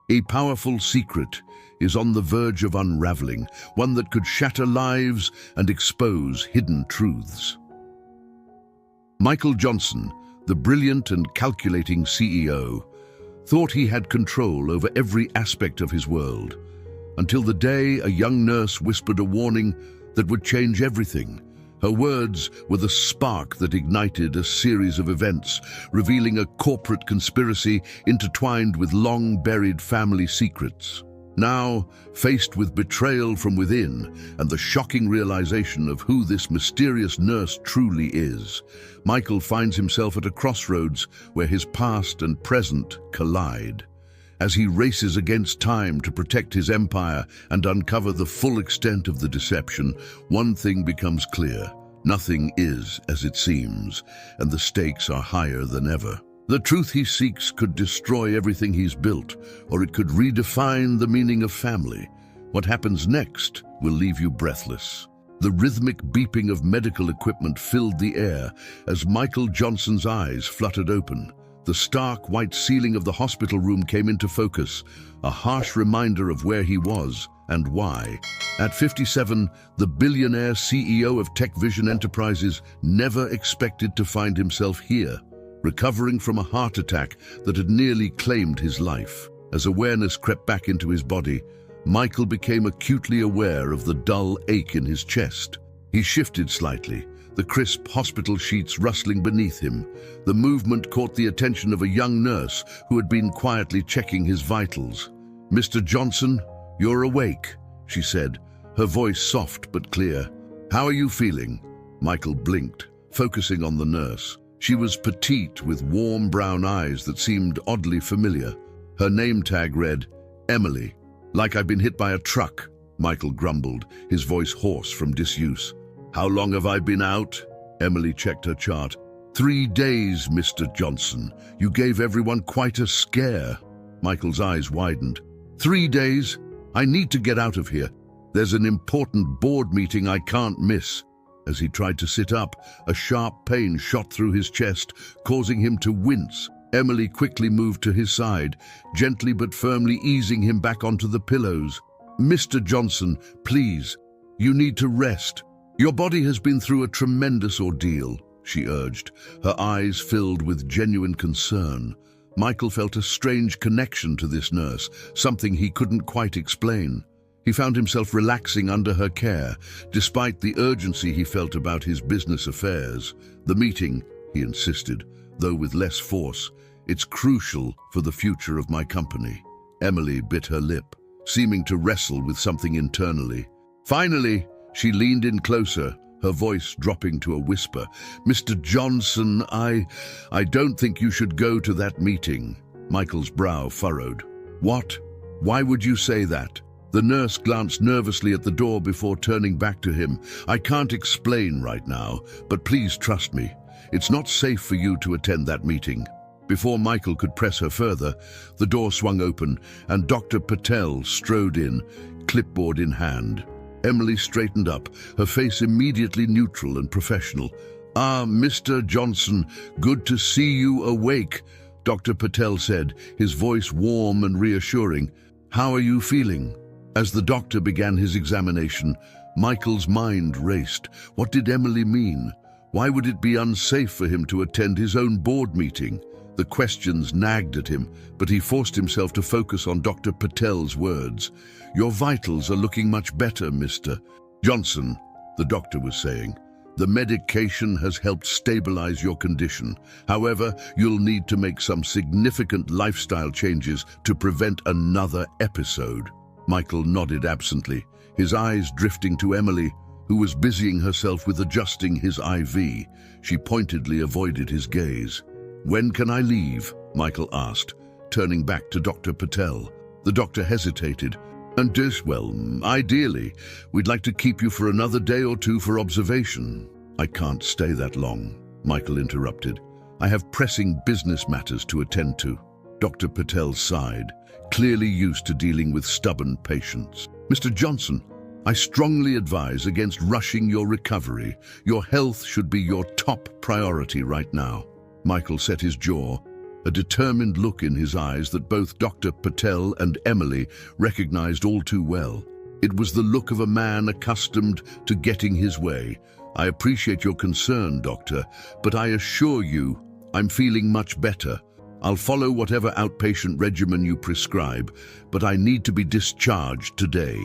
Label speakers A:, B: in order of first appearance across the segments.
A: A powerful secret is on the verge of unraveling, one that could shatter lives and expose hidden truths. Michael Johnson, the brilliant and calculating CEO, thought he had control over every aspect of his world, until the day a young nurse whispered a warning that would change everything. Her words were the spark that ignited a series of events, revealing a corporate conspiracy intertwined with long-buried family secrets. Now, faced with betrayal from within and the shocking realization of who this mysterious nurse truly is, Michael finds himself at a crossroads where his past and present collide. As he races against time to protect his empire and uncover the full extent of the deception, one thing becomes clear: nothing is as it seems, and the stakes are higher than ever. The truth he seeks could destroy everything he's built, or it could redefine the meaning of family. What happens next will leave you breathless. The rhythmic beeping of medical equipment filled the air as Michael Johnson's eyes fluttered open. The stark white ceiling of the hospital room came into focus, a harsh reminder of where he was and why. At 57, the billionaire CEO of Tech Vision Enterprises never expected to find himself here, recovering from a heart attack that had nearly claimed his life. As awareness crept back into his body, Michael became acutely aware of the dull ache in his chest. He shifted slightly, the crisp hospital sheets rustling beneath him. The movement caught the attention of a young nurse who had been quietly checking his vitals. "Mr. Johnson, you're awake," she said, her voice soft but clear. "How are you feeling?" Michael blinked, focusing on the nurse. She was petite with warm brown eyes that seemed oddly familiar. Her name tag read, Emily. "Like I've been hit by a truck," Michael grumbled, his voice hoarse from disuse. "How long have I been out?" Emily checked her chart. 3 days, Mr. Johnson. You gave everyone quite a scare." Michael's eyes widened. 3 days? I need to get out of here. There's an important board meeting I can't miss." As he tried to sit up, a sharp pain shot through his chest, causing him to wince. Emily quickly moved to his side, gently but firmly easing him back onto the pillows. "Mr. Johnson, please, you need to rest. Your body has been through a tremendous ordeal," she urged, her eyes filled with genuine concern. Michael felt a strange connection to this nurse, something he couldn't quite explain. He found himself relaxing under her care, despite the urgency he felt about his business affairs. "The meeting," he insisted, though with less force. "It's crucial for the future of my company." Emily bit her lip, seeming to wrestle with something internally. Finally, she leaned in closer, her voice dropping to a whisper. "Mr. Johnson, I don't think you should go to that meeting." Michael's brow furrowed. "What? Why would you say that?" The nurse glanced nervously at the door before turning back to him. "I can't explain right now, but please trust me. It's not safe for you to attend that meeting." Before Michael could press her further, the door swung open and Dr. Patel strode in, clipboard in hand. Emily straightened up, her face immediately neutral and professional. "Ah, Mr. Johnson, good to see you awake," Dr. Patel said, his voice warm and reassuring. "How are you feeling?" As the doctor began his examination, Michael's mind raced. What did Emily mean? Why would it be unsafe for him to attend his own board meeting? The questions nagged at him, but he forced himself to focus on Dr. Patel's words. "Your vitals are looking much better, Mr. Johnson," the doctor was saying. "The medication has helped stabilize your condition. However, you'll need to make some significant lifestyle changes to prevent another episode." Michael nodded absently, his eyes drifting to Emily, who was busying herself with adjusting his IV. She pointedly avoided his gaze. "When can I leave?" Michael asked, turning back to Dr. Patel. The doctor hesitated. Ideally, we'd like to keep you for another day or two for observation." "I can't stay that long," Michael interrupted. "I have pressing business matters to attend to." Dr. Patel sighed, clearly used to dealing with stubborn patients. "Mr. Johnson, I strongly advise against rushing your recovery. Your health should be your top priority right now." Michael set his jaw, a determined look in his eyes that both Dr. Patel and Emily recognized all too well. It was the look of a man accustomed to getting his way. "I appreciate your concern, doctor, but I assure you I'm feeling much better. I'll follow whatever outpatient regimen you prescribe, but I need to be discharged today."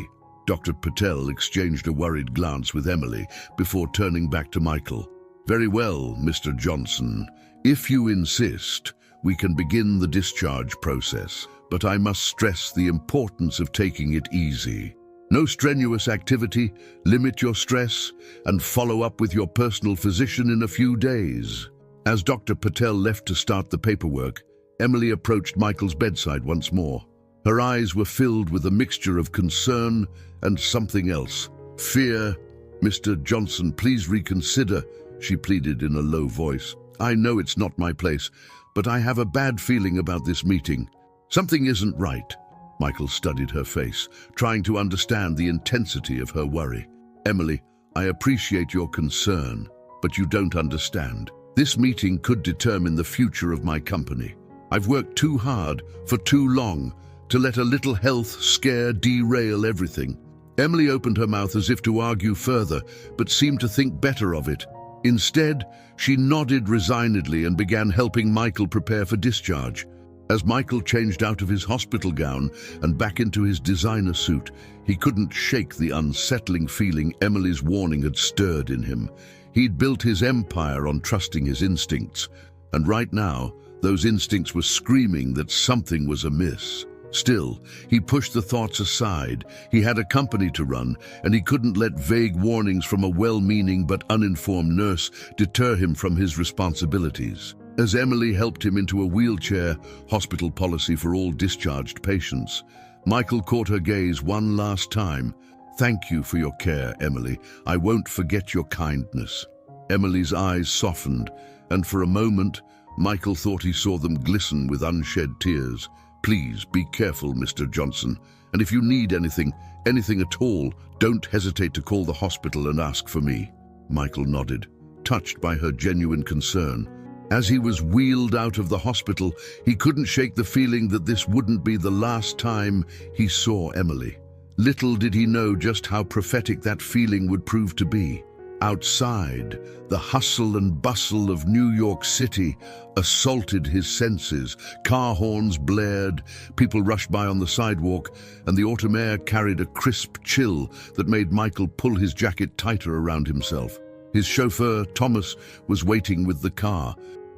A: Dr. Patel exchanged a worried glance with Emily before turning back to Michael. "Very well, Mr. Johnson. If you insist, we can begin the discharge process, but I must stress the importance of taking it easy. No strenuous activity, limit your stress, and follow up with your personal physician in a few days." As Dr. Patel left to start the paperwork, Emily approached Michael's bedside once more. Her eyes were filled with a mixture of concern and something else. "Fear. Mr. Johnson, please reconsider," she pleaded in a low voice. "I know it's not my place, but I have a bad feeling about this meeting. Something isn't right." Michael studied her face, trying to understand the intensity of her worry. "Emily, I appreciate your concern, but you don't understand. This meeting could determine the future of my company. I've worked too hard for too long to let a little health scare derail everything." Emily opened her mouth as if to argue further, but seemed to think better of it. Instead, she nodded resignedly and began helping Michael prepare for discharge. As Michael changed out of his hospital gown and back into his designer suit, he couldn't shake the unsettling feeling Emily's warning had stirred in him. He'd built his empire on trusting his instincts, and right now, those instincts were screaming that something was amiss. Still, he pushed the thoughts aside. He had a company to run, and he couldn't let vague warnings from a well-meaning but uninformed nurse deter him from his responsibilities. As Emily helped him into a wheelchair, hospital policy for all discharged patients, Michael caught her gaze one last time. "Thank you for your care, Emily. I won't forget your kindness." Emily's eyes softened, and for a moment, Michael thought he saw them glisten with unshed tears. "Please be careful, Mr. Johnson, and if you need anything at all, don't hesitate to call the hospital and ask for me." Michael nodded, touched by her genuine concern. As he was wheeled out of the hospital, he couldn't shake the feeling that this wouldn't be the last time he saw Emily. Little did he know just how prophetic that feeling would prove to be. Outside, the hustle and bustle of New York City assaulted his senses. Car horns blared, people rushed by on the sidewalk, and the autumn air carried a crisp chill that made Michael pull his jacket tighter around himself. His chauffeur, Thomas, was waiting with the car.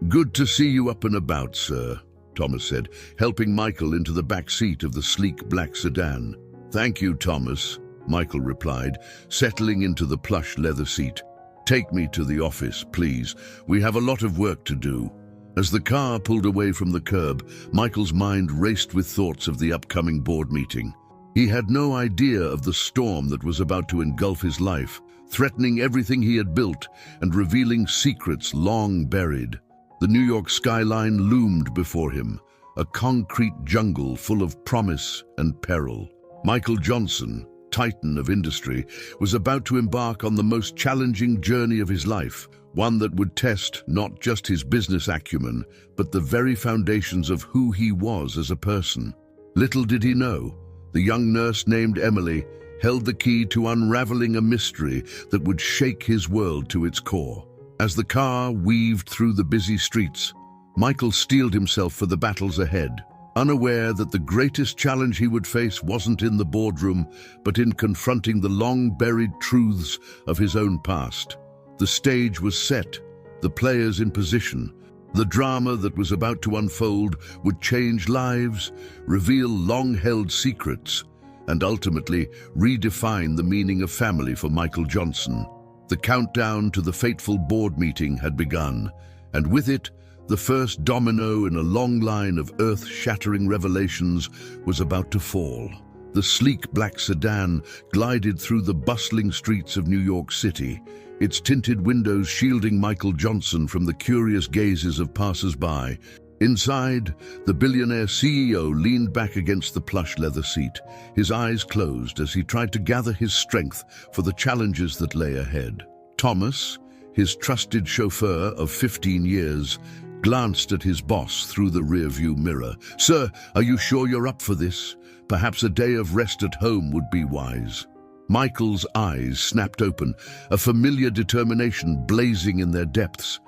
A: "Good to see you up and about, sir," Thomas said, helping Michael into the back seat of the sleek black sedan. "Thank you, Thomas," Michael replied, settling into the plush leather seat. "Take me to the office, please. We have a lot of work to do." As the car pulled away from the curb, Michael's mind raced with thoughts of the upcoming board meeting. He had no idea of the storm that was about to engulf his life, threatening everything he had built and revealing secrets long buried. The New York skyline loomed before him, a concrete jungle full of promise and peril. Michael Johnson, titan of industry, was about to embark on the most challenging journey of his life, one that would test not just his business acumen, but the very foundations of who he was as a person. Little did he know, the young nurse named Emily held the key to unraveling a mystery that would shake his world to its core. As the car weaved through the busy streets, Michael steeled himself for the battles ahead, unaware that the greatest challenge he would face wasn't in the boardroom, but in confronting the long-buried truths of his own past. The stage was set, the players in position. The drama that was about to unfold would change lives, reveal long-held secrets, and ultimately redefine the meaning of family for Michael Johnson. The countdown to the fateful board meeting had begun, and with it, the first domino in a long line of earth-shattering revelations was about to fall. The sleek black sedan glided through the bustling streets of New York City, its tinted windows shielding Michael Johnson from the curious gazes of passers-by. Inside, the billionaire CEO leaned back against the plush leather seat, his eyes closed as he tried to gather his strength for the challenges that lay ahead. Thomas, his trusted chauffeur of 15 years, glanced at his boss through the rearview mirror. "Sir, are you sure you're up for this? Perhaps a day of rest at home would be wise." Michael's eyes snapped open, a familiar determination blazing in their depths.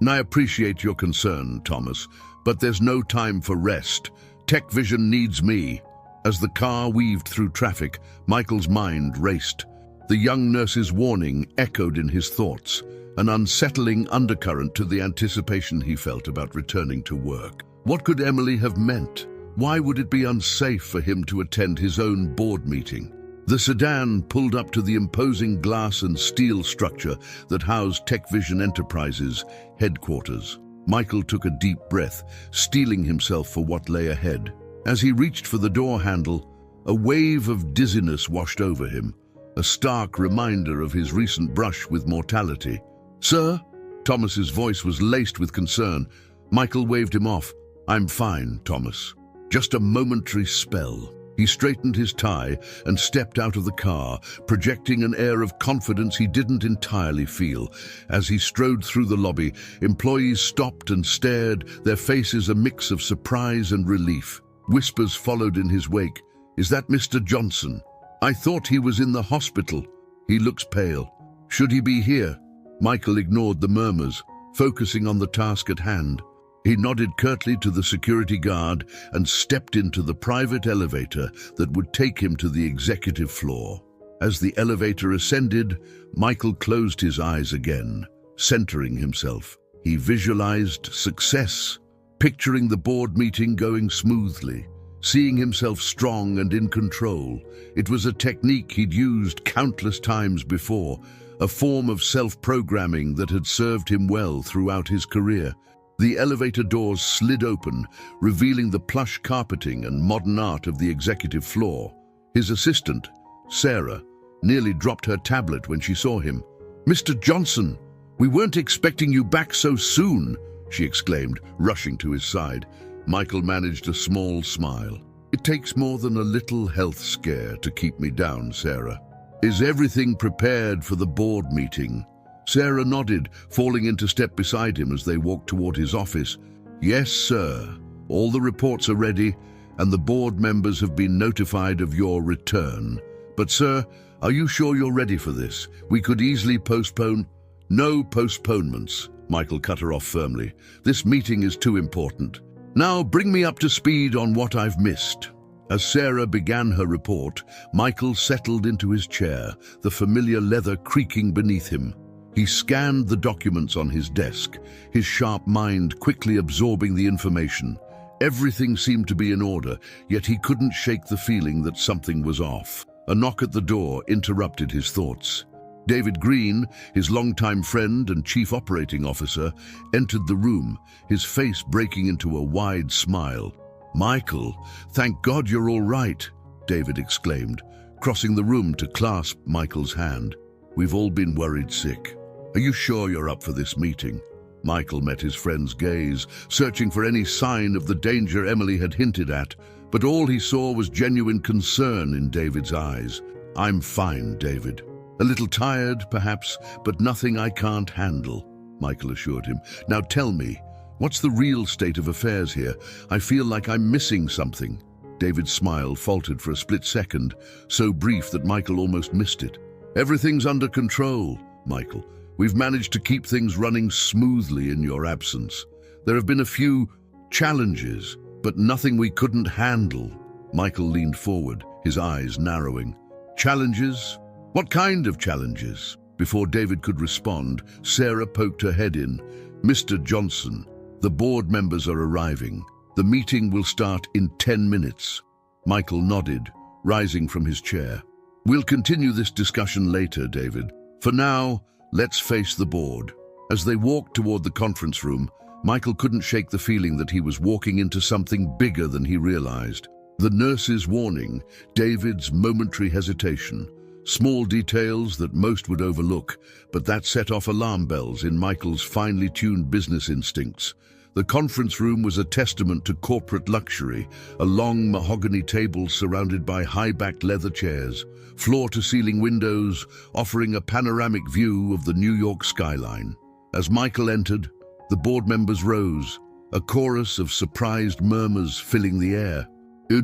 A: "I appreciate your concern, Thomas, but there's no time for rest. Tech Vision needs me." As the car weaved through traffic, Michael's mind raced. The young nurse's warning echoed in his thoughts, an unsettling undercurrent to the anticipation he felt about returning to work. What could Emily have meant? Why would it be unsafe for him to attend his own board meeting? The sedan pulled up to the imposing glass and steel structure that housed Tech Vision Enterprises' headquarters. Michael took a deep breath, steeling himself for what lay ahead. As he reached for the door handle, a wave of dizziness washed over him, a stark reminder of his recent brush with mortality. "Sir?" Thomas's voice was laced with concern. Michael waved him off. "I'm fine, Thomas. Just a momentary spell." He straightened his tie and stepped out of the car, projecting an air of confidence he didn't entirely feel. As he strode through the lobby, employees stopped and stared, their faces a mix of surprise and relief. Whispers followed in his wake. "Is that Mr. Johnson? I thought he was in the hospital. He looks pale. Should he be here?" Michael ignored the murmurs, focusing on the task at hand. He nodded curtly to the security guard and stepped into the private elevator that would take him to the executive floor. As the elevator ascended, Michael closed his eyes again, centering himself. He visualized success, picturing the board meeting going smoothly, seeing himself strong and in control. It was a technique he'd used countless times before, a form of self-programming that had served him well throughout his career. The elevator doors slid open, revealing the plush carpeting and modern art of the executive floor. His assistant, Sarah, nearly dropped her tablet when she saw him. "Mr. Johnson, we weren't expecting you back so soon," she exclaimed, rushing to his side. Michael managed a small smile. "It takes more than a little health scare to keep me down, Sarah. Is everything prepared for the board meeting?" Sarah nodded, falling into step beside him as they walked toward his office. "Yes, sir. All the reports are ready, and the board members have been notified of your return. But, sir, are you sure you're ready for this? We could easily postpone—" "No postponements," Michael cut her off firmly. "This meeting is too important. Now bring me up to speed on what I've missed." As Sarah began her report, Michael settled into his chair, the familiar leather creaking beneath him. He scanned the documents on his desk, his sharp mind quickly absorbing the information. Everything seemed to be in order, yet he couldn't shake the feeling that something was off. A knock at the door interrupted his thoughts. David Green, his longtime friend and chief operating officer, entered the room, his face breaking into a wide smile. "Michael, thank God you're all right," David exclaimed, crossing the room to clasp Michael's hand. "We've all been worried sick. Are you sure you're up for this meeting?" Michael met his friend's gaze, searching for any sign of the danger Emily had hinted at, but all he saw was genuine concern in David's eyes. "I'm fine, David. A little tired, perhaps, but nothing I can't handle," Michael assured him. "Now tell me, what's the real state of affairs here? I feel like I'm missing something." David's smile faltered for a split second, so brief that Michael almost missed it. "Everything's under control, Michael. We've managed to keep things running smoothly in your absence. There have been a few challenges, but nothing we couldn't handle." Michael leaned forward, his eyes narrowing. "Challenges? What kind of challenges?" Before David could respond, Sarah poked her head in. "Mr. Johnson, the board members are arriving. The meeting will start in 10 minutes. Michael nodded, rising from his chair. "We'll continue this discussion later, David. For now, let's face the board." As they walked toward the conference room, Michael couldn't shake the feeling that he was walking into something bigger than he realized. The nurse's warning, David's momentary hesitation, small details that most would overlook, but that set off alarm bells in Michael's finely tuned business instincts. The conference room was a testament to corporate luxury, a long mahogany table surrounded by high-backed leather chairs, floor-to-ceiling windows offering a panoramic view of the New York skyline. As Michael entered, the board members rose, a chorus of surprised murmurs filling the air.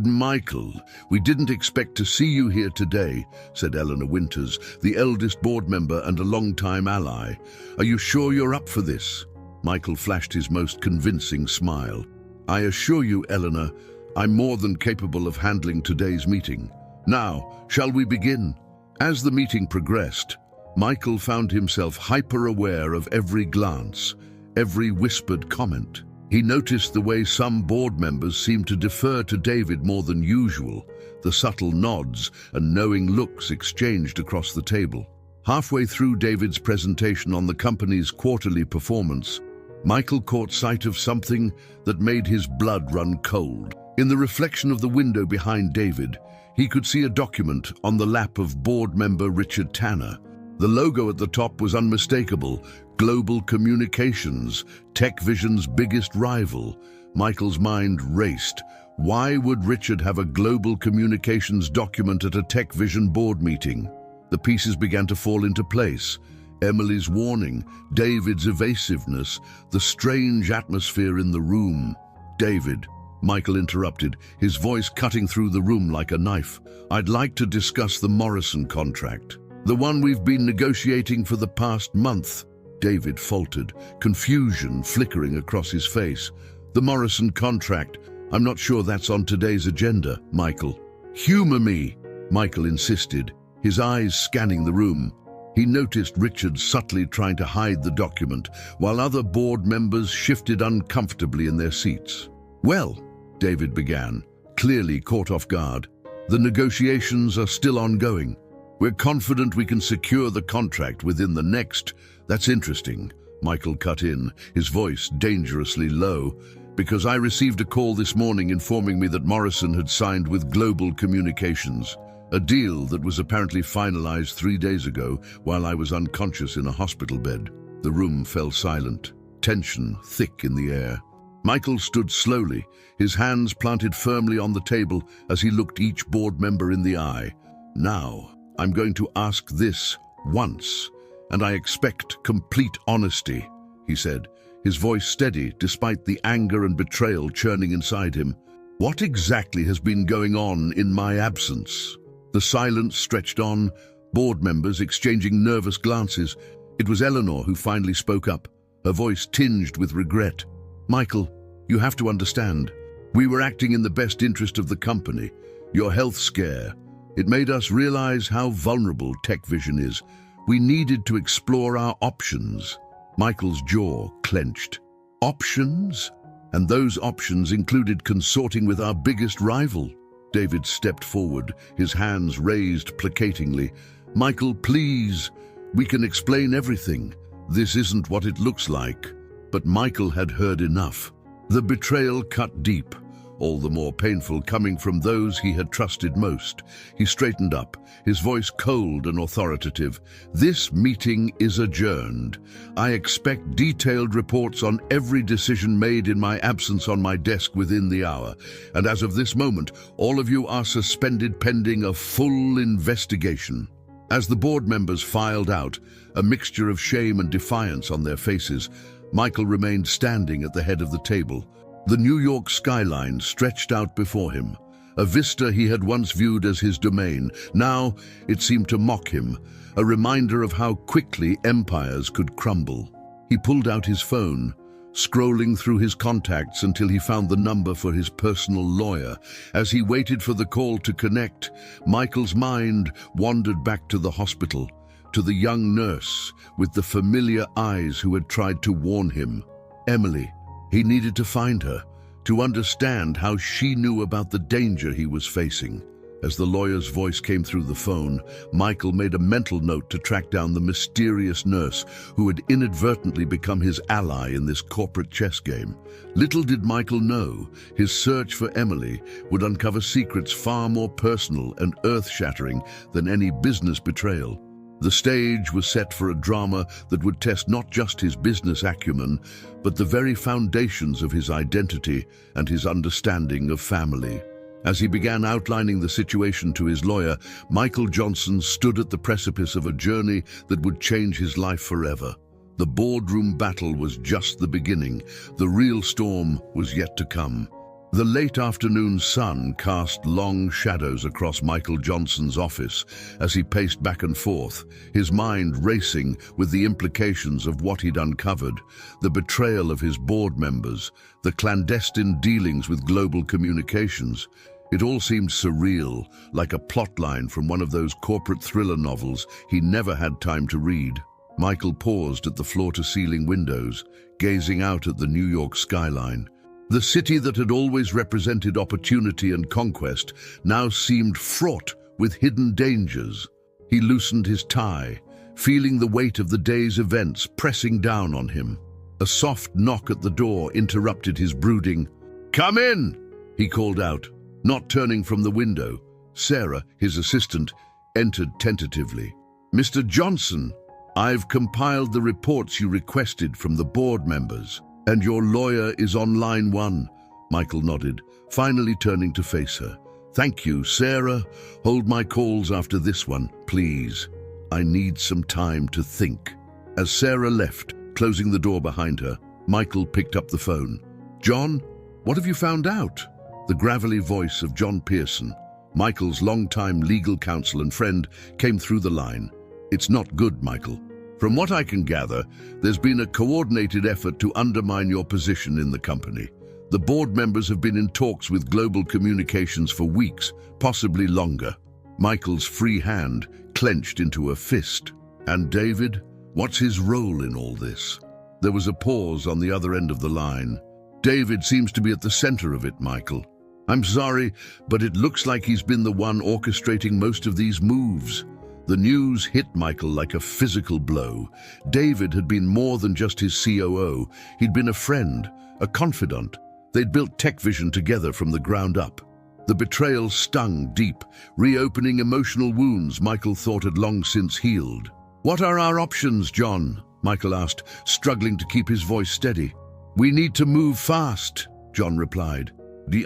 A: Michael, we didn't expect to see you here today, said Eleanor Winters, the eldest board member and a long-time ally. Are you sure you're up for this? Michael flashed his most convincing smile. I assure you, Eleanor, I'm more than capable of handling today's meeting. Now, shall we begin? As the meeting progressed, Michael found himself hyper-aware of every glance, every whispered comment. He noticed the way some board members seemed to defer to David more than usual, the subtle nods and knowing looks exchanged across the table. Halfway through David's presentation on the company's quarterly performance, Michael caught sight of something that made his blood run cold. In the reflection of the window behind David, he could see a document on the lap of board member Richard Tanner. The logo at the top was unmistakable: Global Communications, TechVision's biggest rival. Michael's mind raced. Why would Richard have a Global Communications document at a TechVision board meeting? The pieces began to fall into place. Emily's warning, David's evasiveness, the strange atmosphere in the room. David, Michael interrupted, his voice cutting through the room like a knife. I'd like to discuss the Morrison contract. The one we've been negotiating for the past month. David faltered, confusion flickering across his face. The Morrison contract. I'm not sure that's on today's agenda, Michael. Humor me, Michael insisted, his eyes scanning the room. He noticed Richard subtly trying to hide the document, while other board members shifted uncomfortably in their seats. Well, David began, clearly caught off guard. The negotiations are still ongoing. We're confident we can secure the contract within the next... That's interesting, Michael cut in, his voice dangerously low, because I received a call this morning informing me that Morrison had signed with Global Communications, a deal that was apparently finalized 3 days ago while I was unconscious in a hospital bed. The room fell silent, tension thick in the air. Michael stood slowly, his hands planted firmly on the table as he looked each board member in the eye. Now, I'm going to ask this once, and I expect complete honesty, he said, his voice steady despite the anger and betrayal churning inside him. What exactly has been going on in my absence? The silence stretched on, board members exchanging nervous glances. It was Eleanor who finally spoke up, her voice tinged with regret. Michael, you have to understand. We were acting in the best interest of the company. Your health scare. It made us realize how vulnerable TechVision is. We needed to explore our options. Michael's jaw clenched. Options? And those options included consorting with our biggest rival. David stepped forward, his hands raised placatingly. Michael, please. We can explain everything. This isn't what it looks like. But Michael had heard enough. The betrayal cut deep, all the more painful coming from those he had trusted most. He straightened up, his voice cold and authoritative. This meeting is adjourned. I expect detailed reports on every decision made in my absence on my desk within the hour. And as of this moment, all of you are suspended pending a full investigation. As the board members filed out, a mixture of shame and defiance on their faces, Michael remained standing at the head of the table. The New York skyline stretched out before him, a vista he had once viewed as his domain. Now it seemed to mock him, a reminder of how quickly empires could crumble. He pulled out his phone, scrolling through his contacts until he found the number for his personal lawyer. As he waited for the call to connect, Michael's mind wandered back to the hospital, to the young nurse with the familiar eyes who had tried to warn him. Emily. He needed to find her, to understand how she knew about the danger he was facing. As the lawyer's voice came through the phone, Michael made a mental note to track down the mysterious nurse who had inadvertently become his ally in this corporate chess game. Little did Michael know, his search for Emily would uncover secrets far more personal and earth-shattering than any business betrayal. The stage was set for a drama that would test not just his business acumen, but the very foundations of his identity and his understanding of family. As he began outlining the situation to his lawyer, Michael Johnson stood at the precipice of a journey that would change his life forever. The boardroom battle was just the beginning. The real storm was yet to come. The late afternoon sun cast long shadows across Michael Johnson's office as he paced back and forth, his mind racing with the implications of what he'd uncovered, the betrayal of his board members, the clandestine dealings with global communications. It all seemed surreal, like a plotline from one of those corporate thriller novels he never had time to read. Michael paused at the floor-to-ceiling windows, gazing out at the New York skyline. The city that had always represented opportunity and conquest now seemed fraught with hidden dangers. He loosened his tie, feeling the weight of the day's events pressing down on him. A soft knock at the door interrupted his brooding. "Come in!" he called out, not turning from the window. Sarah, his assistant, entered tentatively. "Mr. Johnson, I've compiled the reports you requested from the board members. And your lawyer is on line 1, Michael nodded, finally turning to face her. "Thank you, Sarah. Hold my calls after this one, please. I need some time to think." As Sarah left, closing the door behind her, Michael picked up the phone. "John, what have you found out?" The gravelly voice of John Pearson, Michael's longtime legal counsel and friend, came through the line. "It's not good, Michael. From what I can gather, there's been a coordinated effort to undermine your position in the company. The board members have been in talks with global communications for weeks, possibly longer." Michael's free hand clenched into a fist. "And David, what's his role in all this?" There was a pause on the other end of the line. "David seems to be at the center of it, Michael. I'm sorry, but it looks like he's been the one orchestrating most of these moves." The news hit Michael like a physical blow. David had been more than just his COO. He'd been a friend, a confidant. They'd built TechVision together from the ground up. The betrayal stung deep, reopening emotional wounds Michael thought had long since healed. "What are our options, John?" Michael asked, struggling to keep his voice steady. "We need to move fast," John replied.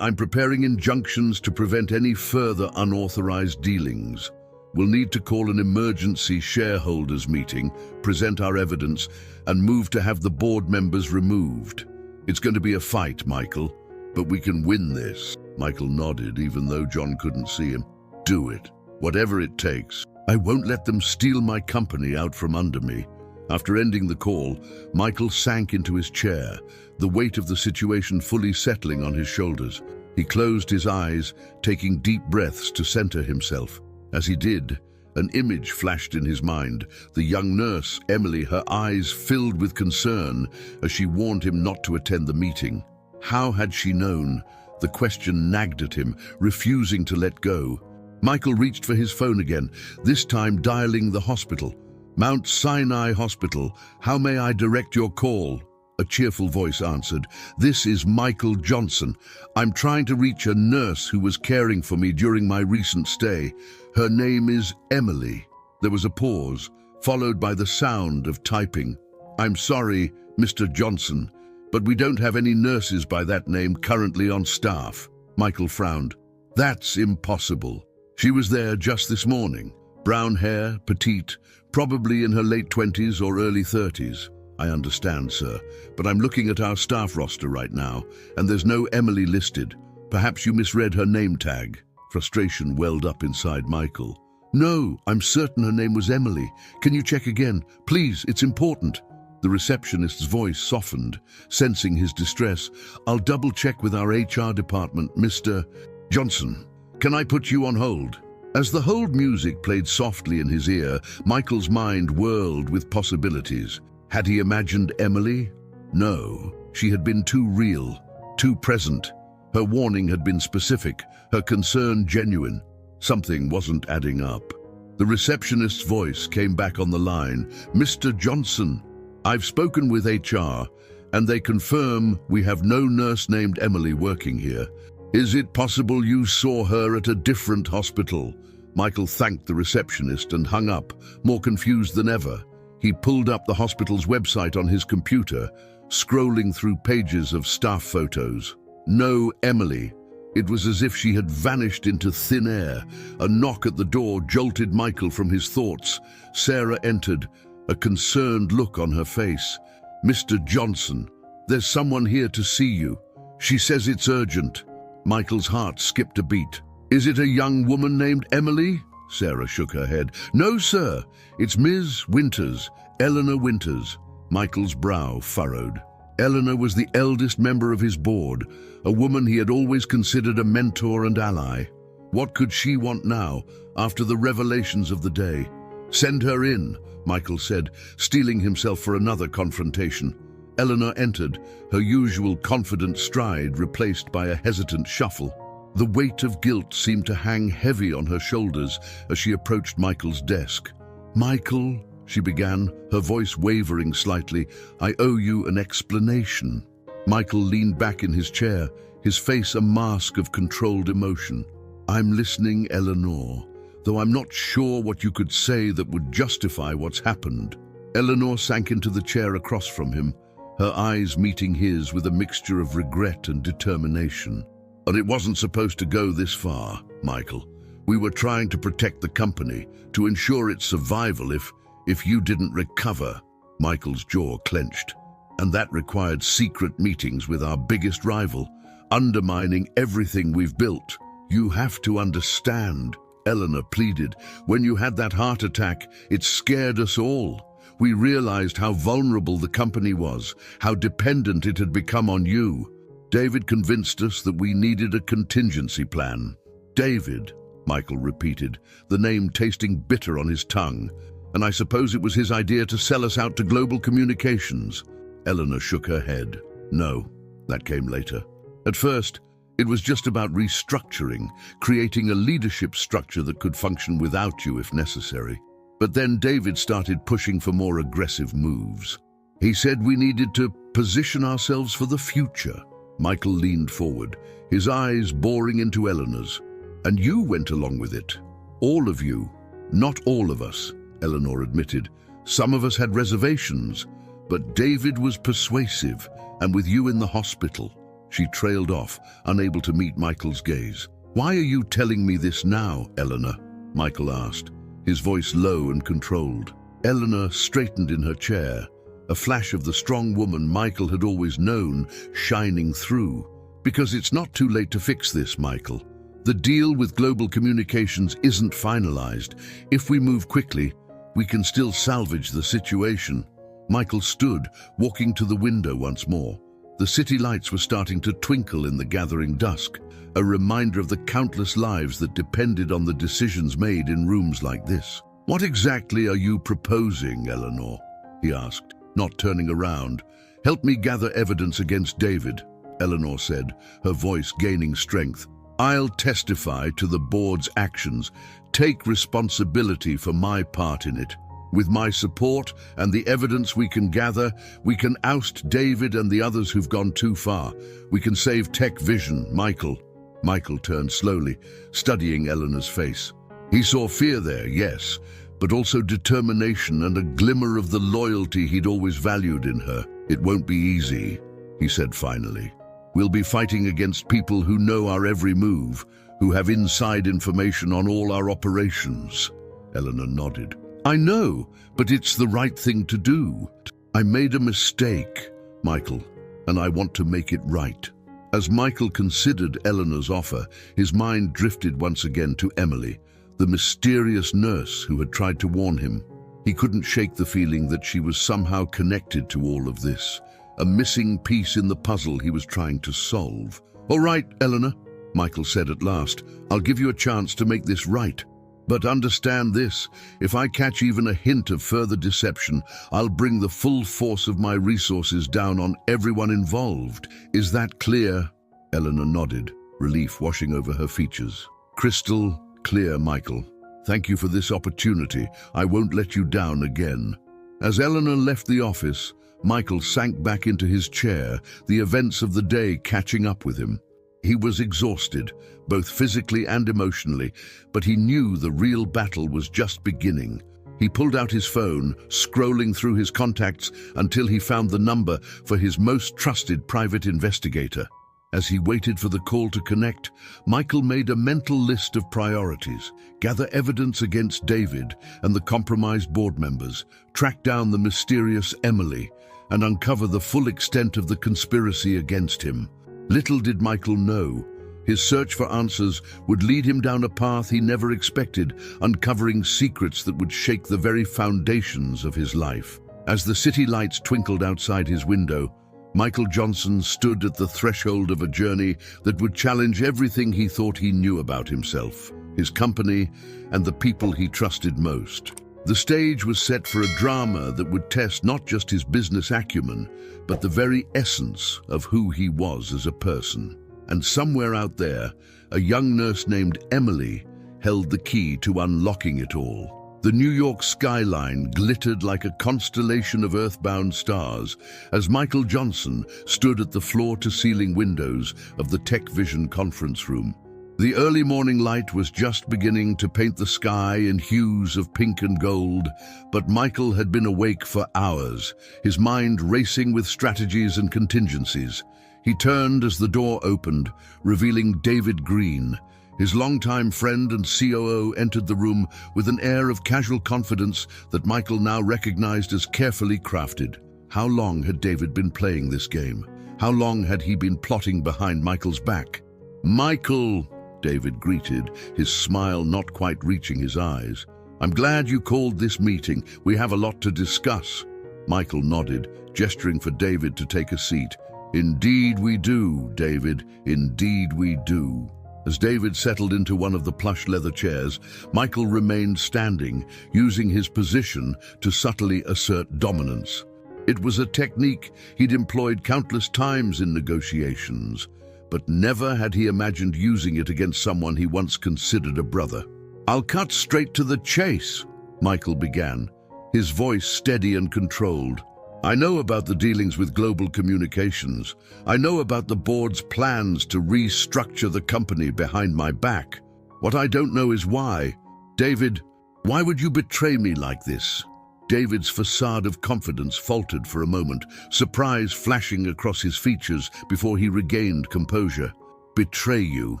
A: "I'm preparing injunctions to prevent any further unauthorized dealings. We'll need to call an emergency shareholders meeting, present our evidence, and move to have the board members removed. It's going to be a fight, Michael, but we can win this." Michael nodded, even though John couldn't see him. "Do it, whatever it takes. I won't let them steal my company out from under me." After ending the call, Michael sank into his chair, the weight of the situation fully settling on his shoulders. He closed his eyes, taking deep breaths to center himself. As he did, an image flashed in his mind. The young nurse, Emily, her eyes filled with concern as she warned him not to attend the meeting. How had she known? The question nagged at him, refusing to let go. Michael reached for his phone again, this time dialing the hospital. "Mount Sinai Hospital, how may I direct your call?" A cheerful voice answered. "This is Michael Johnson. I'm trying to reach a nurse who was caring for me during my recent stay. Her name is Emily." There was a pause, followed by the sound of typing. "I'm sorry, Mr. Johnson, but we don't have any nurses by that name currently on staff." Michael frowned. "That's impossible. She was there just this morning. Brown hair, petite, probably in her late 20s or early 30s. "I understand, sir, but I'm looking at our staff roster right now, and there's no Emily listed. Perhaps you misread her name tag." Frustration welled up inside Michael. "No, I'm certain her name was Emily. Can you check again? Please, it's important." The receptionist's voice softened, sensing his distress. "I'll double-check with our HR department, Mr. Johnson. Can I put you on hold?" As the hold music played softly in his ear, Michael's mind whirled with possibilities. Had he imagined Emily? No, she had been too real, too present. Her warning had been specific, her concern genuine. Something wasn't adding up. The receptionist's voice came back on the line. "Mr. Johnson, I've spoken with HR, and they confirm we have no nurse named Emily working here. Is it possible you saw her at a different hospital?" Michael thanked the receptionist and hung up, more confused than ever. He pulled up the hospital's website on his computer, scrolling through pages of staff photos. No Emily. It was as if she had vanished into thin air. A knock at the door jolted Michael from his thoughts. Sarah entered, a concerned look on her face. "Mr. Johnson, there's someone here to see you. She says it's urgent." Michael's heart skipped a beat. "Is it a young woman named Emily?" Sarah shook her head. "No, sir. It's Ms. Winters, Eleanor Winters." Michael's brow furrowed. Eleanor was the eldest member of his board, a woman he had always considered a mentor and ally. What could she want now, after the revelations of the day? "Send her in," Michael said, steeling himself for another confrontation. Eleanor entered, her usual confident stride replaced by a hesitant shuffle. The weight of guilt seemed to hang heavy on her shoulders as she approached Michael's desk. "Michael," she began, her voice wavering slightly, "I owe you an explanation." Michael leaned back in his chair, his face a mask of controlled emotion. "I'm listening, Eleanor, though I'm not sure what you could say that would justify what's happened." Eleanor sank into the chair across from him, her eyes meeting his with a mixture of regret and determination. "But it wasn't supposed to go this far, Michael. We were trying to protect the company, to ensure its survival if you didn't recover." Michael's jaw clenched. "And that required secret meetings with our biggest rival, undermining everything we've built. You have to understand," Eleanor pleaded. "When you had that heart attack, it scared us all. We realized how vulnerable the company was, how dependent it had become on you. David convinced us that we needed a contingency plan." "David," Michael repeated, the name tasting bitter on his tongue. "And I suppose it was his idea to sell us out to global communications." Eleanor shook her head. "No, that came later. At first, it was just about restructuring, creating a leadership structure that could function without you if necessary. But then David started pushing for more aggressive moves. He said we needed to position ourselves for the future." Michael leaned forward, his eyes boring into Eleanor's. "And you went along with it. All of you." "Not all of us," Eleanor admitted. "Some of us had reservations, but David was persuasive, and with you in the hospital." She trailed off, unable to meet Michael's gaze. "Why are you telling me this now, Eleanor?" Michael asked, his voice low and controlled. Eleanor straightened in her chair, a flash of the strong woman Michael had always known shining through. "Because it's not too late to fix this, Michael. The deal with global communications isn't finalized. If we move quickly, we can still salvage the situation." Michael stood, walking to the window once more. The city lights were starting to twinkle in the gathering dusk, a reminder of the countless lives that depended on the decisions made in rooms like this. "What exactly are you proposing, Eleanor?" he asked, not turning around. "Help me gather evidence against David," Eleanor said, her voice gaining strength. "I'll testify to the board's actions, take responsibility for my part in it. With my support and the evidence we can gather, we can oust David and the others who've gone too far. We can save Tech Vision, Michael." Michael turned slowly, studying Eleanor's face. He saw fear there, yes, but also determination and a glimmer of the loyalty he'd always valued in her. "It won't be easy," he said finally. "We'll be fighting against people who know our every move, who have inside information on all our operations." Eleanor nodded. "I know, but it's the right thing to do. I made a mistake, Michael, and I want to make it right." As Michael considered Eleanor's offer, his mind drifted once again to Emily, the mysterious nurse who had tried to warn him. He couldn't shake the feeling that she was somehow connected to all of this, a missing piece in the puzzle he was trying to solve. "All right, Eleanor," Michael said at last, "I'll give you a chance to make this right. But understand this, if I catch even a hint of further deception, I'll bring the full force of my resources down on everyone involved. Is that clear?" Eleanor nodded, relief washing over her features. "Crystal clear, Michael. Thank you for this opportunity. I won't let you down again." As Eleanor left the office, Michael sank back into his chair, the events of the day catching up with him. He was exhausted, both physically and emotionally, but he knew the real battle was just beginning. He pulled out his phone, scrolling through his contacts until he found the number for his most trusted private investigator. As he waited for the call to connect, Michael made a mental list of priorities: gather evidence against David and the compromised board members, track down the mysterious Emily, and uncover the full extent of the conspiracy against him. Little did Michael know, his search for answers would lead him down a path he never expected, uncovering secrets that would shake the very foundations of his life. As the city lights twinkled outside his window, Michael Johnson stood at the threshold of a journey that would challenge everything he thought he knew about himself, his company, and the people he trusted most. The stage was set for a drama that would test not just his business acumen, but the very essence of who he was as a person. And somewhere out there, a young nurse named Emily held the key to unlocking it all. The New York skyline glittered like a constellation of earthbound stars as Michael Johnson stood at the floor-to-ceiling windows of the Tech Vision conference room. The early morning light was just beginning to paint the sky in hues of pink and gold, but Michael had been awake for hours, his mind racing with strategies and contingencies. He turned as the door opened, revealing David Green. His longtime friend and COO entered the room with an air of casual confidence that Michael now recognized as carefully crafted. How long had David been playing this game? How long had he been plotting behind Michael's back? "Michael," David greeted, his smile not quite reaching his eyes. "I'm glad you called this meeting. We have a lot to discuss." Michael nodded, gesturing for David to take a seat. "Indeed we do, David. Indeed we do." As David settled into one of the plush leather chairs, Michael remained standing, using his position to subtly assert dominance. It was a technique he'd employed countless times in negotiations, but never had he imagined using it against someone he once considered a brother. "I'll cut straight to the chase," Michael began, his voice steady and controlled. "I know about the dealings with global communications. I know about the board's plans to restructure the company behind my back. What I don't know is why. David, why would you betray me like this?" David's facade of confidence faltered for a moment, surprise flashing across his features before he regained composure. "Betray you?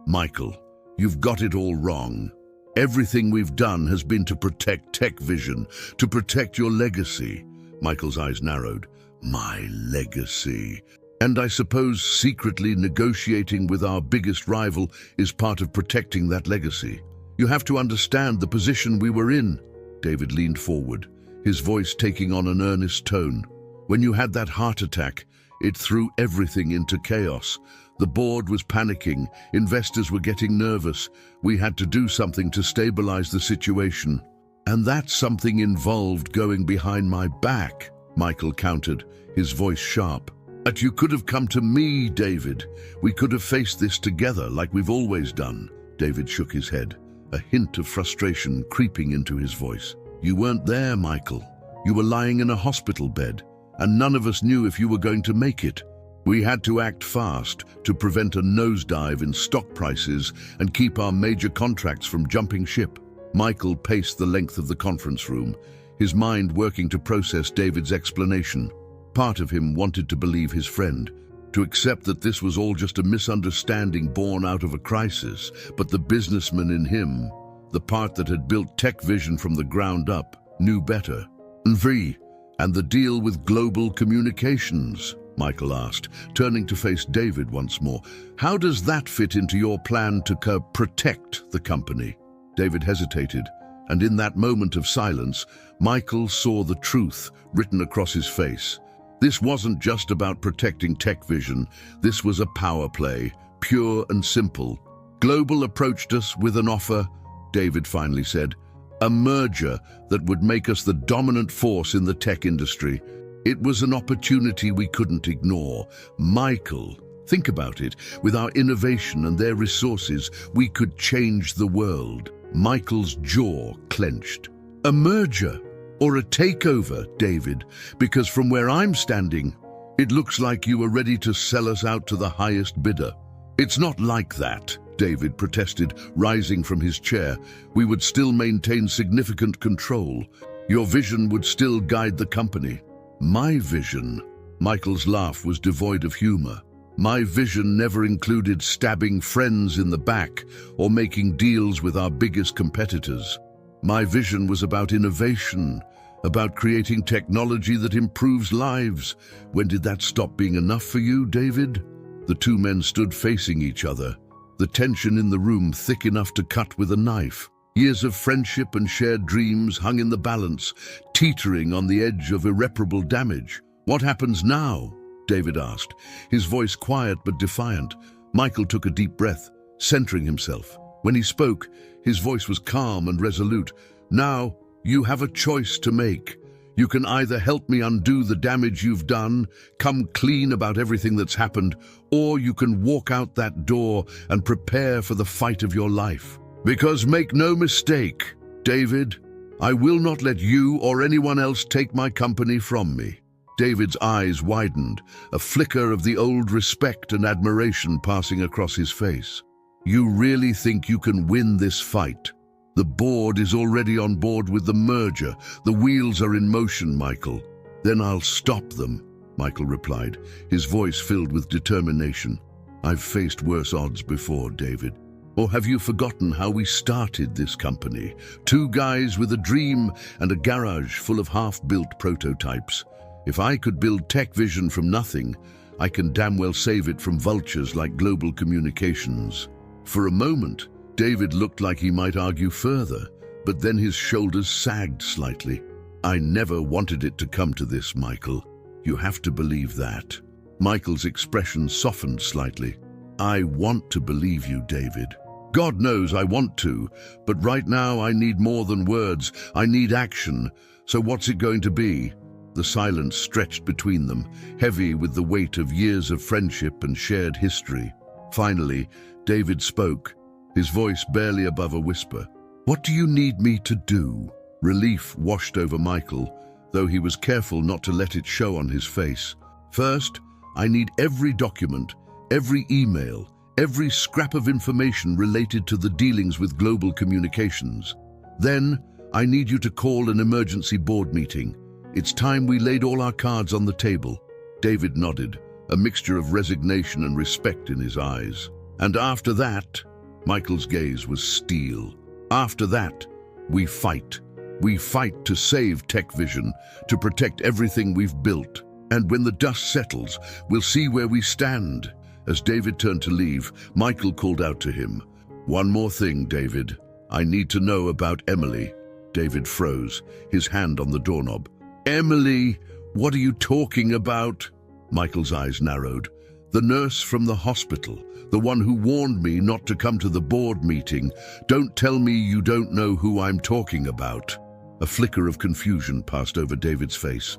A: Michael, you've got it all wrong. Everything we've done has been to protect Tech Vision, to protect your legacy." Michael's eyes narrowed. "My legacy. And I suppose secretly negotiating with our biggest rival is part of protecting that legacy. You have to understand the position we were in." David leaned forward, his voice taking on an earnest tone. "When you had that heart attack, it threw everything into chaos. The board was panicking, investors were getting nervous. We had to do something to stabilize the situation. And that something involved going behind my back," Michael countered, his voice sharp. "But you could have come to me, David. We could have faced this together like we've always done." David shook his head, a hint of frustration creeping into his voice. "You weren't there, Michael. You were lying in a hospital bed, and none of us knew if you were going to make it. We had to act fast to prevent a nosedive in stock prices and keep our major contracts from jumping ship." Michael paced the length of the conference room, his mind working to process David's explanation. Part of him wanted to believe his friend, to accept that this was all just a misunderstanding born out of a crisis, but the businessman in him, the part that had built Tech Vision from the ground up, knew better. "And the deal with global communications?" Michael asked, turning to face David once more. "How does that fit into your plan to protect the company?" David hesitated, and in that moment of silence, Michael saw the truth written across his face. This wasn't just about protecting Tech Vision. This was a power play, pure and simple. "Global approached us with an offer," David finally said. "A merger that would make us the dominant force in the tech industry. It was an opportunity we couldn't ignore. Michael, think about it. With our innovation and their resources, we could change the world." Michael's jaw clenched. "A merger or a takeover, David? Because from where I'm standing, it looks like you were ready to sell us out to the highest bidder." "It's not like that," David protested, rising from his chair. "We would still maintain significant control. Your vision would still guide the company." "My vision?" Michael's laugh was devoid of humor. My vision never included stabbing friends in the back or making deals with our biggest competitors. My vision was about innovation, about creating technology that improves lives. When did that stop being enough for you, David? The two men stood facing each other, the tension in the room thick enough to cut with a knife. Years of friendship and shared dreams hung in the balance, teetering on the edge of irreparable damage. What happens now? David asked, his voice quiet but defiant. Michael took a deep breath, centering himself. When he spoke, his voice was calm and resolute. Now, you have a choice to make. You can either help me undo the damage you've done, come clean about everything that's happened, or you can walk out that door and prepare for the fight of your life. Because make no mistake, David, I will not let you or anyone else take my company from me. David's eyes widened, a flicker of the old respect and admiration passing across his face. You really think you can win this fight? The board is already on board with the merger. The wheels are in motion, Michael. Then I'll stop them, Michael replied, his voice filled with determination. I've faced worse odds before, David. Or have you forgotten how we started this company? Two guys with a dream and a garage full of half-built prototypes. If I could build tech vision from nothing, I can damn well save it from vultures like global communications. For a moment, David looked like he might argue further, but then his shoulders sagged slightly. I never wanted it to come to this, Michael. You have to believe that. Michael's expression softened slightly. I want to believe you, David. God knows I want to, but right now I need more than words. I need action. So what's it going to be? The silence stretched between them, heavy with the weight of years of friendship and shared history. Finally, David spoke, his voice barely above a whisper. What do you need me to do? Relief washed over Michael, though he was careful not to let it show on his face. First, I need every document, every email, every scrap of information related to the dealings with global communications. Then, I need you to call an emergency board meeting. It's time we laid all our cards on the table. David nodded, a mixture of resignation and respect in his eyes. And after that, Michael's gaze was steel. After that, we fight. We fight to save Tech Vision, to protect everything we've built. And when the dust settles, we'll see where we stand. As David turned to leave, Michael called out to him. One more thing, David. I need to know about Emily. David froze, his hand on the doorknob. Emily, what are you talking about? Michael's eyes narrowed. The nurse from the hospital, the one who warned me not to come to the board meeting. Don't tell me you don't know who I'm talking about. A flicker of confusion passed over David's face.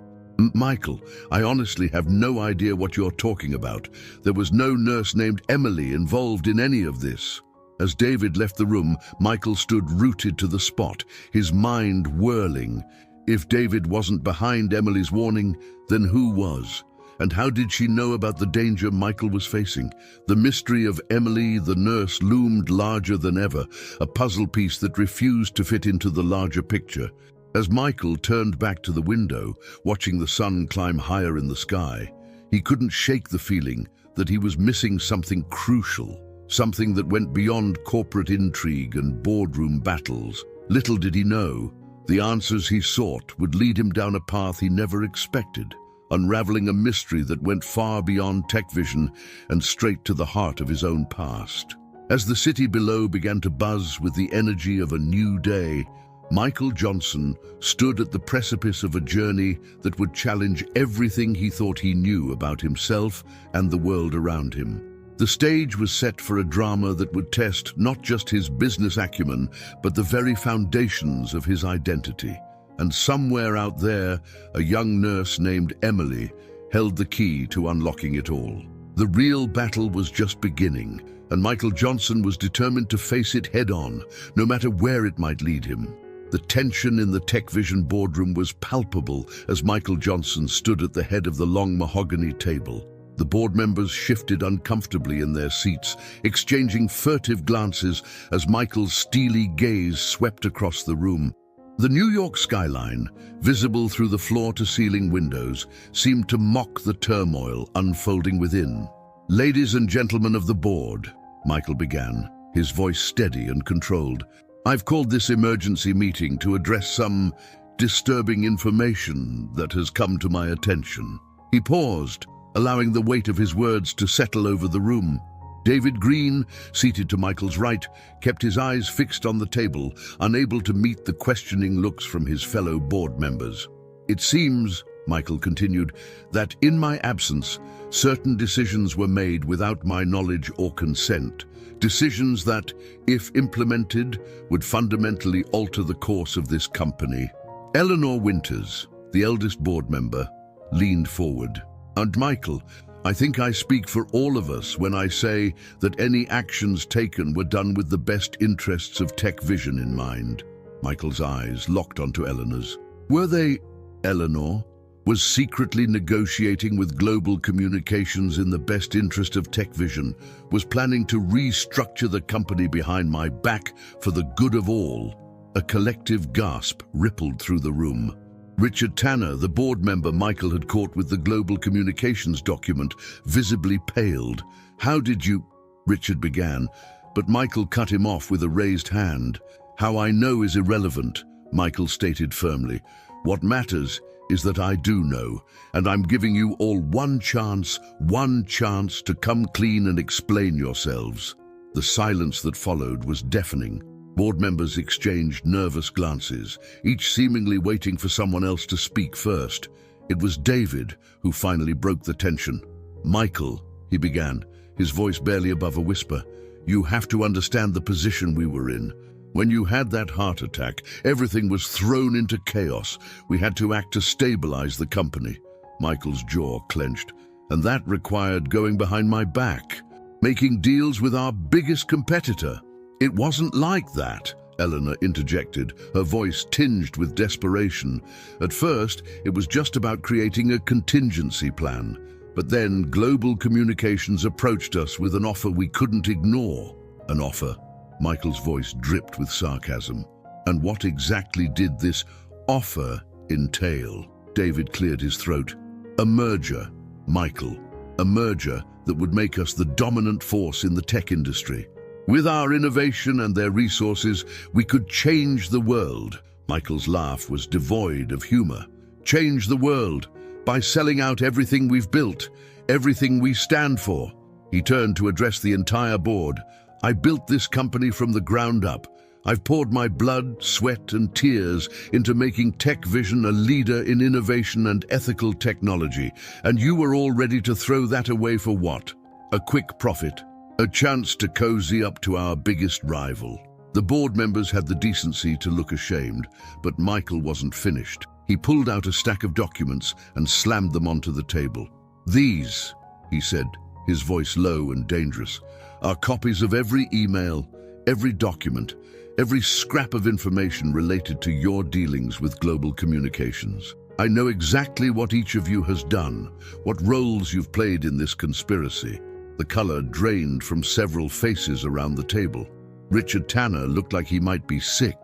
A: Michael, I honestly have no idea what you're talking about. There was no nurse named Emily involved in any of this. As David left the room, Michael stood rooted to the spot, his mind whirling. If David wasn't behind Emily's warning, then who was? And how did she know about the danger Michael was facing? The mystery of Emily, the nurse, loomed larger than ever, a puzzle piece that refused to fit into the larger picture. As Michael turned back to the window, watching the sun climb higher in the sky, he couldn't shake the feeling that he was missing something crucial, something that went beyond corporate intrigue and boardroom battles. Little did he know, the answers he sought would lead him down a path he never expected, unraveling a mystery that went far beyond Tech Vision and straight to the heart of his own past. As the city below began to buzz with the energy of a new day, Michael Johnson stood at the precipice of a journey that would challenge everything he thought he knew about himself and the world around him. The stage was set for a drama that would test not just his business acumen, but the very foundations of his identity. And somewhere out there, a young nurse named Emily held the key to unlocking it all. The real battle was just beginning, and Michael Johnson was determined to face it head-on, no matter where it might lead him. The tension in the Tech Vision boardroom was palpable as Michael Johnson stood at the head of the long mahogany table. The board members shifted uncomfortably in their seats, exchanging furtive glances as Michael's steely gaze swept across the room. The New York skyline, visible through the floor-to-ceiling windows, seemed to mock the turmoil unfolding within. "Ladies and gentlemen of the board," Michael began, his voice steady and controlled, "I've called this emergency meeting to address some disturbing information that has come to my attention." He paused, allowing the weight of his words to settle over the room. David Green, seated to Michael's right, kept his eyes fixed on the table, unable to meet the questioning looks from his fellow board members. "It seems," Michael continued, "that in my absence, certain decisions were made without my knowledge or consent. Decisions that, if implemented, would fundamentally alter the course of this company." Eleanor Winters, the eldest board member, leaned forward. "And Michael, I think I speak for all of us when I say that any actions taken were done with the best interests of Tech Vision in mind." Michael's eyes locked onto Eleanor's. "Were they?" Eleanor was secretly negotiating with Global Communications in the best interest of Tech Vision, was planning to restructure the company behind my back for the good of all. A collective gasp rippled through the room. Richard Tanner, the board member Michael had caught with the Global Communications document, visibly paled. "How did you—" Richard began, but Michael cut him off with a raised hand. "How I know is irrelevant," Michael stated firmly. "What matters is that I do know, and I'm giving you all one chance to come clean and explain yourselves." The silence that followed was deafening. Board members exchanged nervous glances, each seemingly waiting for someone else to speak first. It was David who finally broke the tension. "Michael," he began, his voice barely above a whisper, "you have to understand the position we were in. When you had that heart attack, everything was thrown into chaos. We had to act to stabilize the company." Michael's jaw clenched. "And that required going behind my back, making deals with our biggest competitor." "It wasn't like that," Eleanor interjected, her voice tinged with desperation. "At first, it was just about creating a contingency plan. But then Global Communications approached us with an offer we couldn't ignore." "An offer?" Michael's voice dripped with sarcasm. "And what exactly did this offer entail?" David cleared his throat. "A merger, Michael. A merger that would make us the dominant force in the tech industry. With our innovation and their resources, we could change the world." Michael's laugh was devoid of humor. "Change the world by selling out everything we've built, everything we stand for." He turned to address the entire board. "I built this company from the ground up. I've poured my blood, sweat, and tears into making Tech Vision a leader in innovation and ethical technology. And you were all ready to throw that away for what? A quick profit? A chance to cozy up to our biggest rival." The board members had the decency to look ashamed, but Michael wasn't finished. He pulled out a stack of documents and slammed them onto the table. "These," he said, his voice low and dangerous, "are copies of every email, every document, every scrap of information related to your dealings with Global Communications. I know exactly what each of you has done, what roles you've played in this conspiracy." The color drained from several faces around the table. Richard Tanner looked like he might be sick.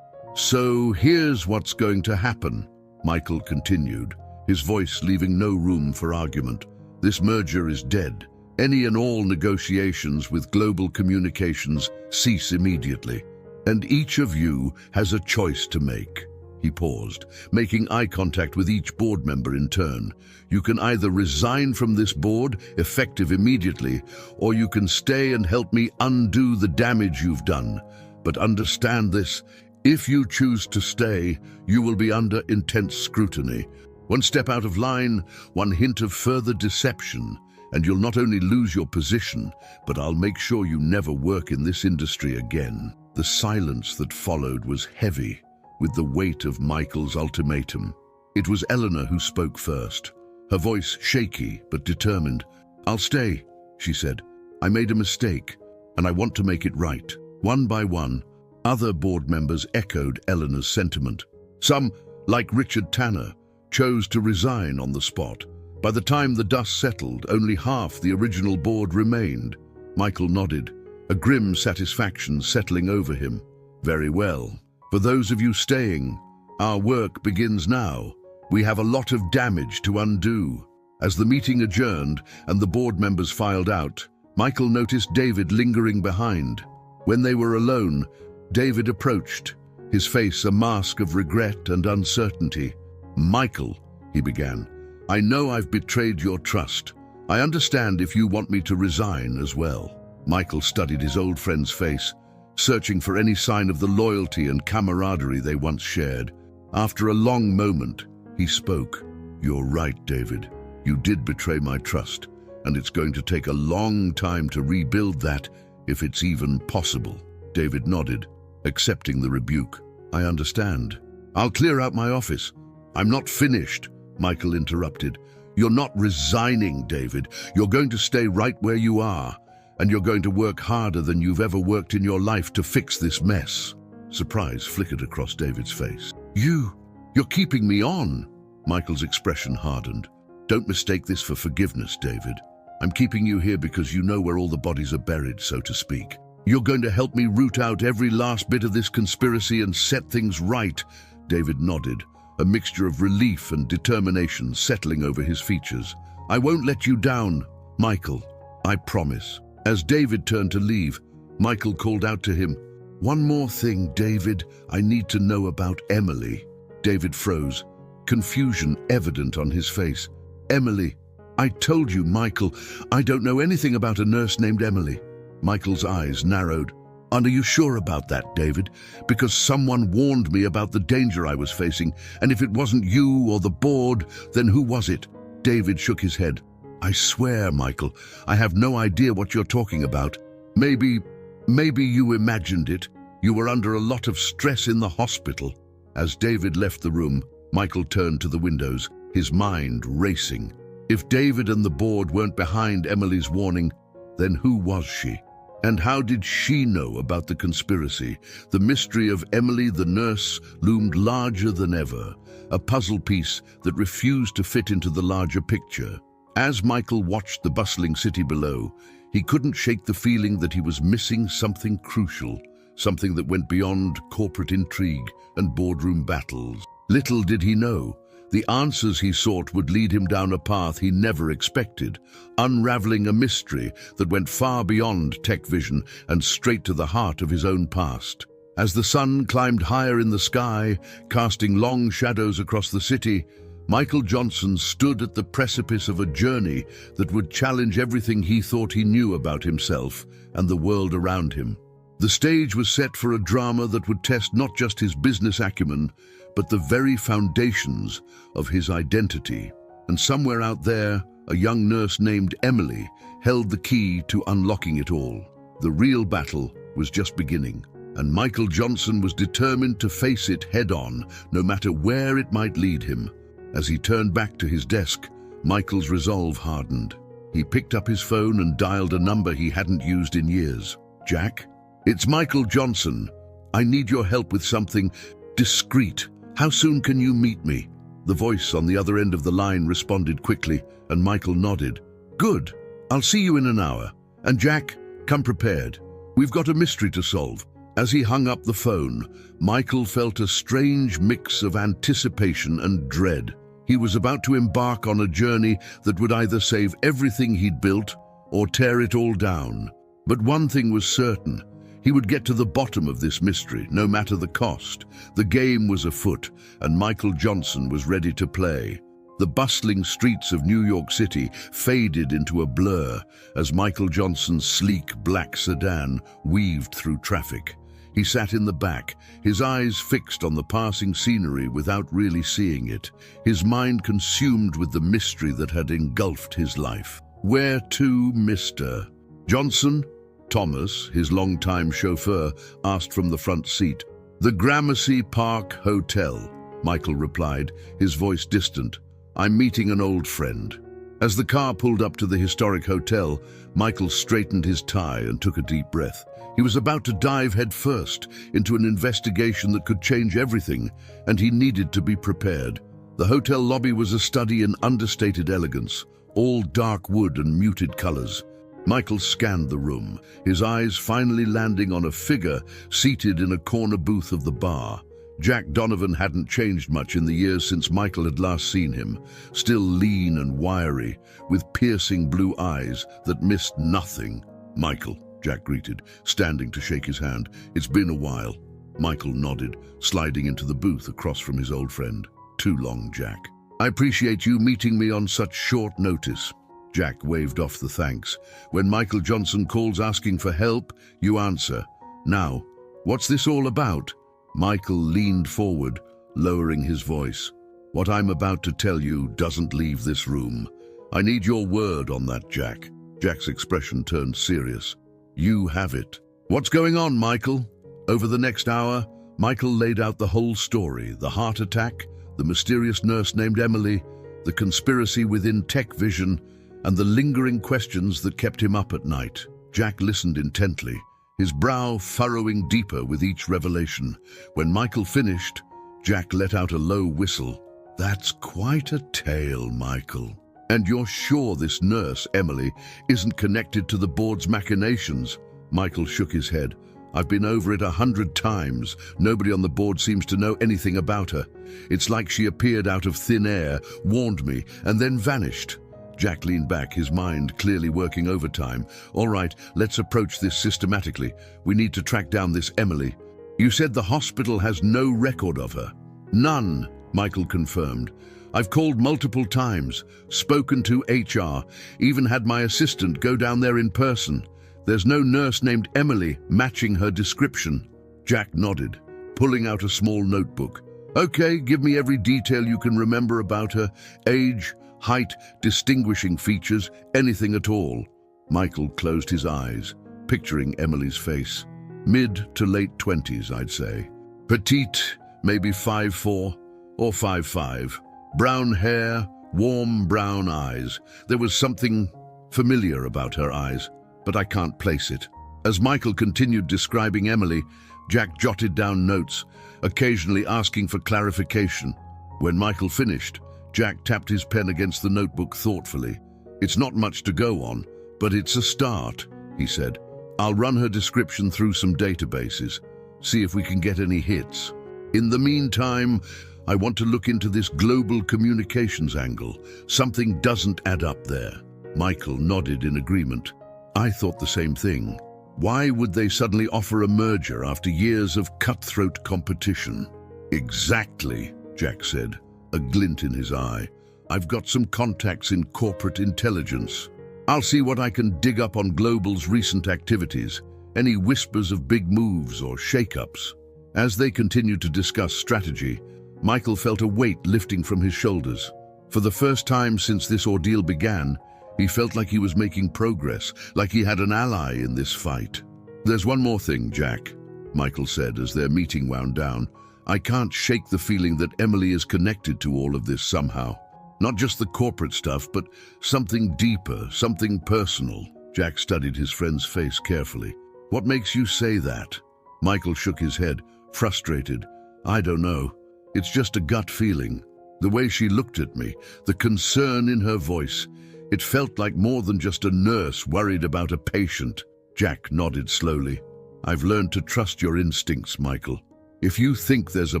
A: "So here's what's going to happen," Michael continued, his voice leaving no room for argument. "This merger is dead. Any and all negotiations with Global Communications cease immediately. And each of you has a choice to make." He paused, making eye contact with each board member in turn. "You can either resign from this board, effective immediately, or you can stay and help me undo the damage you've done. But understand this, if you choose to stay, you will be under intense scrutiny. One step out of line, one hint of further deception, and you'll not only lose your position, but I'll make sure you never work in this industry again." The silence that followed was heavy with the weight of Michael's ultimatum. It was Eleanor who spoke first, her voice shaky but determined. "I'll stay," she said. "I made a mistake, and I want to make it right." One by one, other board members echoed Eleanor's sentiment. Some, like Richard Tanner, chose to resign on the spot. By the time the dust settled, only half the original board remained. Michael nodded, a grim satisfaction settling over him. "Very well. For those of you staying, our work begins now. We have a lot of damage to undo." As the meeting adjourned and the board members filed out, Michael noticed David lingering behind. When they were alone, David approached, his face a mask of regret and uncertainty. "Michael," he began, "I know I've betrayed your trust. I understand if you want me to resign as well." Michael studied his old friend's face, searching for any sign of the loyalty and camaraderie they once shared. After a long moment, he spoke. "You're right, David. You did betray my trust, and it's going to take a long time to rebuild that, if it's even possible." David nodded, accepting the rebuke. "I understand. I'll clear out my office." "I'm not finished," Michael interrupted. "You're not resigning, David. You're going to stay right where you are, and you're going to work harder than you've ever worked in your life to fix this mess." Surprise flickered across David's face. You're keeping me on." Michael's expression hardened. "Don't mistake this for forgiveness, David. I'm keeping you here because you know where all the bodies are buried, so to speak. You're going to help me root out every last bit of this conspiracy and set things right." David nodded, a mixture of relief and determination settling over his features. "I won't let you down, Michael. I promise." As David turned to leave, Michael called out to him, "One more thing, David. I need to know about Emily." David froze, confusion evident on his face. "Emily? I told you, Michael, I don't know anything about a nurse named Emily." Michael's eyes narrowed. "And are you sure about that, David? Because someone warned me about the danger I was facing, and if it wasn't you or the board, then who was it?" David shook his head. "I swear, Michael, I have no idea what you're talking about. Maybe you imagined it. You were under a lot of stress in the hospital." As David left the room, Michael turned to the windows, his mind racing. If David and the board weren't behind Emily's warning, then who was she? And how did she know about the conspiracy? The mystery of Emily the nurse loomed larger than ever, a puzzle piece that refused to fit into the larger picture. As Michael watched the bustling city below, he couldn't shake the feeling that he was missing something crucial, something that went beyond corporate intrigue and boardroom battles. Little did he know, the answers he sought would lead him down a path he never expected, unraveling a mystery that went far beyond tech vision and straight to the heart of his own past. As the sun climbed higher in the sky, casting long shadows across the city, Michael Johnson stood at the precipice of a journey that would challenge everything he thought he knew about himself and the world around him. The stage was set for a drama that would test not just his business acumen, but the very foundations of his identity. And somewhere out there, a young nurse named Emily held the key to unlocking it all. The real battle was just beginning, and Michael Johnson was determined to face it head-on, no matter where it might lead him. As he turned back to his desk, Michael's resolve hardened. He picked up his phone and dialed a number he hadn't used in years. "Jack? It's Michael Johnson. I need your help with something discreet. How soon can you meet me?" The voice on the other end of the line responded quickly, and Michael nodded. "Good. I'll see you in an hour. And Jack, come prepared. We've got a mystery to solve." As he hung up the phone, Michael felt a strange mix of anticipation and dread. He was about to embark on a journey that would either save everything he'd built or tear it all down. But one thing was certain. He would get to the bottom of this mystery, no matter the cost. The game was afoot, and Michael Johnson was ready to play. The bustling streets of New York City faded into a blur as Michael Johnson's sleek black sedan weaved through traffic. He sat in the back, his eyes fixed on the passing scenery without really seeing it, his mind consumed with the mystery that had engulfed his life. "Where to, Mr. Johnson?" Thomas, his longtime chauffeur, asked from the front seat. "The Gramercy Park Hotel," Michael replied, his voice distant. "I'm meeting an old friend." As the car pulled up to the historic hotel, Michael straightened his tie and took a deep breath. He was about to dive headfirst into an investigation that could change everything, and he needed to be prepared. The hotel lobby was a study in understated elegance, all dark wood and muted colors. Michael scanned the room, his eyes finally landing on a figure seated in a corner booth of the bar. Jack Donovan hadn't changed much in the years since Michael had last seen him, still lean and wiry, with piercing blue eyes that missed nothing. "Michael," Jack greeted, standing to shake his hand. "It's been a while." Michael nodded, sliding into the booth across from his old friend. "Too long, Jack. I appreciate you meeting me on such short notice." Jack waved off the thanks. "When Michael Johnson calls asking for help, you answer. Now, what's this all about?" Michael leaned forward, lowering his voice. "What I'm about to tell you doesn't leave this room. I need your word on that, Jack." Jack's expression turned serious. "You have it." "What's going on, Michael?" Over the next hour, Michael laid out the whole story: the heart attack, the mysterious nurse named Emily, the conspiracy within Tech Vision, and the lingering questions that kept him up at night. Jack listened intently, his brow furrowing deeper with each revelation. When Michael finished, Jack let out a low whistle. "That's quite a tale, Michael. And you're sure this nurse, Emily, isn't connected to the board's machinations?" Michael shook his head. "I've been over it 100 times. Nobody on the board seems to know anything about her. It's like she appeared out of thin air, warned me, and then vanished." Jack leaned back, his mind clearly working overtime. "All right, let's approach this systematically. We need to track down this Emily." "You said the hospital has no record of her?" "None," Michael confirmed. "I've called multiple times, spoken to HR, even had my assistant go down there in person. There's no nurse named Emily matching her description." Jack nodded, pulling out a small notebook. "Okay, give me every detail you can remember about her. Age, height, distinguishing features, anything at all." Michael closed his eyes, picturing Emily's face. Mid to late 20s, I'd say. Petite, maybe 5'4" or 5'5". Brown hair, warm brown eyes. There was something familiar about her eyes, but I can't place it. As Michael continued describing Emily, Jack jotted down notes, occasionally asking for clarification. When Michael finished, Jack tapped his pen against the notebook thoughtfully. "It's not much to go on, but it's a start," he said. "I'll run her description through some databases, see if we can get any hits. In the meantime, I want to look into this global communications angle. Something doesn't add up there." Michael nodded in agreement. "I thought the same thing. Why would they suddenly offer a merger after years of cutthroat competition?" "Exactly," Jack said, a glint in his eye. "I've got some contacts in corporate intelligence. I'll see what I can dig up on Global's recent activities, any whispers of big moves or shake-ups." As they continued to discuss strategy, Michael felt a weight lifting from his shoulders. For the first time since this ordeal began, he felt like he was making progress, like he had an ally in this fight. "There's one more thing, Jack," Michael said as their meeting wound down. "I can't shake the feeling that Emily is connected to all of this somehow. Not just the corporate stuff, but something deeper, something personal." Jack studied his friend's face carefully. "What makes you say that?" Michael shook his head, frustrated. "I don't know. It's just a gut feeling. The way she looked at me, the concern in her voice. It felt like more than just a nurse worried about a patient." Jack nodded slowly. "I've learned to trust your instincts, Michael. If you think there's a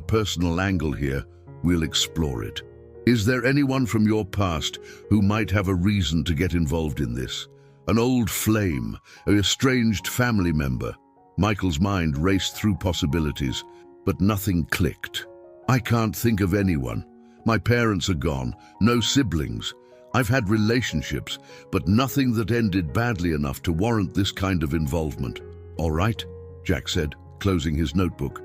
A: personal angle here, we'll explore it. Is there anyone from your past who might have a reason to get involved in this? An old flame, an estranged family member?" Michael's mind raced through possibilities, but nothing clicked. "I can't think of anyone. My parents are gone, no siblings. I've had relationships, but nothing that ended badly enough to warrant this kind of involvement." "All right," Jack said, closing his notebook.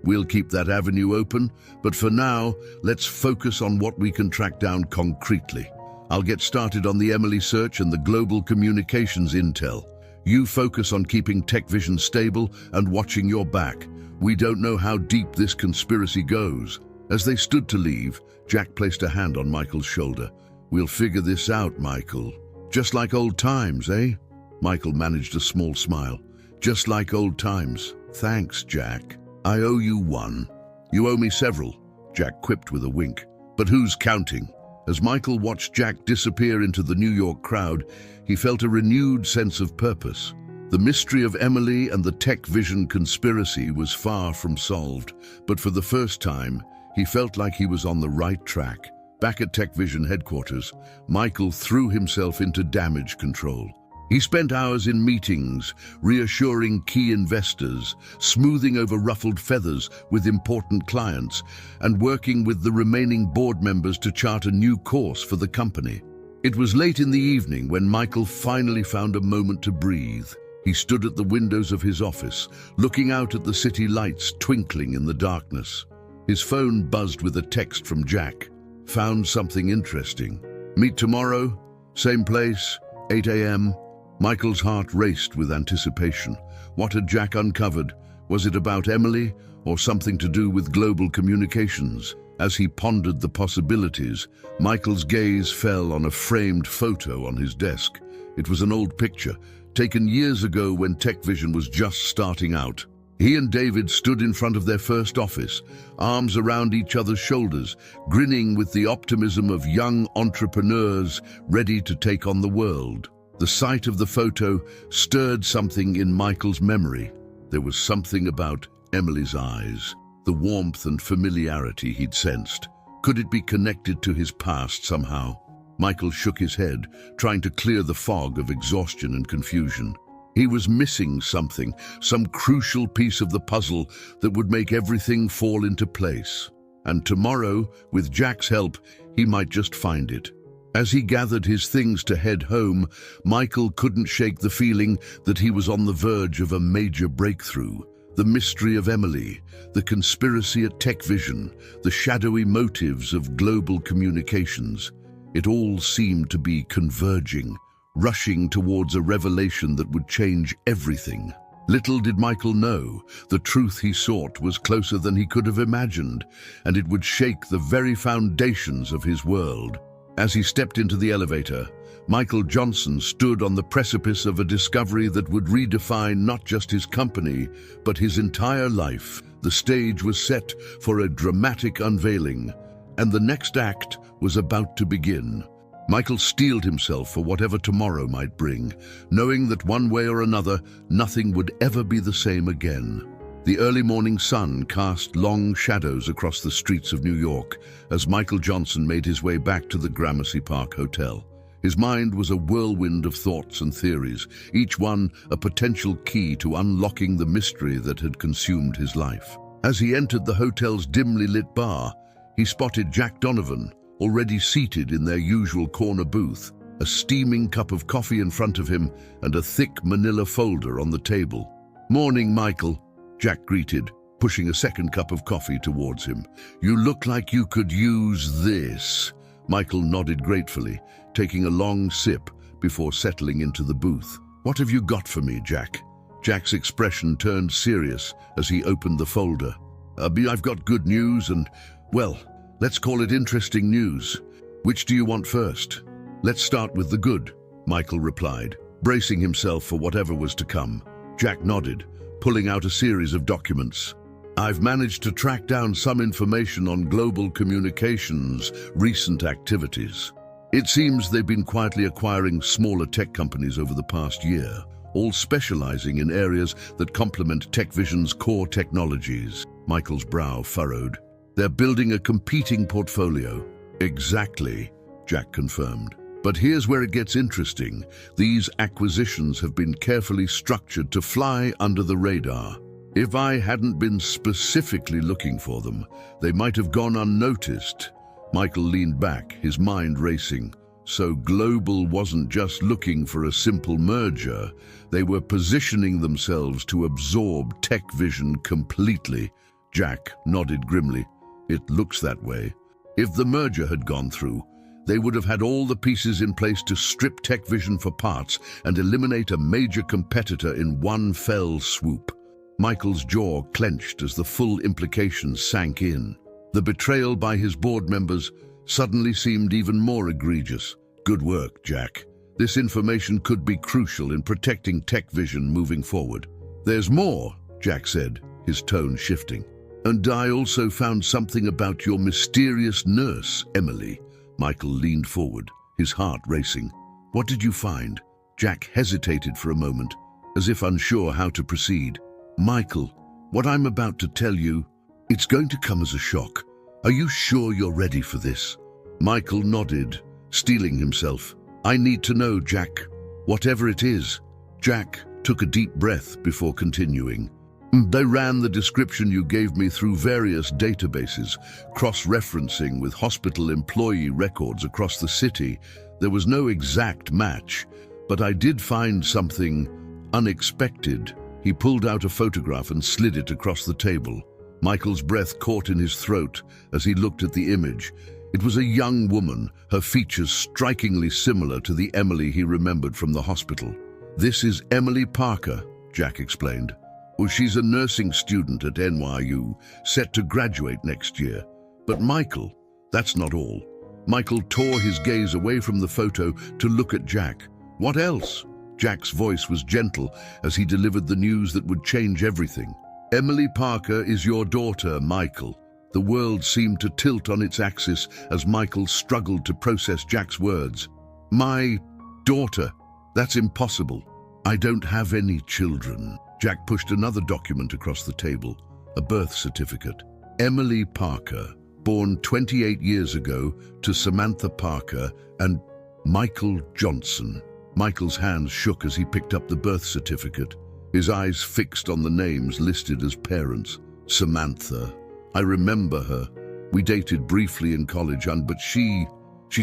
A: "We'll keep that avenue open, but for now, let's focus on what we can track down concretely. I'll get started on the Emily search and the global communications intel. You focus on keeping Tech Vision stable and watching your back. We don't know how deep this conspiracy goes." As they stood to leave, Jack placed a hand on Michael's shoulder. "We'll figure this out, Michael. Just like old times, eh?" Michael managed a small smile. "Just like old times. Thanks, Jack. I owe you one." "You owe me several," Jack quipped with a wink. "But who's counting?" As Michael watched Jack disappear into the New York crowd, he felt a renewed sense of purpose. The mystery of Emily and the Tech Vision conspiracy was far from solved, but for the first time, he felt like he was on the right track. Back at Tech Vision headquarters, Michael threw himself into damage control. He spent hours in meetings, reassuring key investors, smoothing over ruffled feathers with important clients, and working with the remaining board members to chart a new course for the company. It was late in the evening when Michael finally found a moment to breathe. He stood at the windows of his office, looking out at the city lights twinkling in the darkness. His phone buzzed with a text from Jack. Found something interesting. Meet tomorrow, same place, 8 a.m. Michael's heart raced with anticipation. What had Jack uncovered? Was it about Emily or something to do with global communications? As he pondered the possibilities, Michael's gaze fell on a framed photo on his desk. It was an old picture, taken years ago when Tech Vision was just starting out. He and David stood in front of their first office, arms around each other's shoulders, grinning with the optimism of young entrepreneurs ready to take on the world. The sight of the photo stirred something in Michael's memory. There was something about Emily's eyes, the warmth and familiarity he'd sensed. Could it be connected to his past somehow? Michael shook his head, trying to clear the fog of exhaustion and confusion. He was missing something, some crucial piece of the puzzle that would make everything fall into place. And tomorrow, with Jack's help, he might just find it. As he gathered his things to head home, Michael couldn't shake the feeling that he was on the verge of a major breakthrough. The mystery of Emily, the conspiracy at Tech Vision, the shadowy motives of global communications. It all seemed to be converging, rushing towards a revelation that would change everything. Little did Michael know, the truth he sought was closer than he could have imagined, and it would shake the very foundations of his world. As he stepped into the elevator, Michael Johnson stood on the precipice of a discovery that would redefine not just his company, but his entire life. The stage was set for a dramatic unveiling, and the next act was about to begin. Michael steeled himself for whatever tomorrow might bring, knowing that one way or another, nothing would ever be the same again. The early morning sun cast long shadows across the streets of New York as Michael Johnson made his way back to the Gramercy Park Hotel. His mind was a whirlwind of thoughts and theories, each one a potential key to unlocking the mystery that had consumed his life. As he entered the hotel's dimly lit bar, he spotted Jack Donovan, already seated in their usual corner booth, a steaming cup of coffee in front of him and a thick manila folder on the table. "Morning, Michael," Jack greeted, pushing a second cup of coffee towards him. "You look like you could use this." Michael nodded gratefully, taking a long sip before settling into the booth. "What have you got for me, Jack?" Jack's expression turned serious as he opened the folder. I've got good news and, well, let's call it interesting news. Which do you want first?" "Let's start with the good," Michael replied, bracing himself for whatever was to come. Jack nodded, pulling out a series of documents. "I've managed to track down some information on global communications' recent activities. It seems they've been quietly acquiring smaller tech companies over the past year, all specializing in areas that complement Tech Vision's core technologies." Michael's brow furrowed. "They're building a competing portfolio." "Exactly," Jack confirmed. "But here's where it gets interesting. These acquisitions have been carefully structured to fly under the radar. If I hadn't been specifically looking for them, they might have gone unnoticed." Michael leaned back, his mind racing. So Global wasn't just looking for a simple merger. They were positioning themselves to absorb Tech Vision completely. Jack nodded grimly. "It looks that way. If the merger had gone through, they would have had all the pieces in place to strip Tech Vision for parts and eliminate a major competitor in one fell swoop." Michael's jaw clenched as the full implications sank in. The betrayal by his board members suddenly seemed even more egregious. "Good work, Jack. This information could be crucial in protecting Tech Vision moving forward." "There's more," Jack said, his tone shifting. "And I also found something about your mysterious nurse, Emily." Michael leaned forward, his heart racing. "What did you find?" Jack hesitated for a moment, as if unsure how to proceed. "Michael, what I'm about to tell you, it's going to come as a shock. Are you sure you're ready for this?" Michael nodded, steeling himself. "I need to know, Jack. Whatever it is." Jack took a deep breath before continuing. "They ran the description you gave me through various databases, cross-referencing with hospital employee records across the city. There was no exact match, but I did find something unexpected." He pulled out a photograph and slid it across the table. Michael's breath caught in his throat as he looked at the image. It was a young woman, her features strikingly similar to the Emily he remembered from the hospital. "This is Emily Parker," Jack explained. "Well, she's a nursing student at NYU, set to graduate next year." But Michael, that's not all. Michael tore his gaze away from the photo to look at Jack. "What else?" Jack's voice was gentle as he delivered the news that would change everything. "Emily Parker is your daughter, Michael." The world seemed to tilt on its axis as Michael struggled to process Jack's words. "My daughter? That's impossible. I don't have any children." Jack pushed another document across the table, a birth certificate. "Emily Parker, born 28 years ago to Samantha Parker and Michael Johnson." Michael's hands shook as he picked up the birth certificate, his eyes fixed on the names listed as parents. "Samantha. I remember her. We dated briefly in college, but she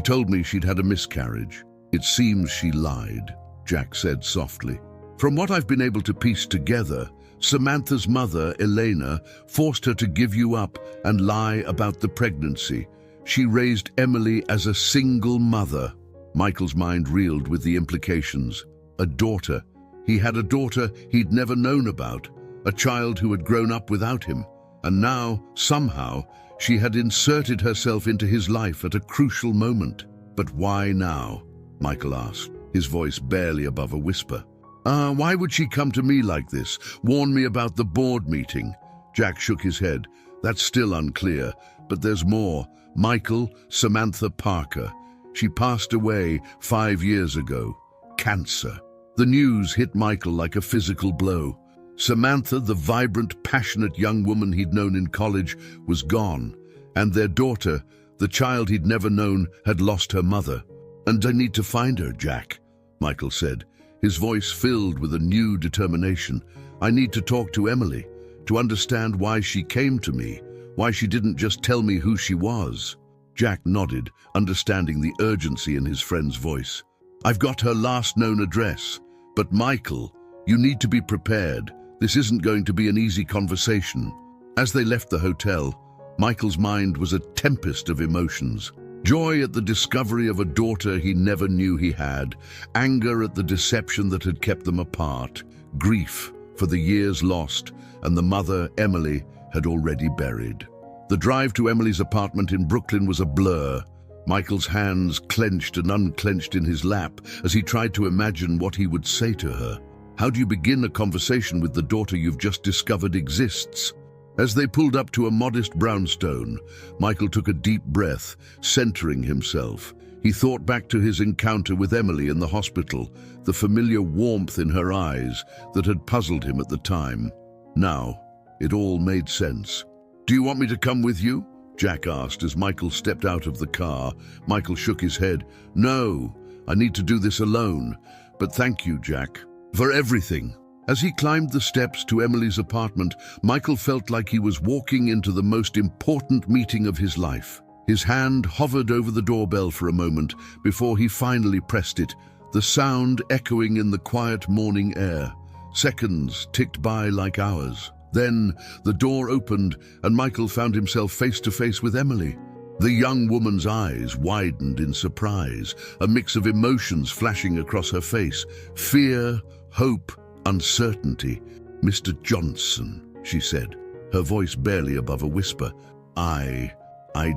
A: told me she'd had a miscarriage." "It seems she lied," Jack said softly. "From what I've been able to piece together, Samantha's mother, Elena, forced her to give you up and lie about the pregnancy. She raised Emily as a single mother." Michael's mind reeled with the implications. A daughter. He had a daughter he'd never known about, a child who had grown up without him. And now, somehow, she had inserted herself into his life at a crucial moment. "But why now?" Michael asked, his voice barely above a whisper. Why would she come to me like this? Warn me about the board meeting?" Jack shook his head. "That's still unclear, but there's more. Michael, Samantha Parker. She passed away 5 years ago. Cancer." The news hit Michael like a physical blow. Samantha, the vibrant, passionate young woman he'd known in college, was gone, and their daughter, the child he'd never known, had lost her mother. "And I need to find her, Jack," Michael said, his voice filled with a new determination. "I need to talk to Emily, to understand why she came to me, why she didn't just tell me who she was." Jack nodded, understanding the urgency in his friend's voice. "I've got her last known address. But Michael, you need to be prepared. This isn't going to be an easy conversation." As they left the hotel, Michael's mind was a tempest of emotions. Joy at the discovery of a daughter he never knew he had, anger at the deception that had kept them apart, grief for the years lost and the mother, Emily, had already buried. The drive to Emily's apartment in Brooklyn was a blur. Michael's hands clenched and unclenched in his lap as he tried to imagine what he would say to her. How do you begin a conversation with the daughter you've just discovered exists? As they pulled up to a modest brownstone, Michael took a deep breath, centering himself. He thought back to his encounter with Emily in the hospital, the familiar warmth in her eyes that had puzzled him at the time. Now, it all made sense. "Do you want me to come with you?" Jack asked as Michael stepped out of the car. Michael shook his head. "No, I need to do this alone. But thank you, Jack, for everything." As he climbed the steps to Emily's apartment, Michael felt like he was walking into the most important meeting of his life. His hand hovered over the doorbell for a moment before he finally pressed it, the sound echoing in the quiet morning air. Seconds ticked by like hours. Then the door opened and Michael found himself face to face with Emily. The young woman's eyes widened in surprise, a mix of emotions flashing across her face. Fear, hope, uncertainty. "Mr. Johnson," she said, her voice barely above a whisper. I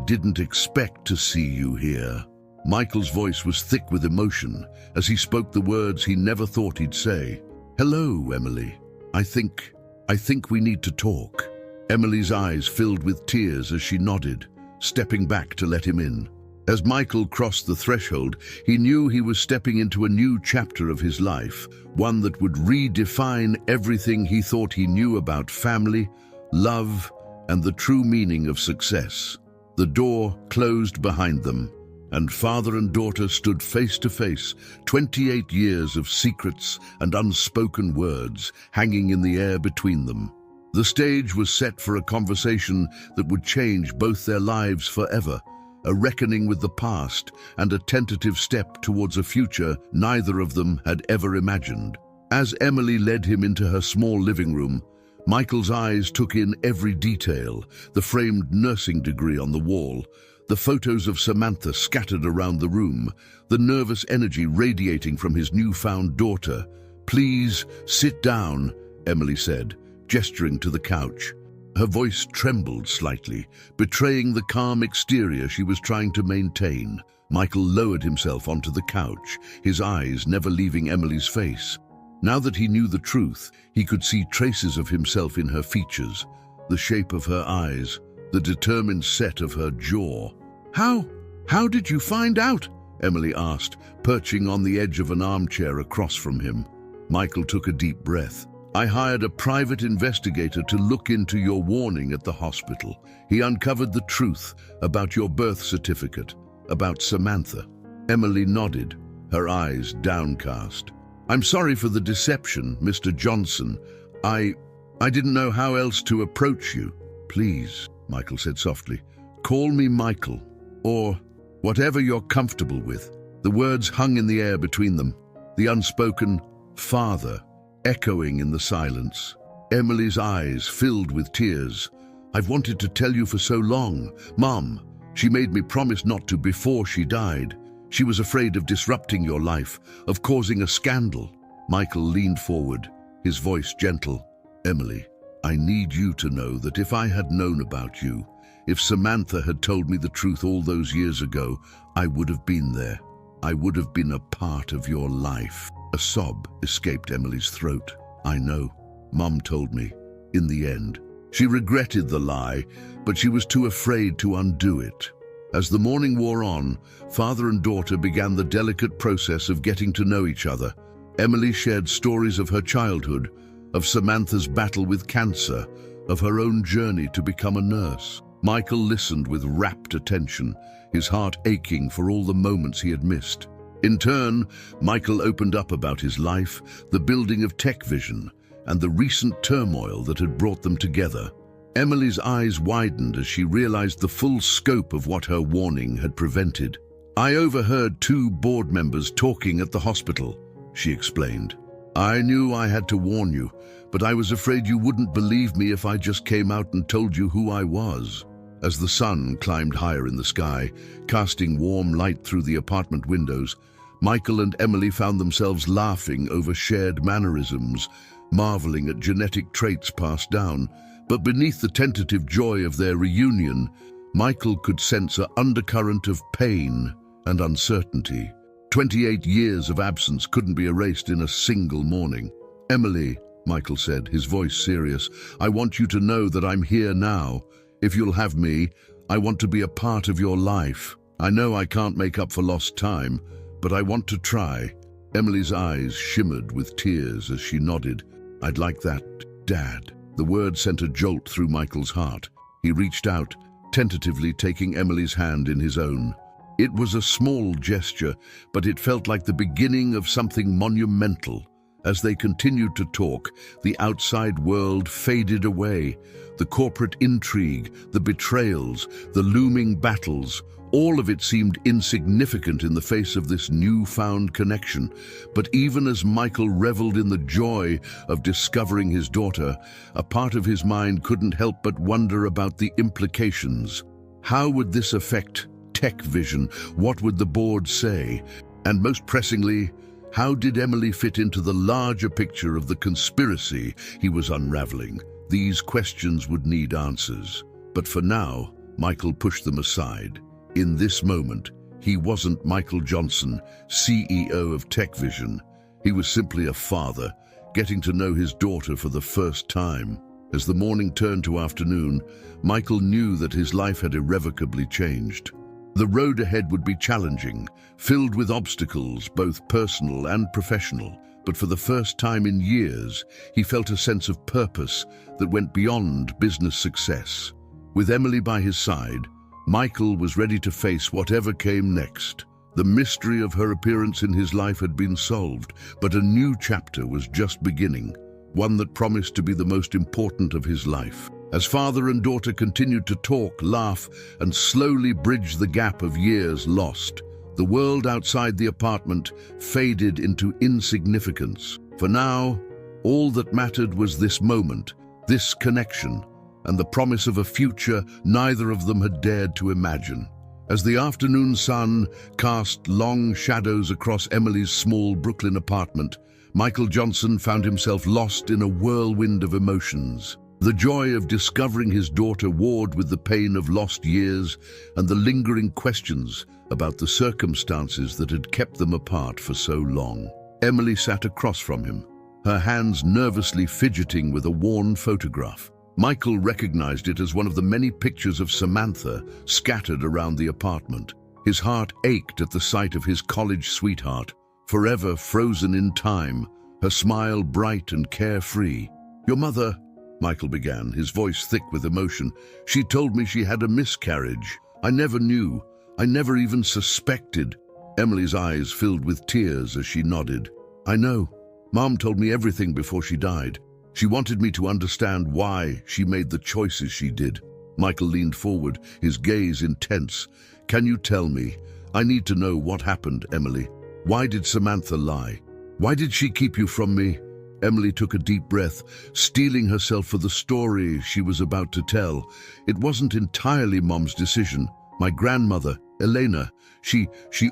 A: didn't expect to see you here." Michael's voice was thick with emotion as he spoke the words he never thought he'd say. "Hello, Emily. I think we need to talk." Emily's eyes filled with tears as she nodded, stepping back to let him in. As Michael crossed the threshold, he knew he was stepping into a new chapter of his life, one that would redefine everything he thought he knew about family, love, and the true meaning of success. The door closed behind them, and father and daughter stood face to face, 28 years of secrets and unspoken words hanging in the air between them. The stage was set for a conversation that would change both their lives forever, a reckoning with the past and a tentative step towards a future neither of them had ever imagined. As Emily led him into her small living room, Michael's eyes took in every detail: the framed nursing degree on the wall, the photos of Samantha scattered around the room, the nervous energy radiating from his newfound daughter. "Please, sit down," Emily said, gesturing to the couch. Her voice trembled slightly, betraying the calm exterior she was trying to maintain. Michael lowered himself onto the couch, his eyes never leaving Emily's face. Now that he knew the truth, he could see traces of himself in her features, the shape of her eyes, the determined set of her jaw. How did you find out?" Emily asked, perching on the edge of an armchair across from him. Michael took a deep breath. "I hired a private investigator to look into your warning at the hospital. He uncovered the truth about your birth certificate, about Samantha." Emily nodded, her eyes downcast. "I'm sorry for the deception, Mr. Johnson. I didn't know how else to approach you." "Please," Michael said softly, "call me Michael, or whatever you're comfortable with." The words hung in the air between them, the unspoken "father" echoing in the silence. Emily's eyes filled with tears. "I've wanted to tell you for so long, Mom. She made me promise not to before she died. She was afraid of disrupting your life, of causing a scandal." Michael leaned forward, his voice gentle. "Emily, I need you to know that if I had known about you, if Samantha had told me the truth all those years ago, I would have been there. I would have been a part of your life." A sob escaped Emily's throat. "I know. Mum told me. In the end." She regretted the lie, but she was too afraid to undo it. As the morning wore on, father and daughter began the delicate process of getting to know each other. Emily shared stories of her childhood, of Samantha's battle with cancer, of her own journey to become a nurse. Michael listened with rapt attention, his heart aching for all the moments he had missed. In turn, Michael opened up about his life, the building of Tech Vision, and the recent turmoil that had brought them together. Emily's eyes widened as she realized the full scope of what her warning had prevented. "I overheard 2 board members talking at the hospital," she explained. "I knew I had to warn you, but I was afraid you wouldn't believe me if I just came out and told you who I was." As the sun climbed higher in the sky, casting warm light through the apartment windows, Michael and Emily found themselves laughing over shared mannerisms, marveling at genetic traits passed down. But beneath the tentative joy of their reunion, Michael could sense an undercurrent of pain and uncertainty. 28 years of absence couldn't be erased in a single morning. "Emily," Michael said, his voice serious, "I want you to know that I'm here now. If you'll have me, I want to be a part of your life. I know I can't make up for lost time, but I want to try." Emily's eyes shimmered with tears as she nodded. "I'd like that, Dad." The word sent a jolt through Michael's heart. He reached out, tentatively taking Emily's hand in his own. It was a small gesture, but it felt like the beginning of something monumental. As they continued to talk, the outside world faded away. The corporate intrigue, the betrayals, the looming battles, all of it seemed insignificant in the face of this newfound connection. But even as Michael reveled in the joy of discovering his daughter, a part of his mind couldn't help but wonder about the implications. How would this affect Tech Vision? What would the board say? And most pressingly, how did Emily fit into the larger picture of the conspiracy he was unraveling? These questions would need answers. But for now, Michael pushed them aside. In this moment, he wasn't Michael Johnson, CEO of Tech Vision. He was simply a father, getting to know his daughter for the first time. As the morning turned to afternoon, Michael knew that his life had irrevocably changed. The road ahead would be challenging, filled with obstacles, both personal and professional. But for the first time in years, he felt a sense of purpose that went beyond business success. With Emily by his side, Michael was ready to face whatever came next. The mystery of her appearance in his life had been solved, but a new chapter was just beginning, one that promised to be the most important of his life. As father and daughter continued to talk, laugh, and slowly bridge the gap of years lost, the world outside the apartment faded into insignificance. For now, all that mattered was this moment, this connection, and the promise of a future neither of them had dared to imagine. As the afternoon sun cast long shadows across Emily's small Brooklyn apartment, Michael Johnson found himself lost in a whirlwind of emotions. The joy of discovering his daughter warred with the pain of lost years and the lingering questions about the circumstances that had kept them apart for so long. Emily sat across from him, her hands nervously fidgeting with a worn photograph. Michael recognized it as one of the many pictures of Samantha scattered around the apartment. His heart ached at the sight of his college sweetheart, forever frozen in time, her smile bright and carefree. "Your mother," Michael began, his voice thick with emotion, "she told me she had a miscarriage. I never knew. I never even suspected." Emily's eyes filled with tears as she nodded. "I know. Mom told me everything before she died. She wanted me to understand why she made the choices she did." Michael leaned forward, his gaze intense. "Can you tell me? I need to know what happened, Emily. Why did Samantha lie? Why did she keep you from me?" Emily took a deep breath, steeling herself for the story she was about to tell. "It wasn't entirely Mom's decision. My grandmother, Elena, she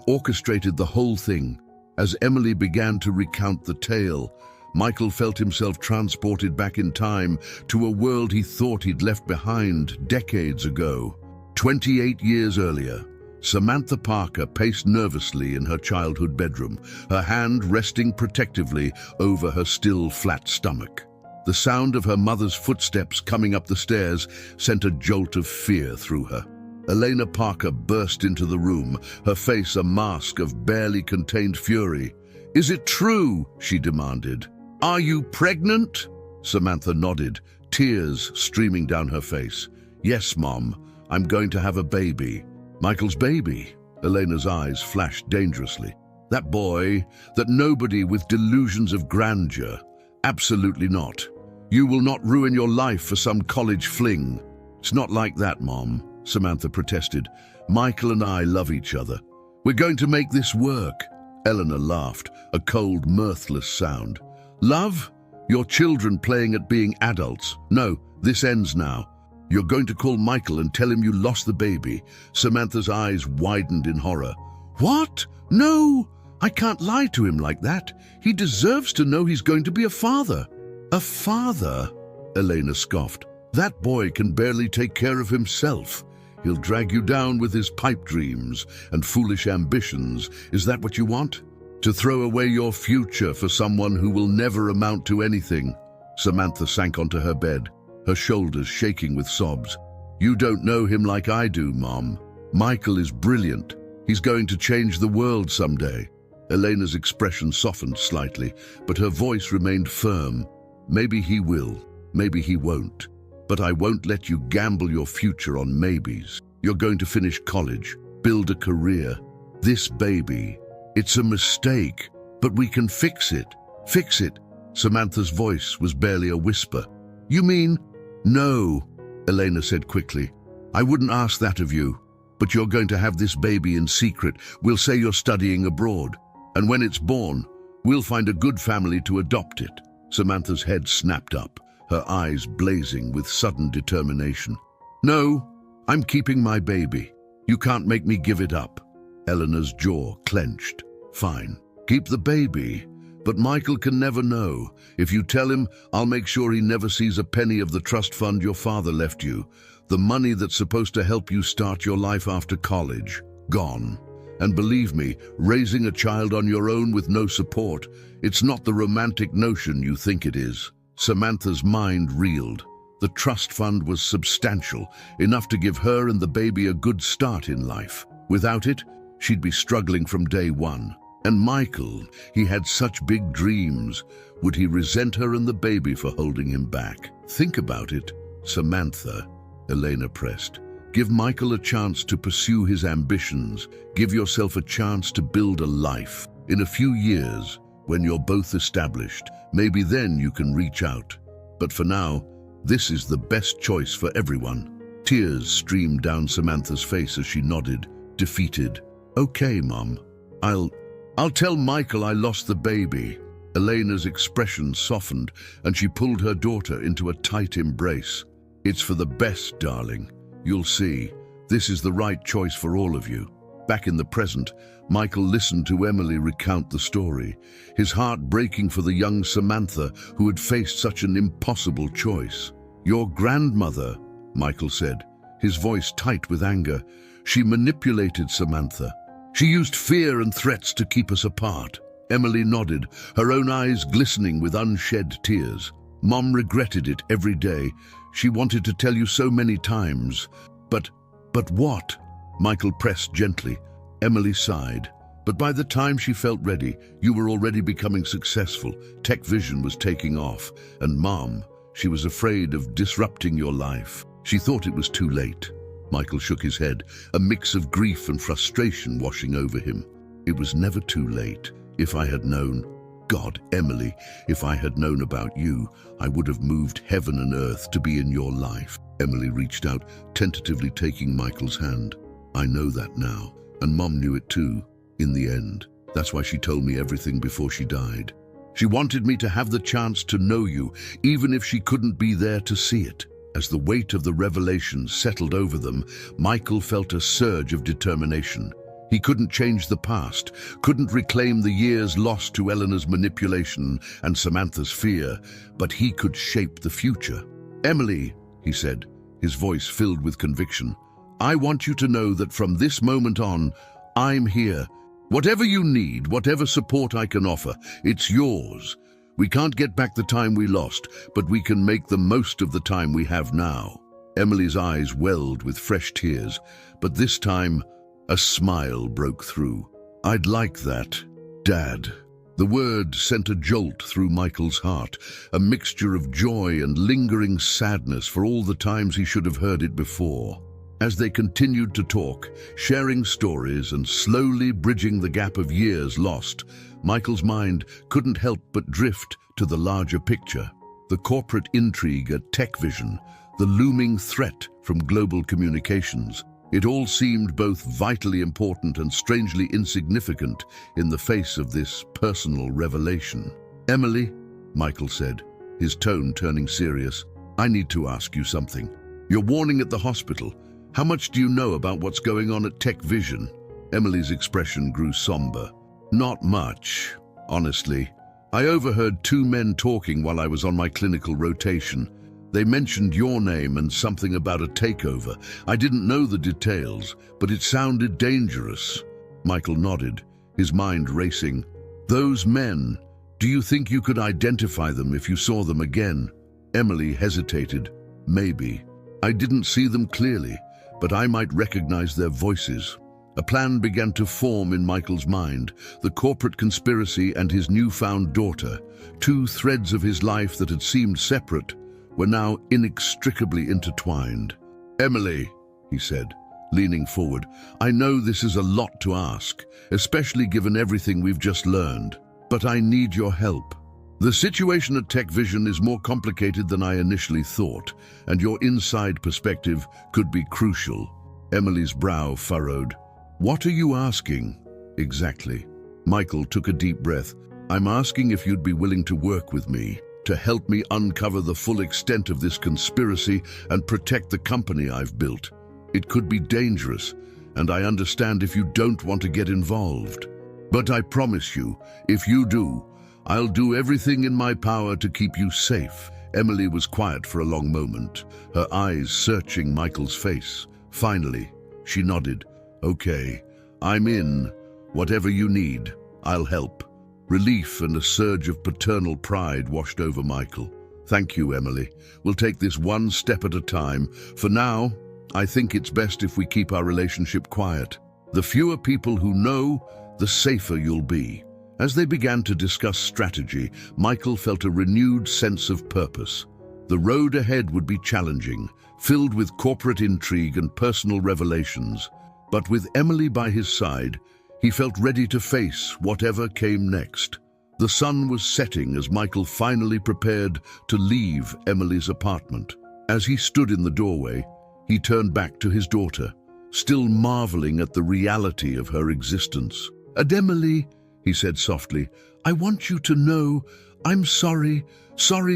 A: orchestrated the whole thing." As Emily began to recount the tale, Michael felt himself transported back in time to a world he thought he'd left behind decades ago. 28 years earlier, Samantha Parker paced nervously in her childhood bedroom, her hand resting protectively over her still flat stomach. The sound of her mother's footsteps coming up the stairs sent a jolt of fear through her. Elena Parker burst into the room, her face a mask of barely contained fury. "Is it true?" she demanded. "Are you pregnant?" Samantha nodded, tears streaming down her face. "Yes, Mom, I'm going to have a baby." "Michael's baby?" Elena's eyes flashed dangerously. "That boy, that nobody with delusions of grandeur? Absolutely not. You will not ruin your life for some college fling." "It's not like that, Mom," Samantha protested. "Michael and I love each other. We're going to make this work." Eleanor laughed, a cold, mirthless sound. "Love? Your children playing at being adults. No, this ends now. You're going to call Michael and tell him you lost the baby." Samantha's eyes widened in horror. "What? No! I can't lie to him like that. He deserves to know he's going to be a father." "A father?" Elena scoffed. "That boy can barely take care of himself. He'll drag you down with his pipe dreams and foolish ambitions. Is that what you want? To throw away your future for someone who will never amount to anything?" Samantha sank onto her bed, her shoulders shaking with sobs. "You don't know him like I do, Mom. Michael is brilliant. He's going to change the world someday." Elena's expression softened slightly, but her voice remained firm. "Maybe he will, maybe he won't. But I won't let you gamble your future on maybes. You're going to finish college, build a career. This baby, it's a mistake, but we can fix it. Fix it." Samantha's voice was barely a whisper. "You mean?" "No," Elena said quickly. "I wouldn't ask that of you. But you're going to have this baby in secret. We'll say you're studying abroad. And when it's born, we'll find a good family to adopt it." Samantha's head snapped up, her eyes blazing with sudden determination. "No, I'm keeping my baby. You can't make me give it up." Eleanor's jaw clenched. "Fine, keep the baby. But Michael can never know. If you tell him, I'll make sure he never sees a penny of the trust fund your father left you. The money that's supposed to help you start your life after college. Gone. And believe me, raising a child on your own with no support, it's not the romantic notion you think it is." Samantha's mind reeled. The trust fund was substantial, enough to give her and the baby a good start in life. Without it, she'd be struggling from day one. And Michael, he had such big dreams. Would he resent her and the baby for holding him back? Think about it, Samantha, Elena pressed. Give Michael a chance to pursue his ambitions. Give yourself a chance to build a life. In a few years, when you're both established, maybe then you can reach out. But for now, this is the best choice for everyone. Tears streamed down Samantha's face as she nodded, defeated. Okay, Mom. I'll tell Michael I lost the baby. Elena's expression softened, and she pulled her daughter into a tight embrace. It's for the best, darling. You'll see. This is the right choice for all of you. Back in the present, Michael listened to Emily recount the story, his heart breaking for the young Samantha who had faced such an impossible choice. Your grandmother, Michael said, his voice tight with anger. She manipulated Samantha. She used fear and threats to keep us apart. Emily nodded, her own eyes glistening with unshed tears. Mom regretted it every day. She wanted to tell you so many times. But what? Michael pressed gently. Emily sighed. But by the time she felt ready, you were already becoming successful. Tech Vision was taking off. And Mom, she was afraid of disrupting your life. She thought it was too late. Michael shook his head, a mix of grief and frustration washing over him. It was never too late. If I had known, God, Emily, if I had known about you, I would have moved heaven and earth to be in your life. Emily reached out, tentatively taking Michael's hand. I know that now, and Mom knew it too, in the end. That's why she told me everything before she died. She wanted me to have the chance to know you, even if she couldn't be there to see it. As the weight of the revelation settled over them, Michael felt a surge of determination. He couldn't change the past, couldn't reclaim the years lost to Eleanor's manipulation and Samantha's fear, but he could shape the future. Emily, he said, his voice filled with conviction, I want you to know that from this moment on, I'm here. Whatever you need, whatever support I can offer, it's yours. We can't get back the time we lost, but we can make the most of the time we have now. Emily's eyes welled with fresh tears, but this time, a smile broke through. I'd like that, Dad. The word sent a jolt through Michael's heart, a mixture of joy and lingering sadness for all the times he should have heard it before. As they continued to talk, sharing stories and slowly bridging the gap of years lost, Michael's mind couldn't help but drift to the larger picture. The corporate intrigue at Tech Vision, the looming threat from global communications. It all seemed both vitally important and strangely insignificant in the face of this personal revelation. Emily, Michael said, his tone turning serious, I need to ask you something. You're warning at the hospital. How much do you know about what's going on at Tech Vision? Emily's expression grew somber. Not much, honestly. I overheard two men talking while I was on my clinical rotation. They mentioned your name and something about a takeover. I didn't know the details, but it sounded dangerous. Michael nodded, his mind racing. Those men, do you think you could identify them if you saw them again? Emily hesitated. Maybe. I didn't see them clearly, but I might recognize their voices. A plan began to form in Michael's mind, the corporate conspiracy and his newfound daughter. Two threads of his life that had seemed separate were now inextricably intertwined. Emily, he said, leaning forward, I know this is a lot to ask, especially given everything we've just learned, but I need your help. The situation at Tech Vision is more complicated than I initially thought, and your inside perspective could be crucial. Emily's brow furrowed. What are you asking? Exactly. Michael took a deep breath. I'm asking if you'd be willing to work with me, to help me uncover the full extent of this conspiracy and protect the company I've built. It could be dangerous, and I understand if you don't want to get involved. But I promise you, if you do, I'll do everything in my power to keep you safe. Emily was quiet for a long moment, her eyes searching Michael's face. Finally, she nodded. Okay, I'm in. Whatever you need, I'll help. Relief and a surge of paternal pride washed over Michael. Thank you, Emily. We'll take this one step at a time. For now, I think it's best if we keep our relationship quiet. The fewer people who know, the safer you'll be. As they began to discuss strategy, Michael felt a renewed sense of purpose. The road ahead would be challenging, filled with corporate intrigue and personal revelations. But with Emily by his side, he felt ready to face whatever came next. The sun was setting as Michael finally prepared to leave Emily's apartment. As he stood in the doorway, he turned back to his daughter, still marveling at the reality of her existence. "And Emily," he said softly, "I want you to know I'm sorry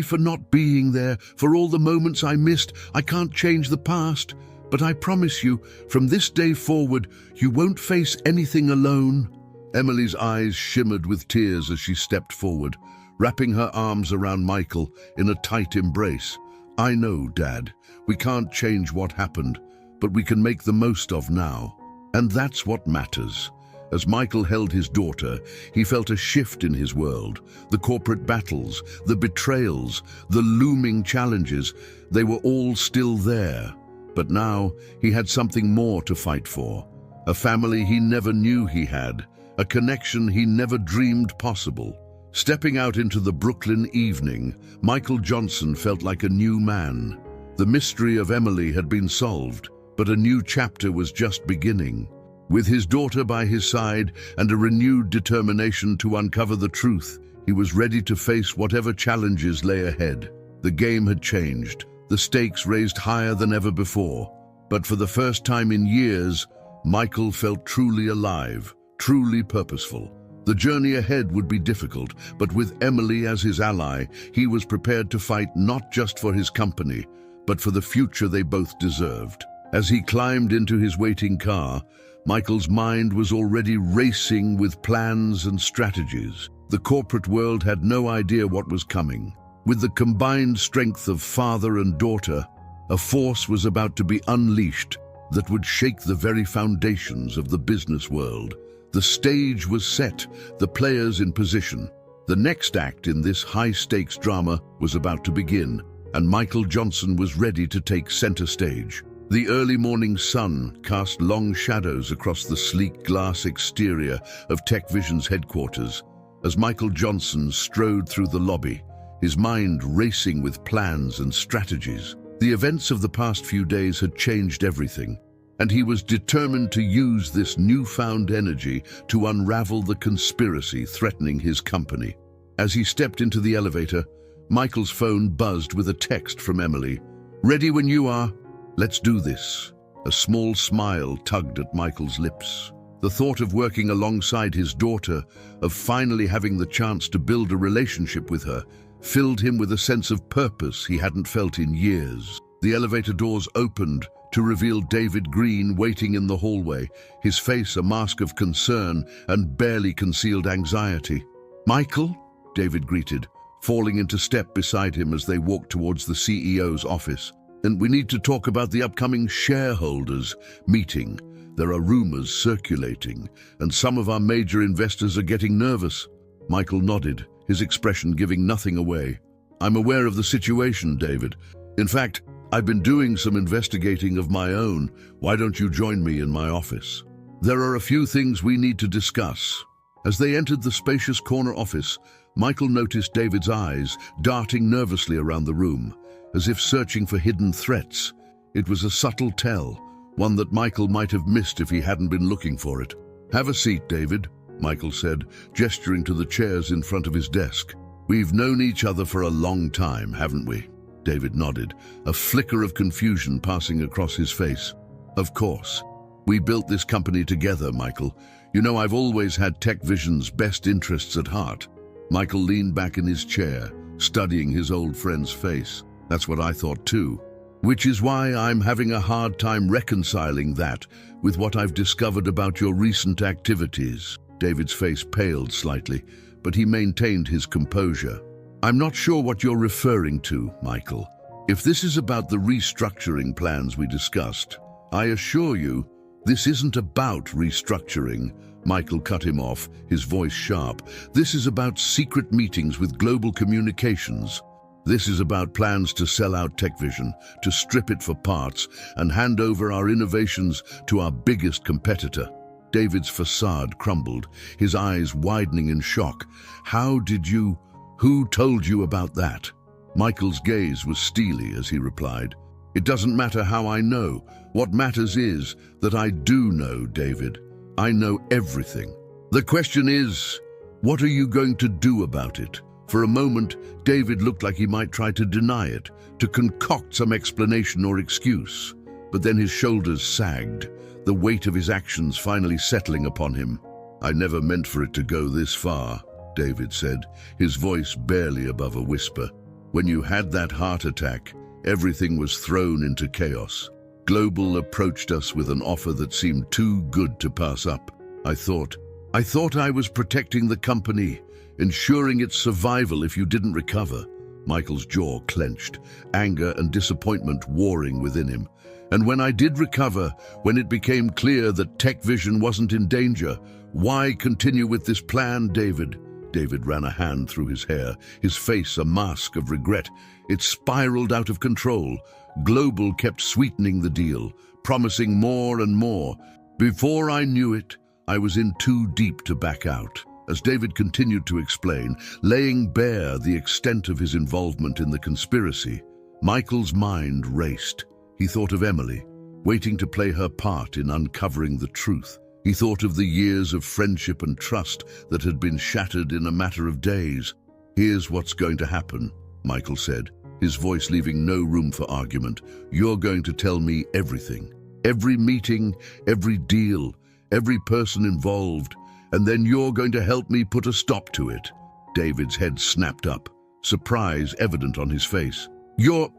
A: for not being there, for all the moments I missed. I can't change the past, but I promise you, from this day forward, you won't face anything alone." Emily's eyes shimmered with tears as she stepped forward, wrapping her arms around Michael in a tight embrace. "I know, Dad, we can't change what happened, but we can make the most of now. And that's what matters." As Michael held his daughter, he felt a shift in his world. The corporate battles, the betrayals, the looming challenges, they were all still there. But now he had something more to fight for. A family he never knew he had, a connection he never dreamed possible. Stepping out into the Brooklyn evening, Michael Johnson felt like a new man. The mystery of Emily had been solved, but a new chapter was just beginning. With his daughter by his side and a renewed determination to uncover the truth, he was ready to face whatever challenges lay ahead. The game had changed, the stakes raised higher than ever before. But for the first time in years, Michael felt truly alive, truly purposeful. The journey ahead would be difficult, but with Emily as his ally, he was prepared to fight not just for his company, but for the future they both deserved. As he climbed into his waiting car, Michael's mind was already racing with plans and strategies. The corporate world had no idea what was coming. With the combined strength of father and daughter, a force was about to be unleashed that would shake the very foundations of the business world. The stage was set, the players in position. The next act in this high-stakes drama was about to begin, and Michael Johnson was ready to take center stage. The early morning sun cast long shadows across the sleek glass exterior of TechVision's headquarters as Michael Johnson strode through the lobby, his mind racing with plans and strategies. The events of the past few days had changed everything, and he was determined to use this newfound energy to unravel the conspiracy threatening his company. As he stepped into the elevator, Michael's phone buzzed with a text from Emily. "Ready when you are. Let's do this." A small smile tugged at Michael's lips. The thought of working alongside his daughter, of finally having the chance to build a relationship with her, filled him with a sense of purpose he hadn't felt in years. The elevator doors opened to reveal David Green waiting in the hallway, his face a mask of concern and barely concealed anxiety. "Michael?" David greeted, falling into step beside him as they walked towards the CEO's office. "And we need to talk about the upcoming shareholders meeting. There are rumors circulating, and some of our major investors are getting nervous." Michael nodded, his expression giving nothing away. "I'm aware of the situation, David. In fact, I've been doing some investigating of my own. Why don't you join me in my office? There are a few things we need to discuss." As they entered the spacious corner office, Michael noticed David's eyes darting nervously around the room, as if searching for hidden threats. It was a subtle tell, one that Michael might have missed if he hadn't been looking for it. "Have a seat, David," Michael said, gesturing to the chairs in front of his desk. "We've known each other for a long time, haven't we?" David nodded, a flicker of confusion passing across his face. "Of course. We built this company together, Michael. You know, I've always had TechVision's best interests at heart." Michael leaned back in his chair, studying his old friend's face. "That's what I thought too. Which is why I'm having a hard time reconciling that with what I've discovered about your recent activities." David's face paled slightly, but he maintained his composure. "I'm not sure what you're referring to, Michael. If this is about the restructuring plans we discussed, I assure you, this isn't about restructuring." Michael cut him off, his voice sharp. "This is about secret meetings with global communications. This is about plans to sell out TechVision, to strip it for parts, and hand over our innovations to our biggest competitor." David's facade crumbled, his eyes widening in shock. Who told you about that? Michael's gaze was steely as he replied, "It doesn't matter how I know. What matters is that I do know, David. I know everything. The question is, what are you going to do about it?" For a moment, David looked like he might try to deny it, to concoct some explanation or excuse. But then his shoulders sagged, the weight of his actions finally settling upon him. "I never meant for it to go this far," David said, his voice barely above a whisper. "When you had that heart attack, everything was thrown into chaos. Global approached us with an offer that seemed too good to pass up. I thought I was protecting the company, ensuring its survival if you didn't recover." Michael's jaw clenched, anger and disappointment warring within him. "And when I did recover, when it became clear that Tech Vision wasn't in danger, why continue with this plan, David?" David ran a hand through his hair, his face a mask of regret. It spiraled out of control. Global kept sweetening the deal, promising more and more. "Before I knew it, I was in too deep to back out." As David continued to explain, laying bare the extent of his involvement in the conspiracy, Michael's mind raced. He thought of Emily, waiting to play her part in uncovering the truth. He thought of the years of friendship and trust that had been shattered in a matter of days. "Here's what's going to happen," Michael said, his voice leaving no room for argument. "You're going to tell me everything. Every meeting, every deal, every person involved, and then you're going to help me put a stop to it." David's head snapped up, surprise evident on his face. You're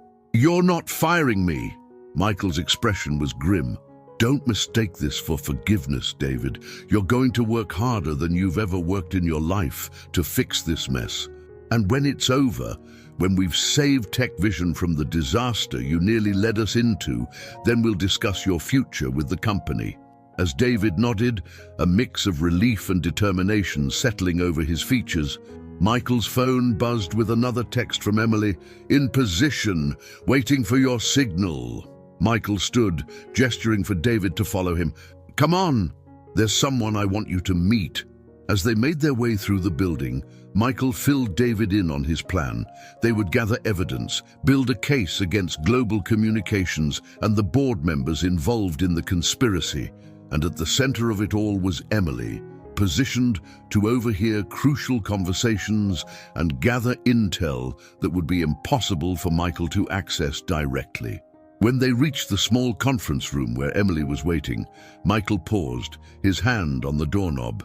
A: not firing me." Michael's expression was grim. "Don't mistake this for forgiveness, David. You're going to work harder than you've ever worked in your life to fix this mess. And when it's over, when we've saved Tech Vision from the disaster you nearly led us into, then we'll discuss your future with the company." As David nodded, a mix of relief and determination settling over his features, Michael's phone buzzed with another text from Emily. "In position, waiting for your signal." Michael stood, gesturing for David to follow him. "Come on, there's someone I want you to meet." As they made their way through the building, Michael filled David in on his plan. They would gather evidence, build a case against Global Communications and the board members involved in the conspiracy. And at the center of it all was Emily, positioned to overhear crucial conversations and gather intel that would be impossible for Michael to access directly. When they reached the small conference room where Emily was waiting, Michael paused, his hand on the doorknob.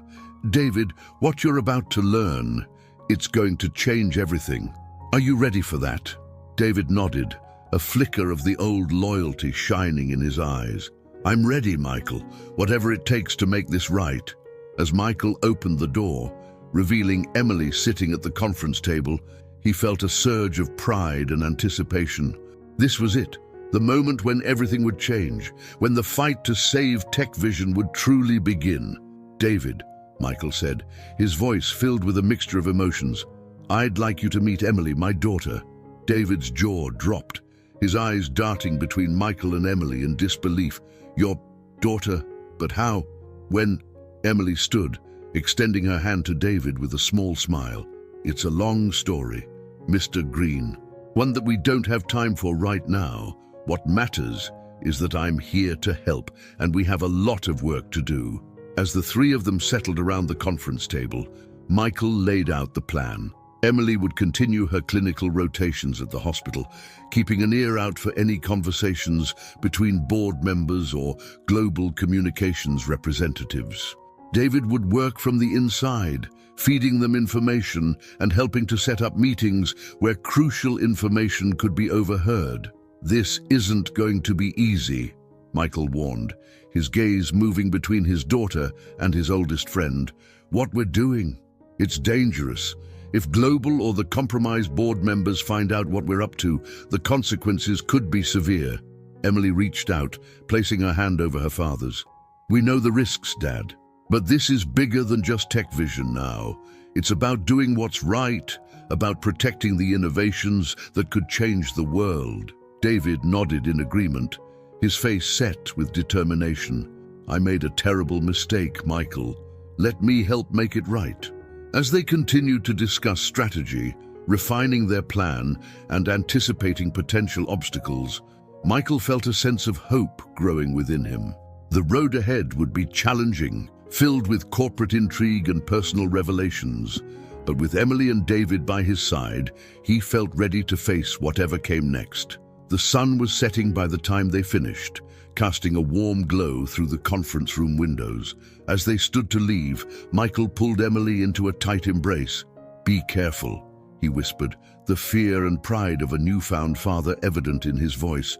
A: "David, what you're about to learn, it's going to change everything. Are you ready for that?" David nodded, a flicker of the old loyalty shining in his eyes. "I'm ready, Michael, whatever it takes to make this right." As Michael opened the door, revealing Emily sitting at the conference table, he felt a surge of pride and anticipation. This was it, the moment when everything would change, when the fight to save Tech Vision would truly begin. "David," Michael said, his voice filled with a mixture of emotions, "I'd like you to meet Emily, my daughter." David's jaw dropped, his eyes darting between Michael and Emily in disbelief. "Your daughter? But how?" When Emily stood, extending her hand to David with a small smile. "It's a long story, Mr. Green, one that we don't have time for right now. What matters is that I'm here to help, and we have a lot of work to do." As the three of them settled around the conference table, Michael laid out the plan. Emily would continue her clinical rotations at the hospital, keeping an ear out for any conversations between board members or Global Communications representatives. David would work from the inside, feeding them information and helping to set up meetings where crucial information could be overheard. "This isn't going to be easy," Michael warned, his gaze moving between his daughter and his oldest friend. "What we're doing, it's dangerous. If Global or the compromised board members find out what we're up to, the consequences could be severe." Emily reached out, placing her hand over her father's. "We know the risks, Dad, but this is bigger than just Tech Vision now. It's about doing what's right, about protecting the innovations that could change the world." David nodded in agreement, his face set with determination. I made a terrible mistake, Michael. Let me help make it right." As they continued to discuss strategy, refining their plan and anticipating potential obstacles, Michael felt a sense of hope growing within him. The road ahead would be challenging, filled with corporate intrigue and personal revelations, but with Emily and David by his side, he felt ready to face whatever came next. The sun was setting by the time they finished, casting a warm glow through the conference room windows. As they stood to leave, Michael pulled Emily into a tight embrace. "Be careful," he whispered, the fear and pride of a newfound father evident in his voice.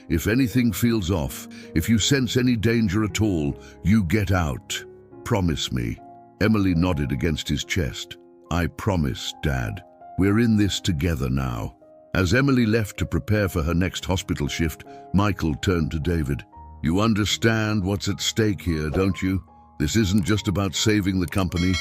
A: If anything feels off, if you sense any danger at all, you get out. Promise me." Emily nodded against his chest. "I promise, Dad. We're in this together now." As Emily left to prepare for her next hospital shift, Michael turned to David. "You understand what's at stake here, don't you? This isn't just about saving the company.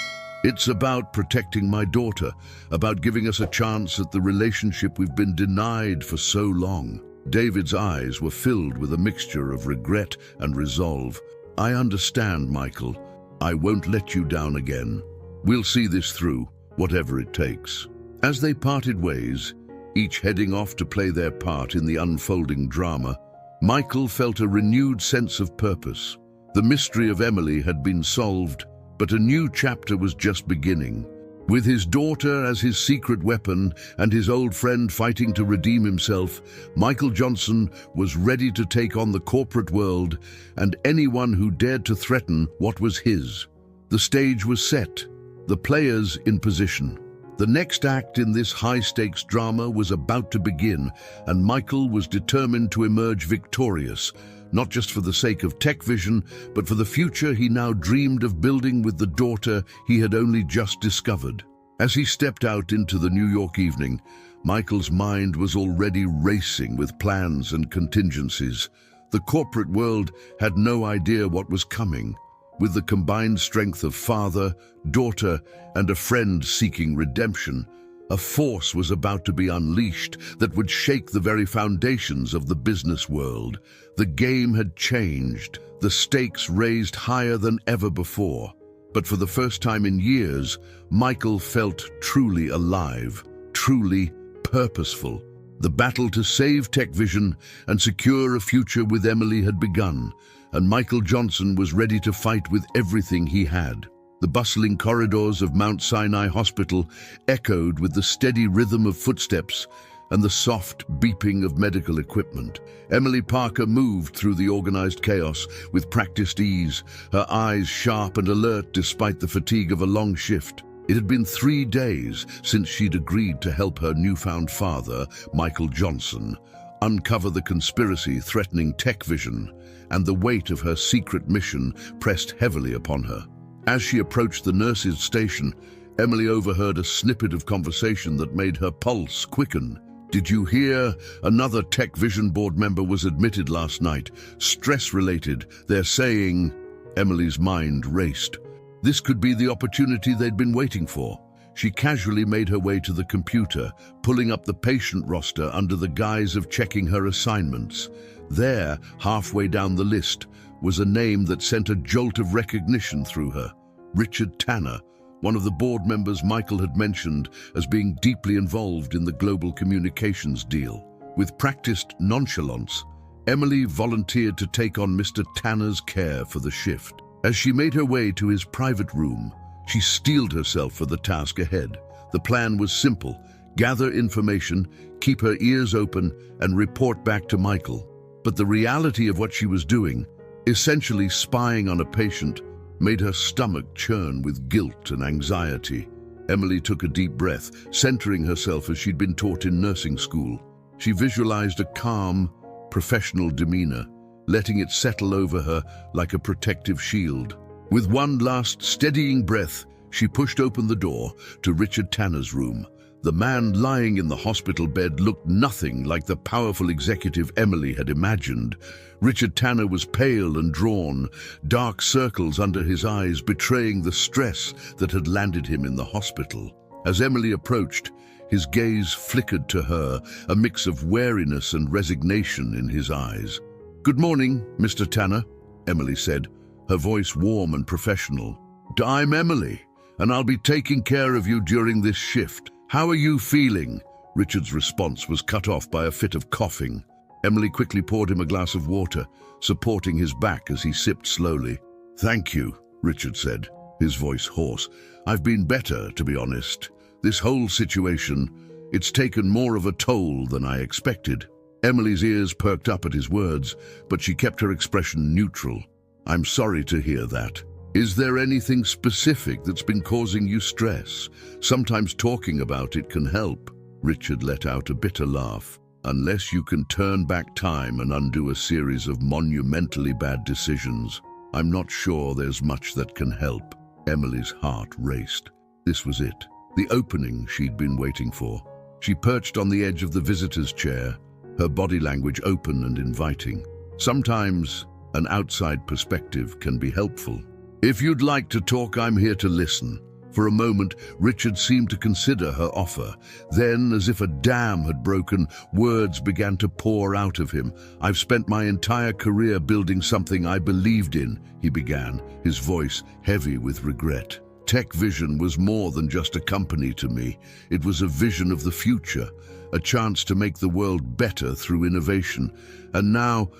A: It's about protecting my daughter, about giving us a chance at the relationship we've been denied for so long." David's eyes were filled with a mixture of regret and resolve. "I understand, Michael. I won't let you down again. We'll see this through, whatever it takes." As they parted ways, each heading off to play their part in the unfolding drama, Michael felt a renewed sense of purpose. The mystery of Emily had been solved, but a new chapter was just beginning. With his daughter as his secret weapon and his old friend fighting to redeem himself, Michael Johnson was ready to take on the corporate world and anyone who dared to threaten what was his. The stage was set, the players in position. The next act in this high-stakes drama was about to begin, and Michael was determined to emerge victorious, not just for the sake of TechVision, but for the future he now dreamed of building with the daughter he had only just discovered. As he stepped out into the New York evening, Michael's mind was already racing with plans and contingencies. The corporate world had no idea what was coming. With the combined strength of father, daughter, and a friend seeking redemption, a force was about to be unleashed that would shake the very foundations of the business world. The game had changed, the stakes raised higher than ever before. But for the first time in years, Michael felt truly alive, truly purposeful. The battle to save TechVision and secure a future with Emily had begun, and Michael Johnson was ready to fight with everything he had. The bustling corridors of Mount Sinai Hospital echoed with the steady rhythm of footsteps and the soft beeping of medical equipment. Emily Parker moved through the organized chaos with practiced ease, her eyes sharp and alert despite the fatigue of a long shift. It had been 3 days since she'd agreed to help her newfound father, Michael Johnson, uncover the conspiracy threatening TechVision, and the weight of her secret mission pressed heavily upon her. As she approached the nurse's station, Emily overheard a snippet of conversation that made her pulse quicken. "Did you hear? Another TechVision board member was admitted last night. Stress-related, they're saying..." Emily's mind raced. This could be the opportunity they'd been waiting for. She casually made her way to the computer, pulling up the patient roster under the guise of checking her assignments. There, halfway down the list, was a name that sent a jolt of recognition through her. Richard Tanner, one of the board members Michael had mentioned as being deeply involved in the global communications deal. With practiced nonchalance, Emily volunteered to take on Mr. Tanner's care for the shift. As she made her way to his private room, she steeled herself for the task ahead. The plan was simple: gather information, keep her ears open, and report back to Michael. But the reality of what she was doing, essentially spying on a patient, made her stomach churn with guilt and anxiety. Emily took a deep breath, centering herself as she'd been taught in nursing school. She visualized a calm, professional demeanor, letting it settle over her like a protective shield. With one last steadying breath, she pushed open the door to Richard Tanner's room. The man lying in the hospital bed looked nothing like the powerful executive Emily had imagined. Richard Tanner was pale and drawn, dark circles under his eyes betraying the stress that had landed him in the hospital. As Emily approached, his gaze flickered to her, a mix of wariness and resignation in his eyes. "Good morning, Mr. Tanner." Emily said, her voice warm and professional. I'm Emily, and I'll be taking care of you during this shift. How are you feeling? Richard's response was cut off by a fit of coughing. Emily quickly poured him a glass of water, supporting his back as he sipped slowly. Thank you, Richard said, his voice hoarse. I've been better, to be honest. This whole situation, it's taken more of a toll than I expected. Emily's ears perked up at his words, but she kept her expression neutral. I'm sorry to hear that. Is there anything specific that's been causing you stress? Sometimes talking about it can help. Richard let out a bitter laugh. Unless you can turn back time and undo a series of monumentally bad decisions, I'm not sure there's much that can help. Emily's heart raced. This was it, the opening she'd been waiting for. She perched on the edge of the visitor's chair, her body language open and inviting. Sometimes an outside perspective can be helpful. If you'd like to talk, I'm here to listen. For a moment, Richard seemed to consider her offer. Then, as if a dam had broken, words began to pour out of him. I've spent my entire career building something I believed in, he began, his voice heavy with regret. Tech Vision was more than just a company to me. It was a vision of the future, a chance to make the world better through innovation. And now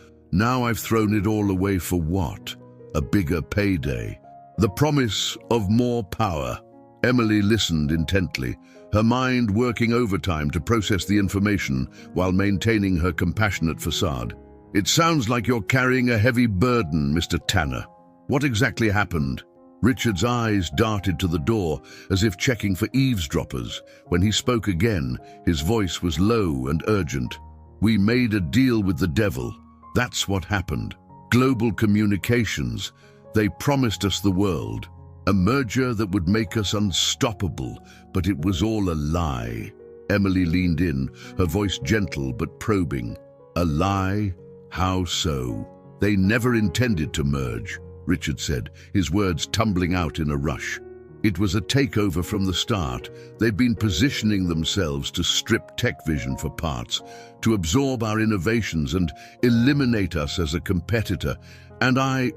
A: I've thrown it all away for what? A bigger payday. The promise of more power. Emily listened intently, her mind working overtime to process the information while maintaining her compassionate facade. It sounds like you're carrying a heavy burden, Mr. Tanner. What exactly happened? Richard's eyes darted to the door as if checking for eavesdroppers. When he spoke again, his voice was low and urgent. We made a deal with the devil. That's what happened. Global communications. They promised us the world, a merger that would make us unstoppable, but it was all a lie. Emily leaned in, her voice gentle but probing. A lie? How so? They never intended to merge, Richard said, his words tumbling out in a rush. It was a takeover from the start. They've been positioning themselves to strip Tech Vision for parts, to absorb our innovations and eliminate us as a competitor, and I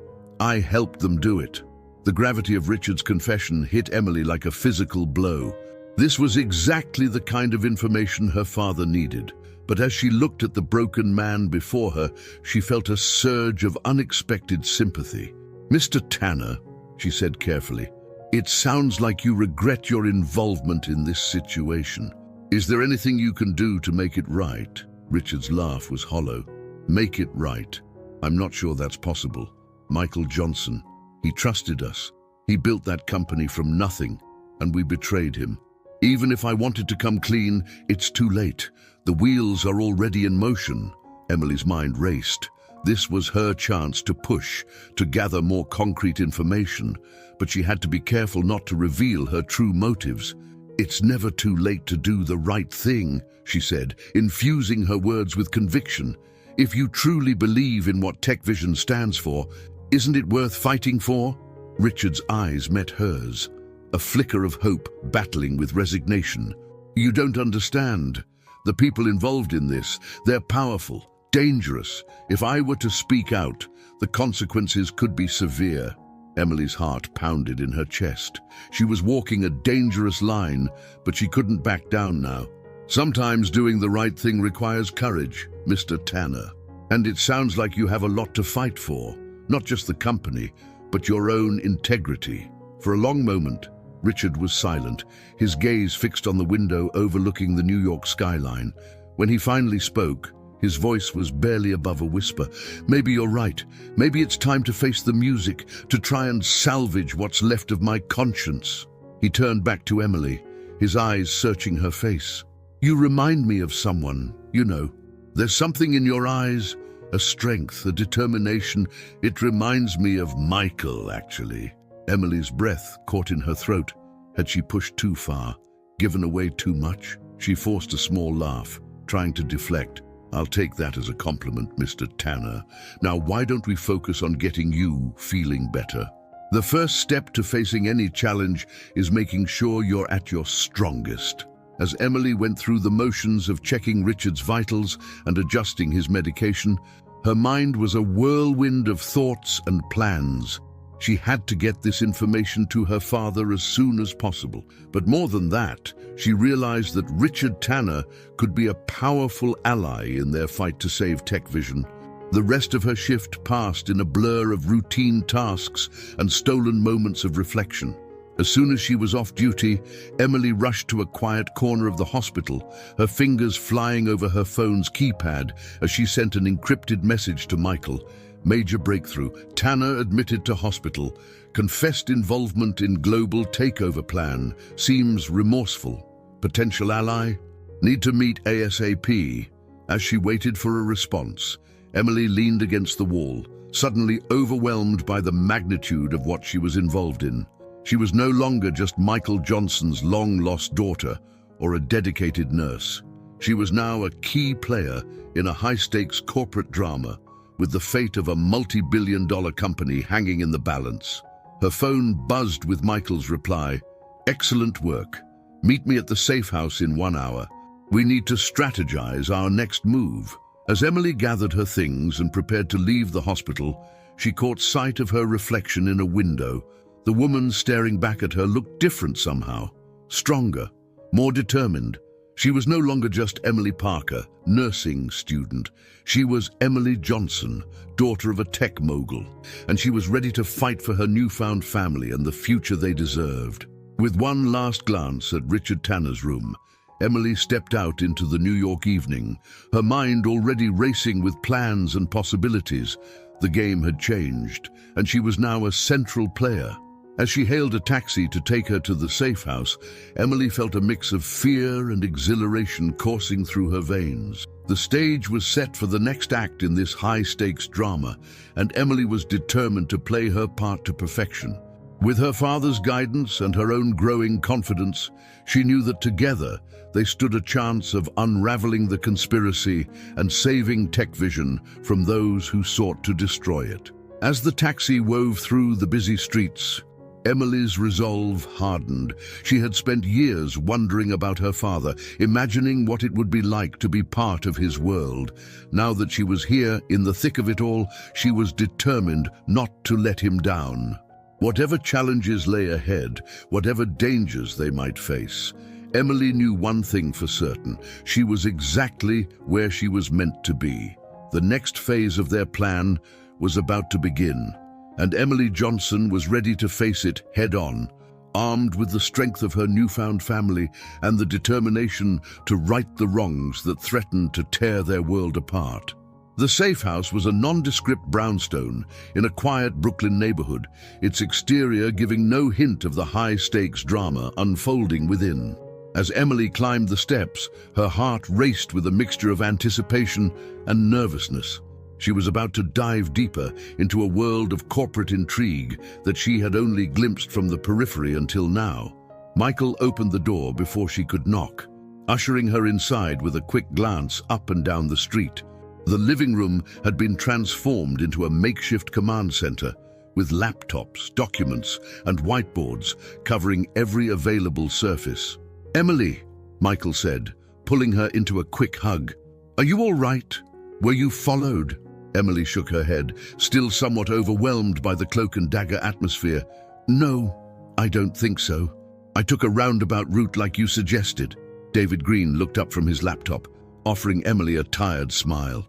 A: helped them do it. The gravity of Richard's confession hit Emily like a physical blow. This was exactly the kind of information her father needed. But as she looked at the broken man before her, she felt a surge of unexpected sympathy. Mr. Tanner, she said carefully, it sounds like you regret your involvement in this situation. Is there anything you can do to make it right? Richard's laugh was hollow. Make it right. I'm not sure that's possible. Michael Johnson. He trusted us. He built that company from nothing, and we betrayed him. Even if I wanted to come clean, it's too late. The wheels are already in motion. Emily's mind raced. This was her chance to push, to gather more concrete information, but she had to be careful not to reveal her true motives. It's never too late to do the right thing, she said, infusing her words with conviction. If you truly believe in what Tech Vision stands for, isn't it worth fighting for? Richard's eyes met hers, a flicker of hope battling with resignation. You don't understand. The people involved in this, they're powerful, dangerous. If I were to speak out, the consequences could be severe. Emily's heart pounded in her chest. She was walking a dangerous line, but she couldn't back down now. Sometimes doing the right thing requires courage, Mr. Tanner. And it sounds like you have a lot to fight for. Not just the company, but your own integrity. For a long moment, Richard was silent, his gaze fixed on the window overlooking the New York skyline. When he finally spoke, his voice was barely above a whisper. Maybe you're right. Maybe it's time to face the music, to try and salvage what's left of my conscience. He turned back to Emily, his eyes searching her face. You remind me of someone, you know. There's something in your eyes, a strength, a determination. It reminds me of Michael, actually. Emily's breath caught in her throat. Had she pushed too far, given away too much? She forced a small laugh, trying to deflect. I'll take that as a compliment, Mr. Tanner. Now, why don't we focus on getting you feeling better? The first step to facing any challenge is making sure you're at your strongest. As Emily went through the motions of checking Richard's vitals and adjusting his medication, Her mind was a whirlwind of thoughts and plans. She had to get this information to her father as soon as possible. But more than that, she realized that Richard Tanner could be a powerful ally in their fight to save TechVision. The rest of her shift passed in a blur of routine tasks and stolen moments of reflection. As soon as she was off duty, Emily rushed to a quiet corner of the hospital, her fingers flying over her phone's keypad as she sent an encrypted message to Michael. Major breakthrough. Tanner admitted to hospital. Confessed involvement in global takeover plan. Seems remorseful. Potential ally? Need to meet ASAP. As she waited for a response, Emily leaned against the wall, suddenly overwhelmed by the magnitude of what she was involved in. She was no longer just Michael Johnson's long-lost daughter or a dedicated nurse. She was now a key player in a high-stakes corporate drama, with the fate of a multi-billion-dollar company hanging in the balance. Her phone buzzed with Michael's reply, "Excellent work. Meet me at the safe house in 1 hour. We need to strategize our next move." As Emily gathered her things and prepared to leave the hospital, she caught sight of her reflection in a window. The woman staring back at her looked different somehow, stronger, more determined. She was no longer just Emily Parker, nursing student. She was Emily Johnson, daughter of a tech mogul, and she was ready to fight for her newfound family and the future they deserved. With one last glance at Richard Tanner's room, Emily stepped out into the New York evening, her mind already racing with plans and possibilities. The game had changed, and she was now a central player. As she hailed a taxi to take her to the safe house, Emily felt a mix of fear and exhilaration coursing through her veins. The stage was set for the next act in this high-stakes drama, and Emily was determined to play her part to perfection. With her father's guidance and her own growing confidence, she knew that together they stood a chance of unraveling the conspiracy and saving TechVision from those who sought to destroy it. As the taxi wove through the busy streets, Emily's resolve hardened. She had spent years wondering about her father, imagining what it would be like to be part of his world. Now that she was here, in the thick of it all, she was determined not to let him down. Whatever challenges lay ahead, whatever dangers they might face, Emily knew one thing for certain. She was exactly where she was meant to be. The next phase of their plan was about to begin, and Emily Johnson was ready to face it head-on, armed with the strength of her newfound family and the determination to right the wrongs that threatened to tear their world apart. The safe house was a nondescript brownstone in a quiet Brooklyn neighborhood, its exterior giving no hint of the high-stakes drama unfolding within. As Emily climbed the steps, her heart raced with a mixture of anticipation and nervousness. She was about to dive deeper into a world of corporate intrigue that she had only glimpsed from the periphery until now. Michael opened the door before she could knock, ushering her inside with a quick glance up and down the street. The living room had been transformed into a makeshift command center, with laptops, documents, and whiteboards covering every available surface. "Emily," Michael said, pulling her into a quick hug. "Are you all right? Were you followed?" Emily shook her head, still somewhat overwhelmed by the cloak and dagger atmosphere. "No, I don't think so. I took a roundabout route like you suggested." David Green looked up from his laptop, offering Emily a tired smile.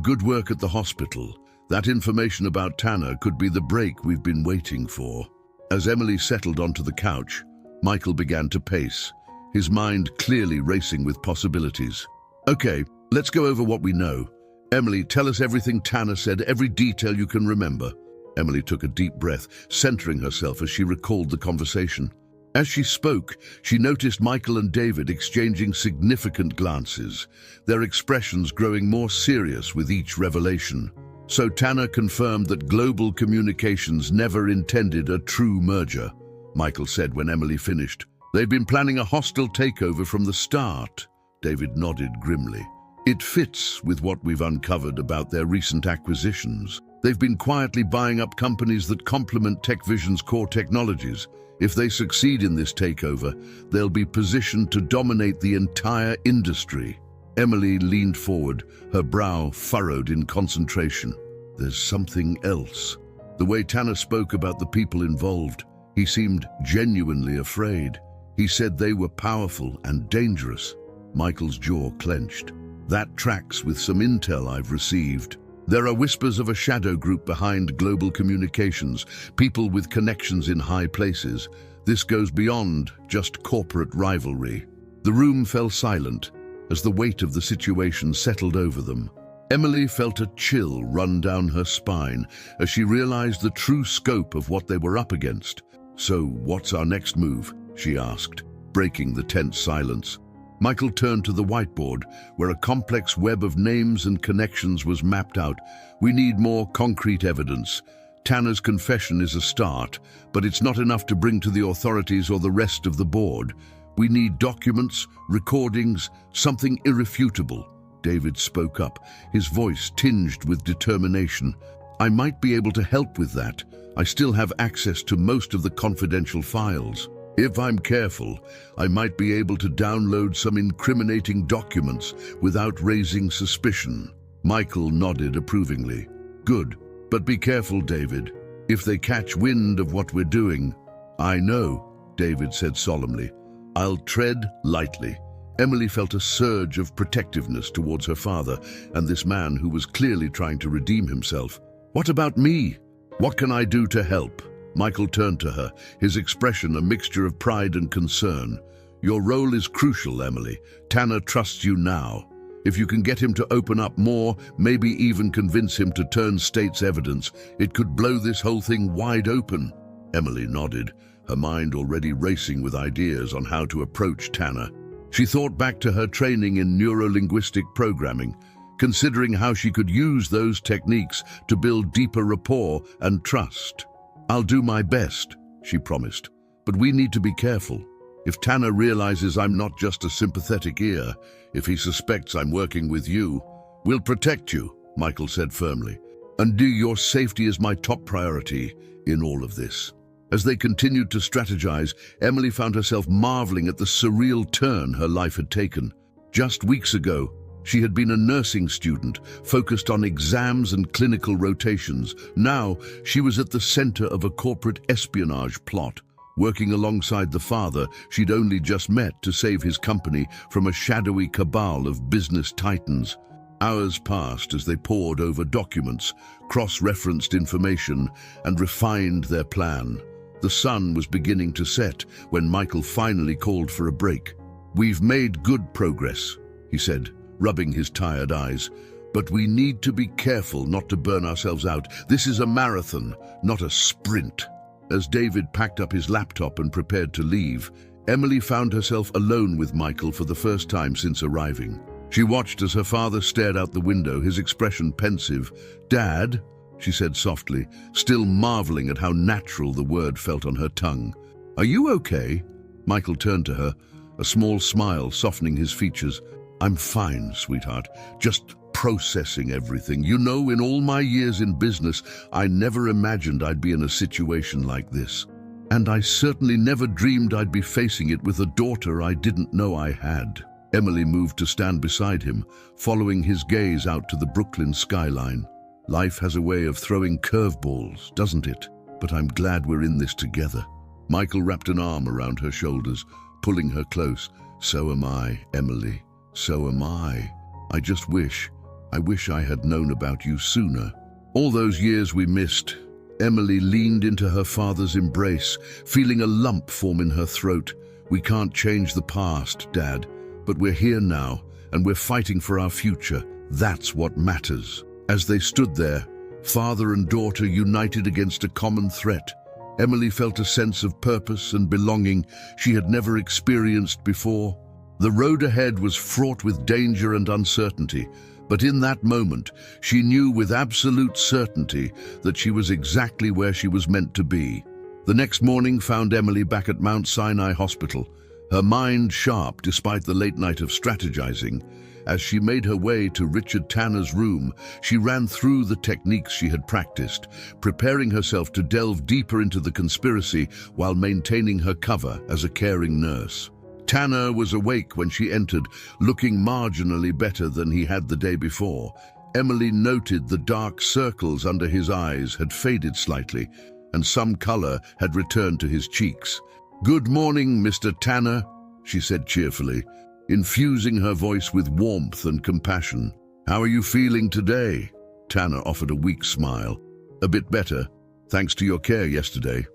A: "Good work at the hospital. That information about Tanner could be the break we've been waiting for." As Emily settled onto the couch, Michael began to pace, his mind clearly racing with possibilities. "Okay, let's go over what we know. Emily, tell us everything Tanner said, every detail you can remember." Emily took a deep breath, centering herself as she recalled the conversation. As she spoke, she noticed Michael and David exchanging significant glances, their expressions growing more serious with each revelation. "So Tanner confirmed that Global Communications never intended a true merger," Michael said when Emily finished. "They've been planning a hostile takeover from the start." David nodded grimly. "It fits with what we've uncovered about their recent acquisitions. They've been quietly buying up companies that complement TechVision's core technologies. If they succeed in this takeover, they'll be positioned to dominate the entire industry." Emily leaned forward, her brow furrowed in concentration. There's something else. The way Tanner spoke about the people involved, he seemed genuinely afraid. He said they were powerful and dangerous. Michael's jaw clenched. That tracks with some intel I've received. There are whispers of a shadow group behind global communications, people with connections in high places. This goes beyond just corporate rivalry. The room fell silent as the weight of the situation settled over them. Emily felt a chill run down her spine as she realized the true scope of what they were up against. "So what's our next move?" she asked, breaking the tense silence. Michael turned to the whiteboard, where a complex web of names and connections was mapped out. "We need more concrete evidence. Tanner's confession is a start, but it's not enough to bring to the authorities or the rest of the board. We need documents, recordings, something irrefutable." David spoke up, his voice tinged with determination. "I might be able to help with that. I still have access to most of the confidential files. If I'm careful, I might be able to download some incriminating documents without raising suspicion." Michael nodded approvingly. "Good, but be careful, David. If they catch wind of what we're doing—" "I know," David said solemnly. "I'll tread lightly." Emily felt a surge of protectiveness towards her father and this man who was clearly trying to redeem himself. "What about me? What can I do to help?" Michael turned to her, his expression a mixture of pride and concern. "Your role is crucial, Emily. Tanner trusts you now. If you can get him to open up more, maybe even convince him to turn state's evidence, it could blow this whole thing wide open." Emily nodded, her mind already racing with ideas on how to approach Tanner. She thought back to her training in neuro-linguistic programming, considering how she could use those techniques to build deeper rapport and trust. "I'll do my best," she promised, "but we need to be careful. If Tanner realizes I'm not just a sympathetic ear, if he suspects I'm working with you—" "We'll protect you," Michael said firmly, "and your safety is my top priority in all of this." As they continued to strategize, Emily found herself marveling at the surreal turn her life had taken. Just weeks ago, she had been a nursing student, focused on exams and clinical rotations. Now, she was at the center of a corporate espionage plot, working alongside the father she'd only just met to save his company from a shadowy cabal of business titans. Hours passed as they pored over documents, cross-referenced information, and refined their plan. The sun was beginning to set when Michael finally called for a break. "We've made good progress," he said, rubbing his tired eyes, "but we need to be careful not to burn ourselves out. This is a marathon, not a sprint." As David packed up his laptop and prepared to leave, Emily found herself alone with Michael for the first time since arriving. She watched as her father stared out the window, his expression pensive. "Dad," she said softly, still marveling at how natural the word felt on her tongue. "Are you okay?" Michael turned to her, a small smile softening his features. "I'm fine, sweetheart. Just processing everything. You know, in all my years in business, I never imagined I'd be in a situation like this. And I certainly never dreamed I'd be facing it with a daughter I didn't know I had." Emily moved to stand beside him, following his gaze out to the Brooklyn skyline. "Life has a way of throwing curveballs, doesn't it? But I'm glad we're in this together." Michael wrapped an arm around her shoulders, pulling her close. "So am I, Emily. So am I. I wish I had known about you sooner." All those years we missed. Emily leaned into her father's embrace, feeling a lump form in her throat. "We can't change the past, Dad, but we're here now, and we're fighting for our future. That's what matters." As they stood there, father and daughter united against a common threat, Emily felt a sense of purpose and belonging she had never experienced before. The road ahead was fraught with danger and uncertainty, but in that moment, she knew with absolute certainty that she was exactly where she was meant to be. The next morning found Emily back at Mount Sinai Hospital, her mind sharp despite the late night of strategizing. As she made her way to Richard Tanner's room, she ran through the techniques she had practiced, preparing herself to delve deeper into the conspiracy while maintaining her cover as a caring nurse. Tanner was awake when she entered, looking marginally better than he had the day before. Emily noted the dark circles under his eyes had faded slightly, and some color had returned to his cheeks. "Good morning, Mr. Tanner," she said cheerfully, infusing her voice with warmth and compassion. "How are you feeling today?" Tanner offered a weak smile. "A bit better, thanks to your care yesterday.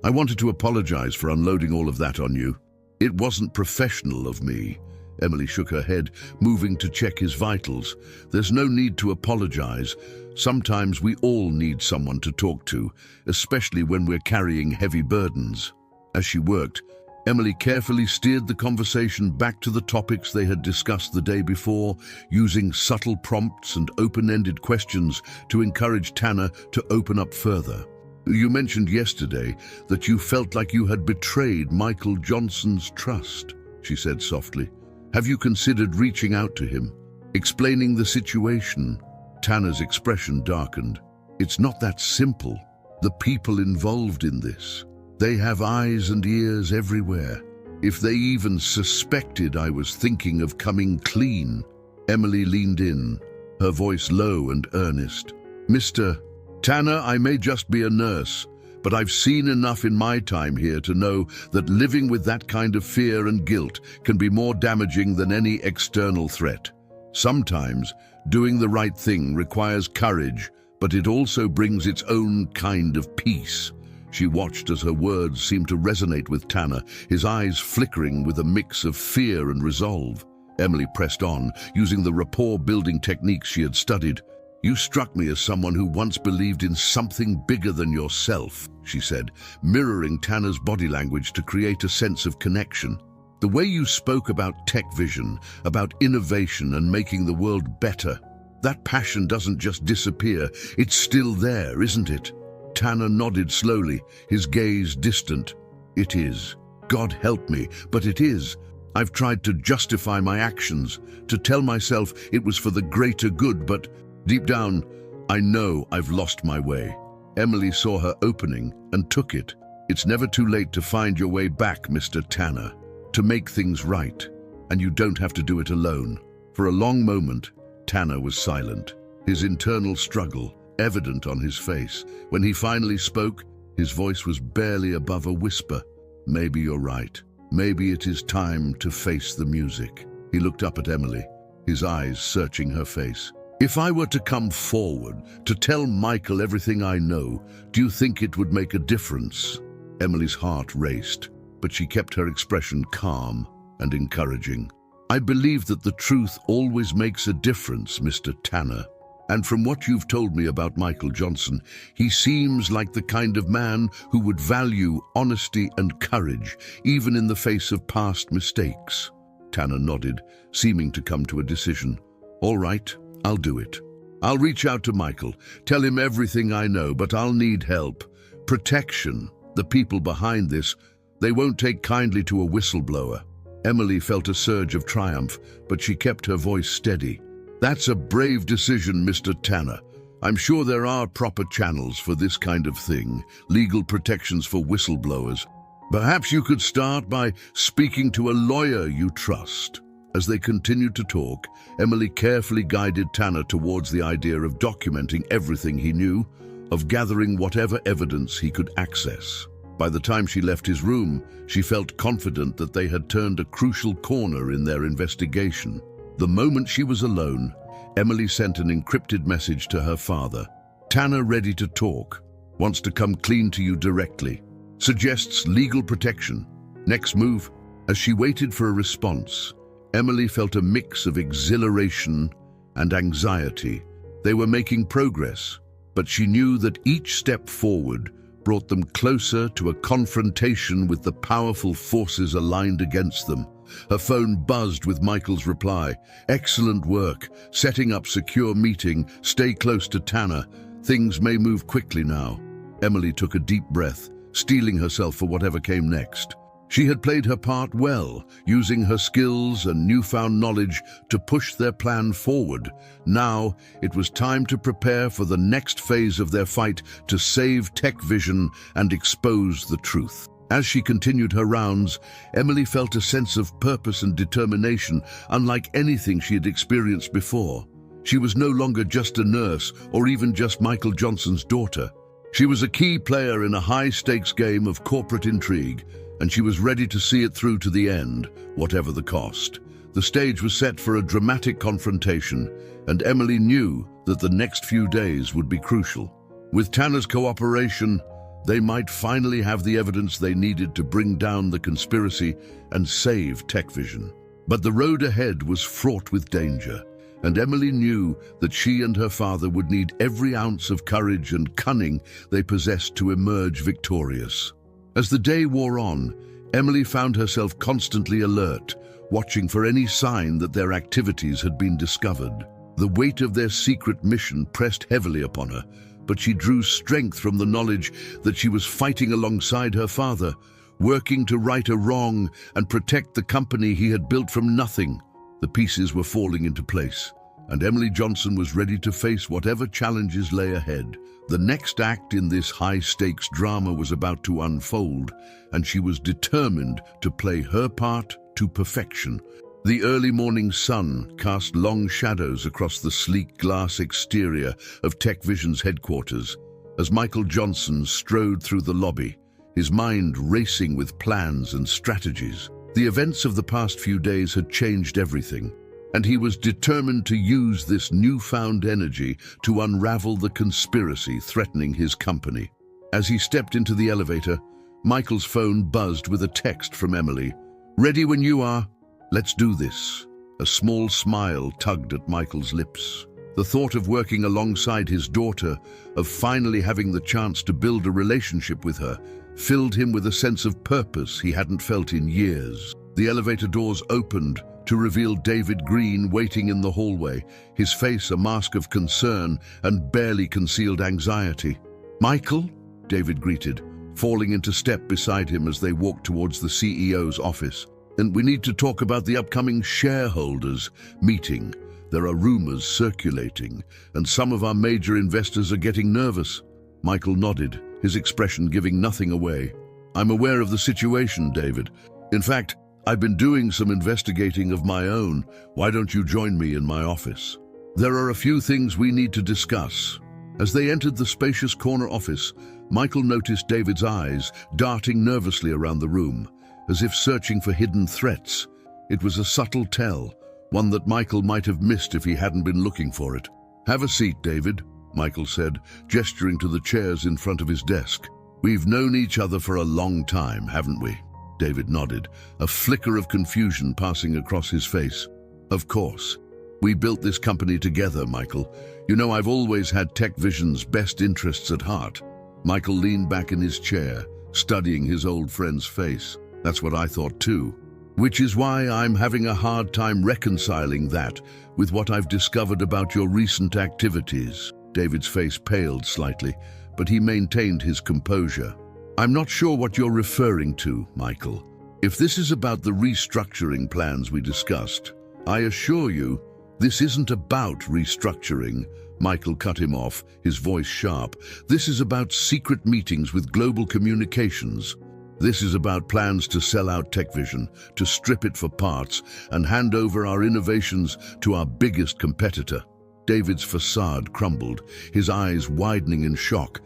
A: I wanted to apologize for unloading all of that on you. It wasn't professional of me." Emily shook her head, moving to check his vitals. "There's no need to apologize. Sometimes we all need someone to talk to, especially when we're carrying heavy burdens." As she worked, Emily carefully steered the conversation back to the topics they had discussed the day before, using subtle prompts and open-ended questions to encourage Tanner to open up further. "You mentioned yesterday that you felt like you had betrayed Michael Johnson's trust," she said softly. "Have you considered reaching out to him, explaining the situation?" Tanner's expression darkened. "It's not that simple. The people involved in this, they have eyes and ears everywhere. If they even suspected I was thinking of coming clean." Emily leaned in, her voice low and earnest. "Mr. Tanner, I may just be a nurse, but I've seen enough in my time here to know that living with that kind of fear and guilt can be more damaging than any external threat. Sometimes, doing the right thing requires courage, but it also brings its own kind of peace." She watched as her words seemed to resonate with Tanner, his eyes flickering with a mix of fear and resolve. Emily pressed on, using the rapport-building techniques she had studied. "You struck me as someone who once believed in something bigger than yourself," she said, mirroring Tanner's body language to create a sense of connection. "The way you spoke about tech vision, about innovation and making the world better, that passion doesn't just disappear, it's still there, isn't it?" Tanner nodded slowly, his gaze distant. "It is. God help me, but it is. I've tried to justify my actions, to tell myself it was for the greater good, but deep down, I know I've lost my way." Emily saw her opening and took it. "It's never too late to find your way back, Mr. Tanner, to make things right, and you don't have to do it alone." For a long moment, Tanner was silent, his internal struggle evident on his face. When he finally spoke, his voice was barely above a whisper. "Maybe you're right. Maybe it is time to face the music." He looked up at Emily, his eyes searching her face. "If I were to come forward, to tell Michael everything I know, do you think it would make a difference?" Emily's heart raced, but she kept her expression calm and encouraging. "I believe that the truth always makes a difference, Mr. Tanner. And from what you've told me about Michael Johnson, he seems like the kind of man who would value honesty and courage, even in the face of past mistakes." Tanner nodded, seeming to come to a decision. "All right, I'll do it. I'll reach out to Michael, tell him everything I know, but I'll need help. Protection. The people behind this, they won't take kindly to a whistleblower." Emily felt a surge of triumph, but she kept her voice steady. "That's a brave decision, Mr. Tanner. I'm sure there are proper channels for this kind of thing, legal protections for whistleblowers. Perhaps you could start by speaking to a lawyer you trust." As they continued to talk, Emily carefully guided Tanner towards the idea of documenting everything he knew, of gathering whatever evidence he could access. By the time she left his room, she felt confident that they had turned a crucial corner in their investigation. The moment she was alone, Emily sent an encrypted message to her father. "Tanner ready to talk, wants to come clean to you directly, suggests legal protection. Next move." As she waited for a response, Emily felt a mix of exhilaration and anxiety. They were making progress, but she knew that each step forward brought them closer to a confrontation with the powerful forces aligned against them. Her phone buzzed with Michael's reply. "Excellent work. Setting up secure meeting. Stay close to Tanner. Things may move quickly now." Emily took a deep breath, steeling herself for whatever came next. She had played her part well, using her skills and newfound knowledge to push their plan forward. Now, it was time to prepare for the next phase of their fight to save Tech Vision and expose the truth. As she continued her rounds, Emily felt a sense of purpose and determination unlike anything she had experienced before. She was no longer just a nurse or even just Michael Johnson's daughter. She was a key player in a high-stakes game of corporate intrigue, and she was ready to see it through to the end, whatever the cost. The stage was set for a dramatic confrontation, and Emily knew that the next few days would be crucial. With Tanner's cooperation, they might finally have the evidence they needed to bring down the conspiracy and save TechVision. But the road ahead was fraught with danger, and Emily knew that she and her father would need every ounce of courage and cunning they possessed to emerge victorious. As the day wore on, Emily found herself constantly alert, watching for any sign that their activities had been discovered. The weight of their secret mission pressed heavily upon her, but she drew strength from the knowledge that she was fighting alongside her father, working to right a wrong and protect the company he had built from nothing. The pieces were falling into place, and Emily Johnson was ready to face whatever challenges lay ahead. The next act in this high-stakes drama was about to unfold, and she was determined to play her part to perfection. The early morning sun cast long shadows across the sleek glass exterior of TechVision's headquarters as Michael Johnson strode through the lobby, his mind racing with plans and strategies. The events of the past few days had changed everything, and he was determined to use this newfound energy to unravel the conspiracy threatening his company. As he stepped into the elevator, Michael's phone buzzed with a text from Emily. "Ready when you are. Let's do this." A small smile tugged at Michael's lips. The thought of working alongside his daughter, of finally having the chance to build a relationship with her, filled him with a sense of purpose he hadn't felt in years. The elevator doors opened to reveal David Green waiting in the hallway, his face a mask of concern and barely concealed anxiety. "Michael?" David greeted, falling into step beside him as they walked towards the CEO's office. "And we need to talk about the upcoming shareholders meeting. There are rumors circulating, and some of our major investors are getting nervous." Michael nodded, his expression giving nothing away. "I'm aware of the situation, David. In fact, I've been doing some investigating of my own. Why don't you join me in my office? There are a few things we need to discuss." As they entered the spacious corner office, Michael noticed David's eyes darting nervously around the room, as if searching for hidden threats. It was a subtle tell, one that Michael might have missed if he hadn't been looking for it. "Have a seat, David," Michael said, gesturing to the chairs in front of his desk. "We've known each other for a long time, haven't we?" David nodded, a flicker of confusion passing across his face. "Of course. We built this company together, Michael. You know, I've always had TechVision's best interests at heart." Michael leaned back in his chair, studying his old friend's face. "That's what I thought too. Which is why I'm having a hard time reconciling that with what I've discovered about your recent activities." David's face paled slightly, but he maintained his composure. "I'm not sure what you're referring to, Michael. If this is about the restructuring plans we discussed, I assure you, this isn't about restructuring." Michael cut him off, his voice sharp. "This is about secret meetings with global communications. This is about plans to sell out TechVision, to strip it for parts, and hand over our innovations to our biggest competitor." David's facade crumbled, his eyes widening in shock.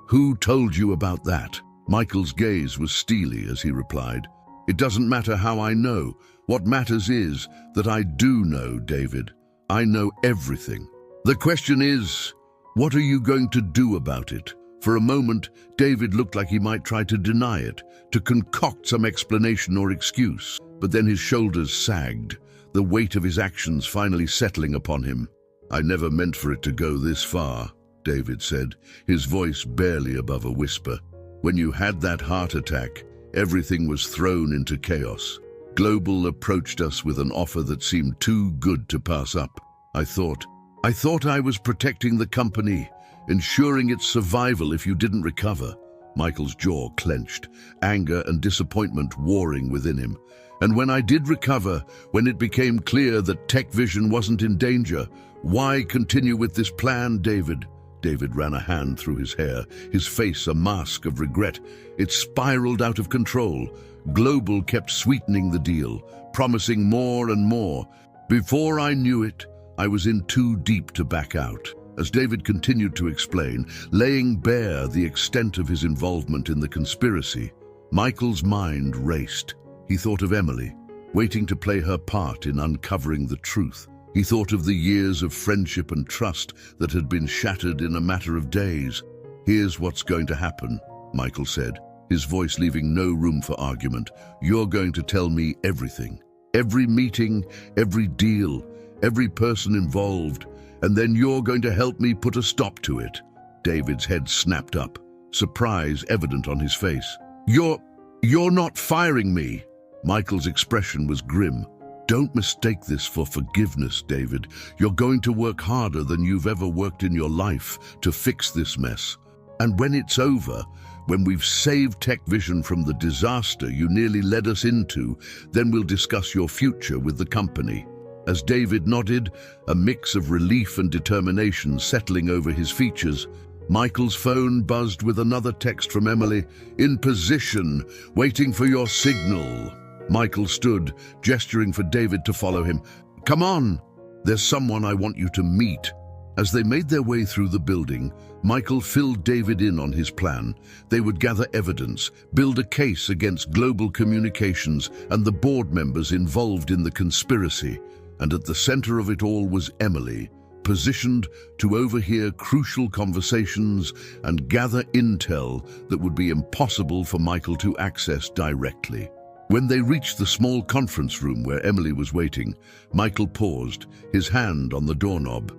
A: Who told you about that?" Michael's gaze was steely as he replied. "It doesn't matter how I know. What matters is that I do know, David. I know everything. The question is, what are you going to do about it?" For a moment, David looked like he might try to deny it, to concoct some explanation or excuse. But then his shoulders sagged, the weight of his actions finally settling upon him. "I never meant for it to go this far," David said, his voice barely above a whisper. "When you had that heart attack, everything was thrown into chaos. Global approached us with an offer that seemed too good to pass up. I thought I was protecting the company, ensuring its survival if you didn't recover." Michael's jaw clenched, anger and disappointment warring within him. "And when I did recover, when it became clear that TechVision wasn't in danger, why continue with this plan, David? David ran a hand through his hair, his face a mask of regret. It spiraled out of control. Global kept sweetening the deal, promising more and more. Before I knew it, I was in too deep to back out. As David continued to explain, laying bare the extent of his involvement in the conspiracy, Michael's mind raced. He thought of Emily, waiting to play her part in uncovering the truth. He thought of the years of friendship and trust that had been shattered in a matter of days. "Here's what's going to happen," Michael said, his voice leaving no room for argument. "You're going to tell me everything. Every meeting, every deal, every person involved, and then you're going to help me put a stop to it." David's head snapped up, surprise evident on his face. You're not firing me." Michael's expression was grim. "Don't mistake this for forgiveness, David. You're going to work harder than you've ever worked in your life to fix this mess. And when it's over, when we've saved Tech Vision from the disaster you nearly led us into, then we'll discuss your future with the company." As David nodded, a mix of relief and determination settling over his features, Michael's phone buzzed with another text from Emily. "In position, waiting for your signal." Michael stood, gesturing for David to follow him. "Come on, there's someone I want you to meet." As they made their way through the building, Michael filled David in on his plan. They would gather evidence, build a case against Global Communications and the board members involved in the conspiracy. And at the center of it all was Emily, positioned to overhear crucial conversations and gather intel that would be impossible for Michael to access directly. When they reached the small conference room where Emily was waiting, Michael paused, his hand on the doorknob.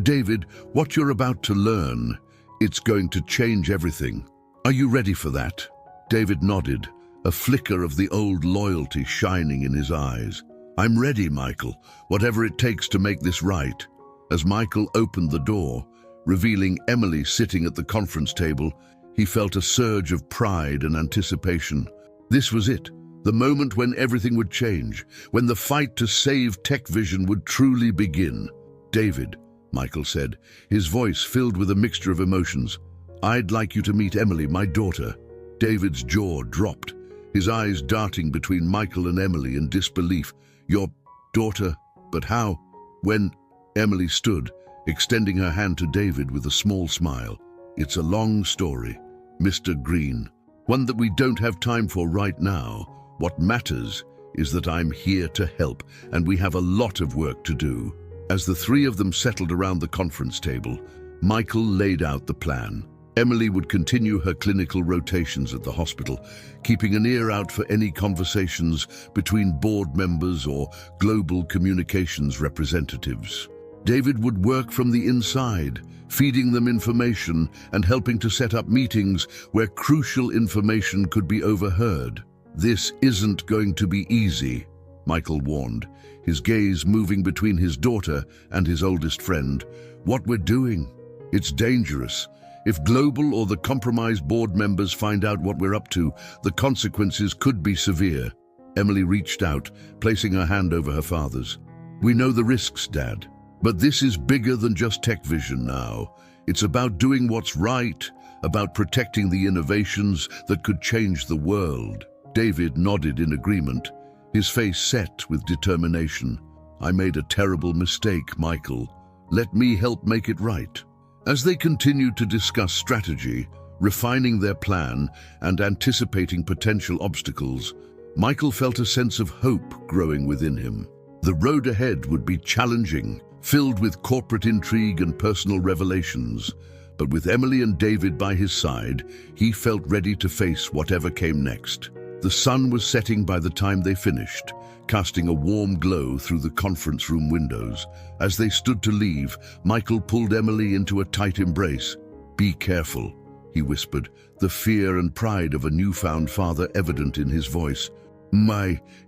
A: "David, what you're about to learn, it's going to change everything. Are you ready for that?" David nodded, a flicker of the old loyalty shining in his eyes. "I'm ready, Michael, whatever it takes to make this right." As Michael opened the door, revealing Emily sitting at the conference table, he felt a surge of pride and anticipation. This was it. The moment when everything would change, when the fight to save Tech Vision would truly begin. "David," Michael said, his voice filled with a mixture of emotions, "I'd like you to meet Emily, my daughter." David's jaw dropped, his eyes darting between Michael and Emily in disbelief. "Your daughter? But how?" When Emily stood, extending her hand to David with a small smile. "It's a long story, Mr. Green, one that we don't have time for right now. What matters is that I'm here to help, and we have a lot of work to do." As the three of them settled around the conference table, Michael laid out the plan. Emily would continue her clinical rotations at the hospital, keeping an ear out for any conversations between board members or Global Communications representatives. David would work from the inside, feeding them information and helping to set up meetings where crucial information could be overheard. "This isn't going to be easy," Michael warned, his gaze moving between his daughter and his oldest friend. "What we're doing, it's dangerous. If Global or the compromised board members find out what we're up to, the consequences could be severe." Emily reached out, placing her hand over her father's. "We know the risks, Dad, but this is bigger than just Tech Vision now. It's about doing what's right, about protecting the innovations that could change the world." David nodded in agreement, his face set with determination. "I made a terrible mistake, Michael. Let me help make it right." As they continued to discuss strategy, refining their plan and anticipating potential obstacles, Michael felt a sense of hope growing within him. The road ahead would be challenging, filled with corporate intrigue and personal revelations. But with Emily and David by his side, he felt ready to face whatever came next. The sun was setting by the time they finished, casting a warm glow through the conference room windows. As they stood to leave, Michael pulled Emily into a tight embrace. "Be careful," he whispered, the fear and pride of a newfound father evident in his voice.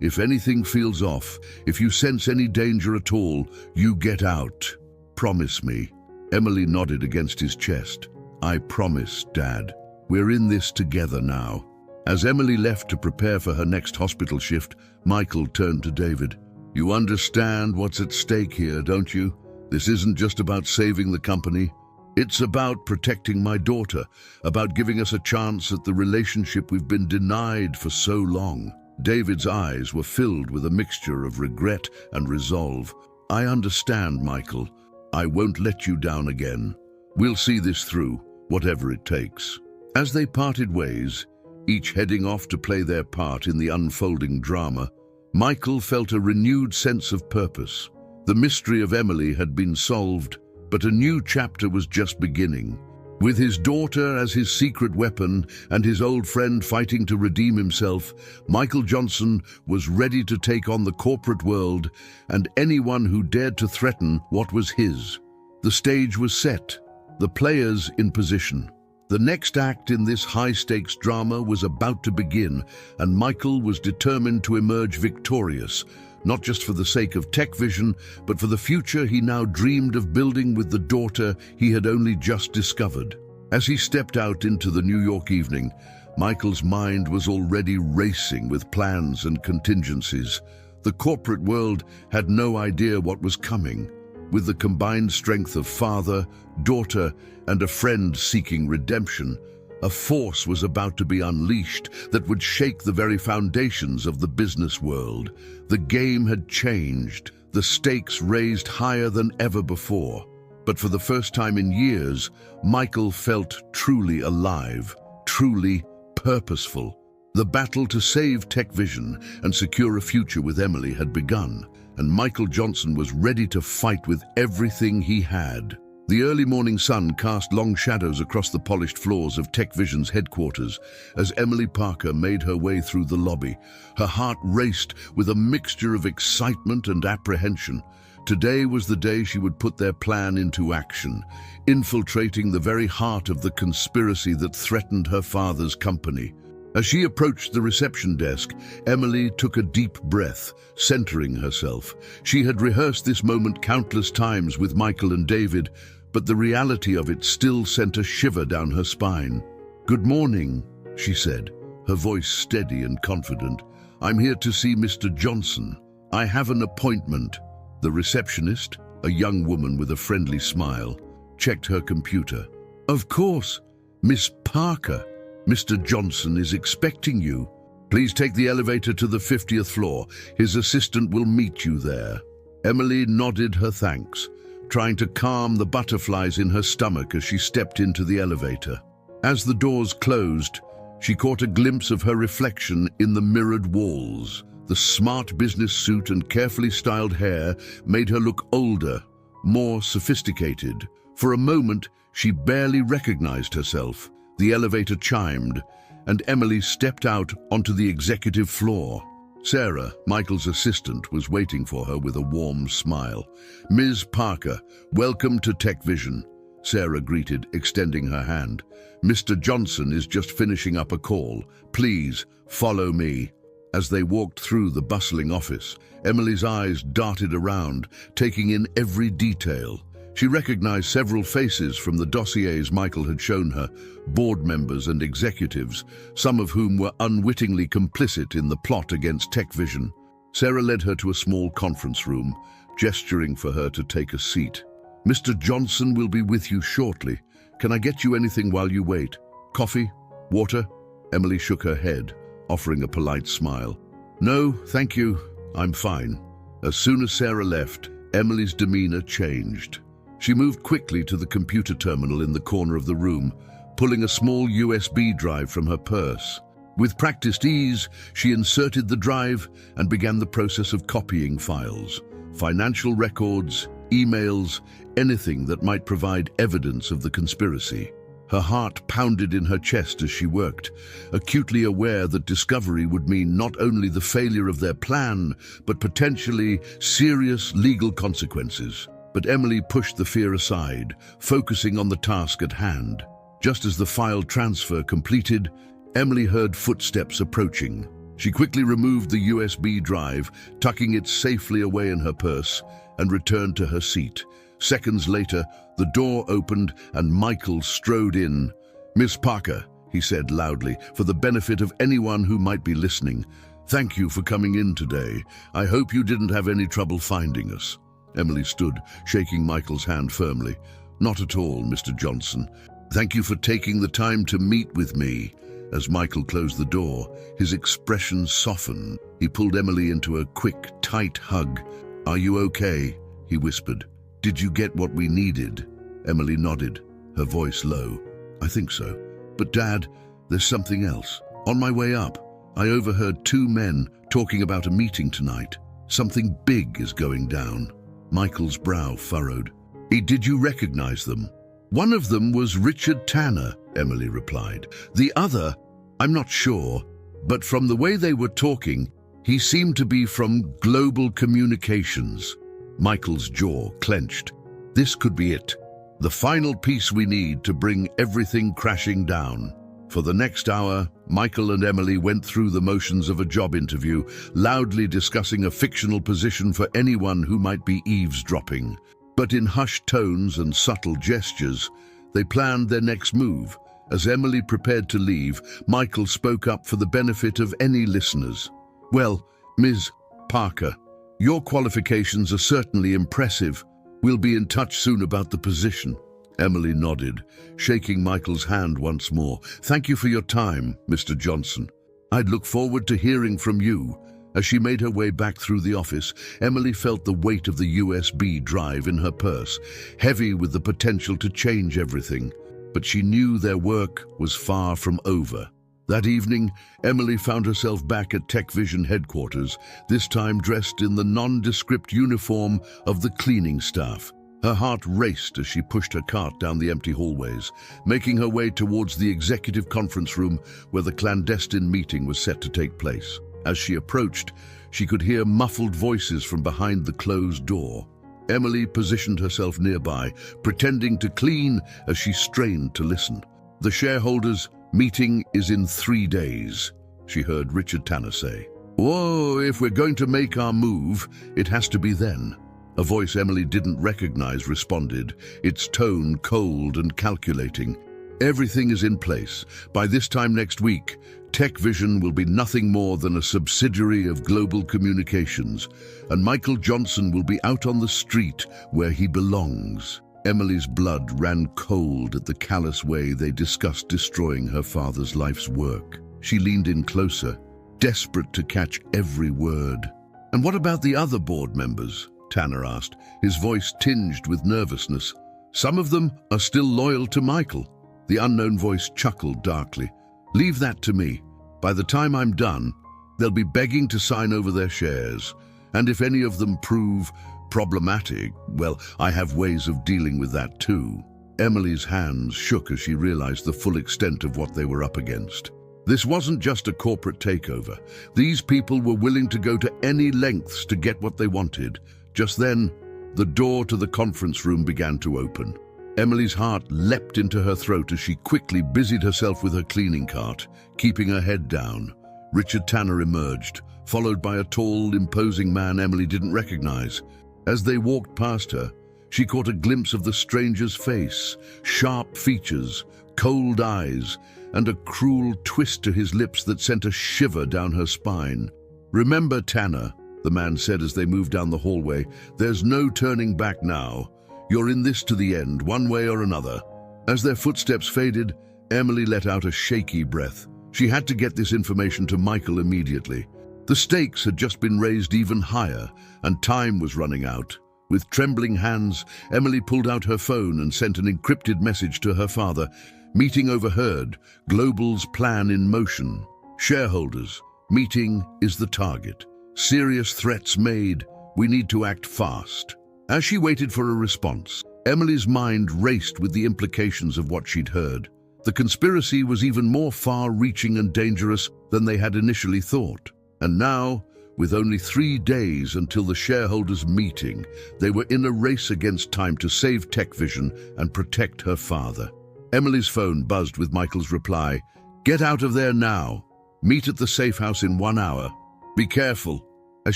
A: If anything feels off, if you sense any danger at all, you get out. Promise me." Emily nodded against his chest. "I promise, Dad. We're in this together now." As Emily left to prepare for her next hospital shift, Michael turned to David. "You understand what's at stake here, don't you? This isn't just about saving the company. It's about protecting my daughter, about giving us a chance at the relationship we've been denied for so long. David's eyes were filled with a mixture of regret and resolve. I understand, Michael. I won't let you down again. We'll see this through, whatever it takes. As they parted ways, each heading off to play their part in the unfolding drama, Michael felt a renewed sense of purpose. The mystery of Emily had been solved, but a new chapter was just beginning. With his daughter as his secret weapon and his old friend fighting to redeem himself, Michael Johnson was ready to take on the corporate world and anyone who dared to threaten what was his. The stage was set, the players in position. The next act in this high-stakes drama was about to begin, and Michael was determined to emerge victorious, not just for the sake of TechVision, but for the future he now dreamed of building with the daughter he had only just discovered. As he stepped out into the New York evening, Michael's mind was already racing with plans and contingencies. The corporate world had no idea what was coming. With the combined strength of father, daughter, and a friend seeking redemption, a force was about to be unleashed that would shake the very foundations of the business world. The game had changed, the stakes raised higher than ever before. But for the first time in years, Michael felt truly alive, truly purposeful. The battle to save TechVision and secure a future with Emily had begun, and Michael Johnson was ready to fight with everything he had. The early morning sun cast long shadows across the polished floors of TechVision's headquarters as Emily Parker made her way through the lobby. Her heart raced with a mixture of excitement and apprehension. Today was the day she would put their plan into action, infiltrating the very heart of the conspiracy that threatened her father's company. As she approached the reception desk, Emily took a deep breath, centering herself. She had rehearsed this moment countless times with Michael and David, but the reality of it still sent a shiver down her spine. "Good morning," she said, her voice steady and confident. "I'm here to see Mr. Johnson. I have an appointment." The receptionist, a young woman with a friendly smile, checked her computer. "Of course, Miss Parker. Mr. Johnson is expecting you. Please take the elevator to the 50th floor. His assistant will meet you there." Emily nodded her thanks, trying to calm the butterflies in her stomach as she stepped into the elevator. As the doors closed, she caught a glimpse of her reflection in the mirrored walls. The smart business suit and carefully styled hair made her look older, more sophisticated. For a moment, she barely recognized herself. The elevator chimed, and Emily stepped out onto the executive floor. Sarah, Michael's assistant, was waiting for her with a warm smile. "Ms. Parker, welcome to TechVision," Sarah greeted, extending her hand. "Mr. Johnson is just finishing up a call. Please, follow me." As they walked through the bustling office, Emily's eyes darted around, taking in every detail. She recognized several faces from the dossiers Michael had shown her, board members and executives, some of whom were unwittingly complicit in the plot against TechVision. Sarah led her to a small conference room, gesturing for her to take a seat. "Mr. Johnson will be with you shortly. Can I get you anything while you wait? Coffee? Water?" Emily shook her head, offering a polite smile. "No, thank you. I'm fine." As soon as Sarah left, Emily's demeanor changed. She moved quickly to the computer terminal in the corner of the room, pulling a small USB drive from her purse. With practiced ease, she inserted the drive and began the process of copying files, financial records, emails, anything that might provide evidence of the conspiracy. Her heart pounded in her chest as she worked, acutely aware that discovery would mean not only the failure of their plan, but potentially serious legal consequences. But Emily pushed the fear aside, focusing on the task at hand. Just as the file transfer completed, Emily heard footsteps approaching. She quickly removed the USB drive, tucking it safely away in her purse, and returned to her seat. Seconds later, the door opened and Michael strode in. "Miss Parker," he said loudly, for the benefit of anyone who might be listening, "thank you for coming in today. I hope you didn't have any trouble finding us." Emily stood, shaking Michael's hand firmly. Not at all, Mr. Johnson. Thank you for taking the time to meet with me. As Michael closed the door, his expression softened. He pulled Emily into a quick, tight hug. "Are you okay?" he whispered. "Did you get what we needed?" Emily nodded, her voice low. "I think so. But Dad, there's something else. On my way up, I overheard two men talking about a meeting tonight. Something big is going down." Michael's brow furrowed. "Did you recognize them?" "One of them was Richard Tanner," Emily replied. "The other, I'm not sure, but from the way they were talking, he seemed to be from Global Communications." Michael's jaw clenched. This could be it. The final piece we need to bring everything crashing down. For the next hour, Michael and Emily went through the motions of a job interview, loudly discussing a fictional position for anyone who might be eavesdropping. But in hushed tones and subtle gestures, they planned their next move. As Emily prepared to leave, Michael spoke up for the benefit of any listeners. "Well, Ms. Parker, your qualifications are certainly impressive. We'll be in touch soon about the position." Emily nodded, shaking Michael's hand once more. "Thank you for your time, Mr. Johnson. I'd look forward to hearing from you." As she made her way back through the office, Emily felt the weight of the USB drive in her purse, heavy with the potential to change everything. But she knew their work was far from over. That evening, Emily found herself back at TechVision headquarters, this time dressed in the nondescript uniform of the cleaning staff. Her heart raced as she pushed her cart down the empty hallways, making her way towards the executive conference room where the clandestine meeting was set to take place. As she approached, she could hear muffled voices from behind the closed door. Emily positioned herself nearby, pretending to clean as she strained to listen. "The shareholders' meeting is in 3 days," she heard Richard Tanner say. "Whoa, if we're going to make our move, it has to be then." A voice Emily didn't recognize responded, its tone cold and calculating. "Everything is in place. By this time next week, TechVision will be nothing more than a subsidiary of Global Communications, and Michael Johnson will be out on the street where he belongs." Emily's blood ran cold at the callous way they discussed destroying her father's life's work. She leaned in closer, desperate to catch every word. "And what about the other board members?" Tanner asked, his voice tinged with nervousness. "Some of them are still loyal to Michael." The unknown voice chuckled darkly. "Leave that to me. By the time I'm done, they'll be begging to sign over their shares. And if any of them prove problematic, well, I have ways of dealing with that too." Emily's hands shook as she realized the full extent of what they were up against. This wasn't just a corporate takeover. These people were willing to go to any lengths to get what they wanted. Just then, the door to the conference room began to open. Emily's heart leapt into her throat as she quickly busied herself with her cleaning cart, keeping her head down. Richard Tanner emerged, followed by a tall, imposing man Emily didn't recognize. As they walked past her, she caught a glimpse of the stranger's face, sharp features, cold eyes, and a cruel twist to his lips that sent a shiver down her spine. "Remember, Tanner," the man said as they moved down the hallway, "there's no turning back now. You're in this to the end, one way or another." As their footsteps faded, Emily let out a shaky breath. She had to get this information to Michael immediately. The stakes had just been raised even higher, and time was running out. With trembling hands, Emily pulled out her phone and sent an encrypted message to her father. "Meeting overheard. Global's plan in motion. Shareholders. Meeting is the target. Serious threats made. We need to act fast." As she waited for a response, Emily's mind raced with the implications of what she'd heard. The conspiracy was even more far-reaching and dangerous than they had initially thought. And now, with only 3 days until the shareholders' meeting, they were in a race against time to save TechVision and protect her father. Emily's phone buzzed with Michael's reply, "Get out of there now. Meet at the safe house in 1 hour. Be careful." As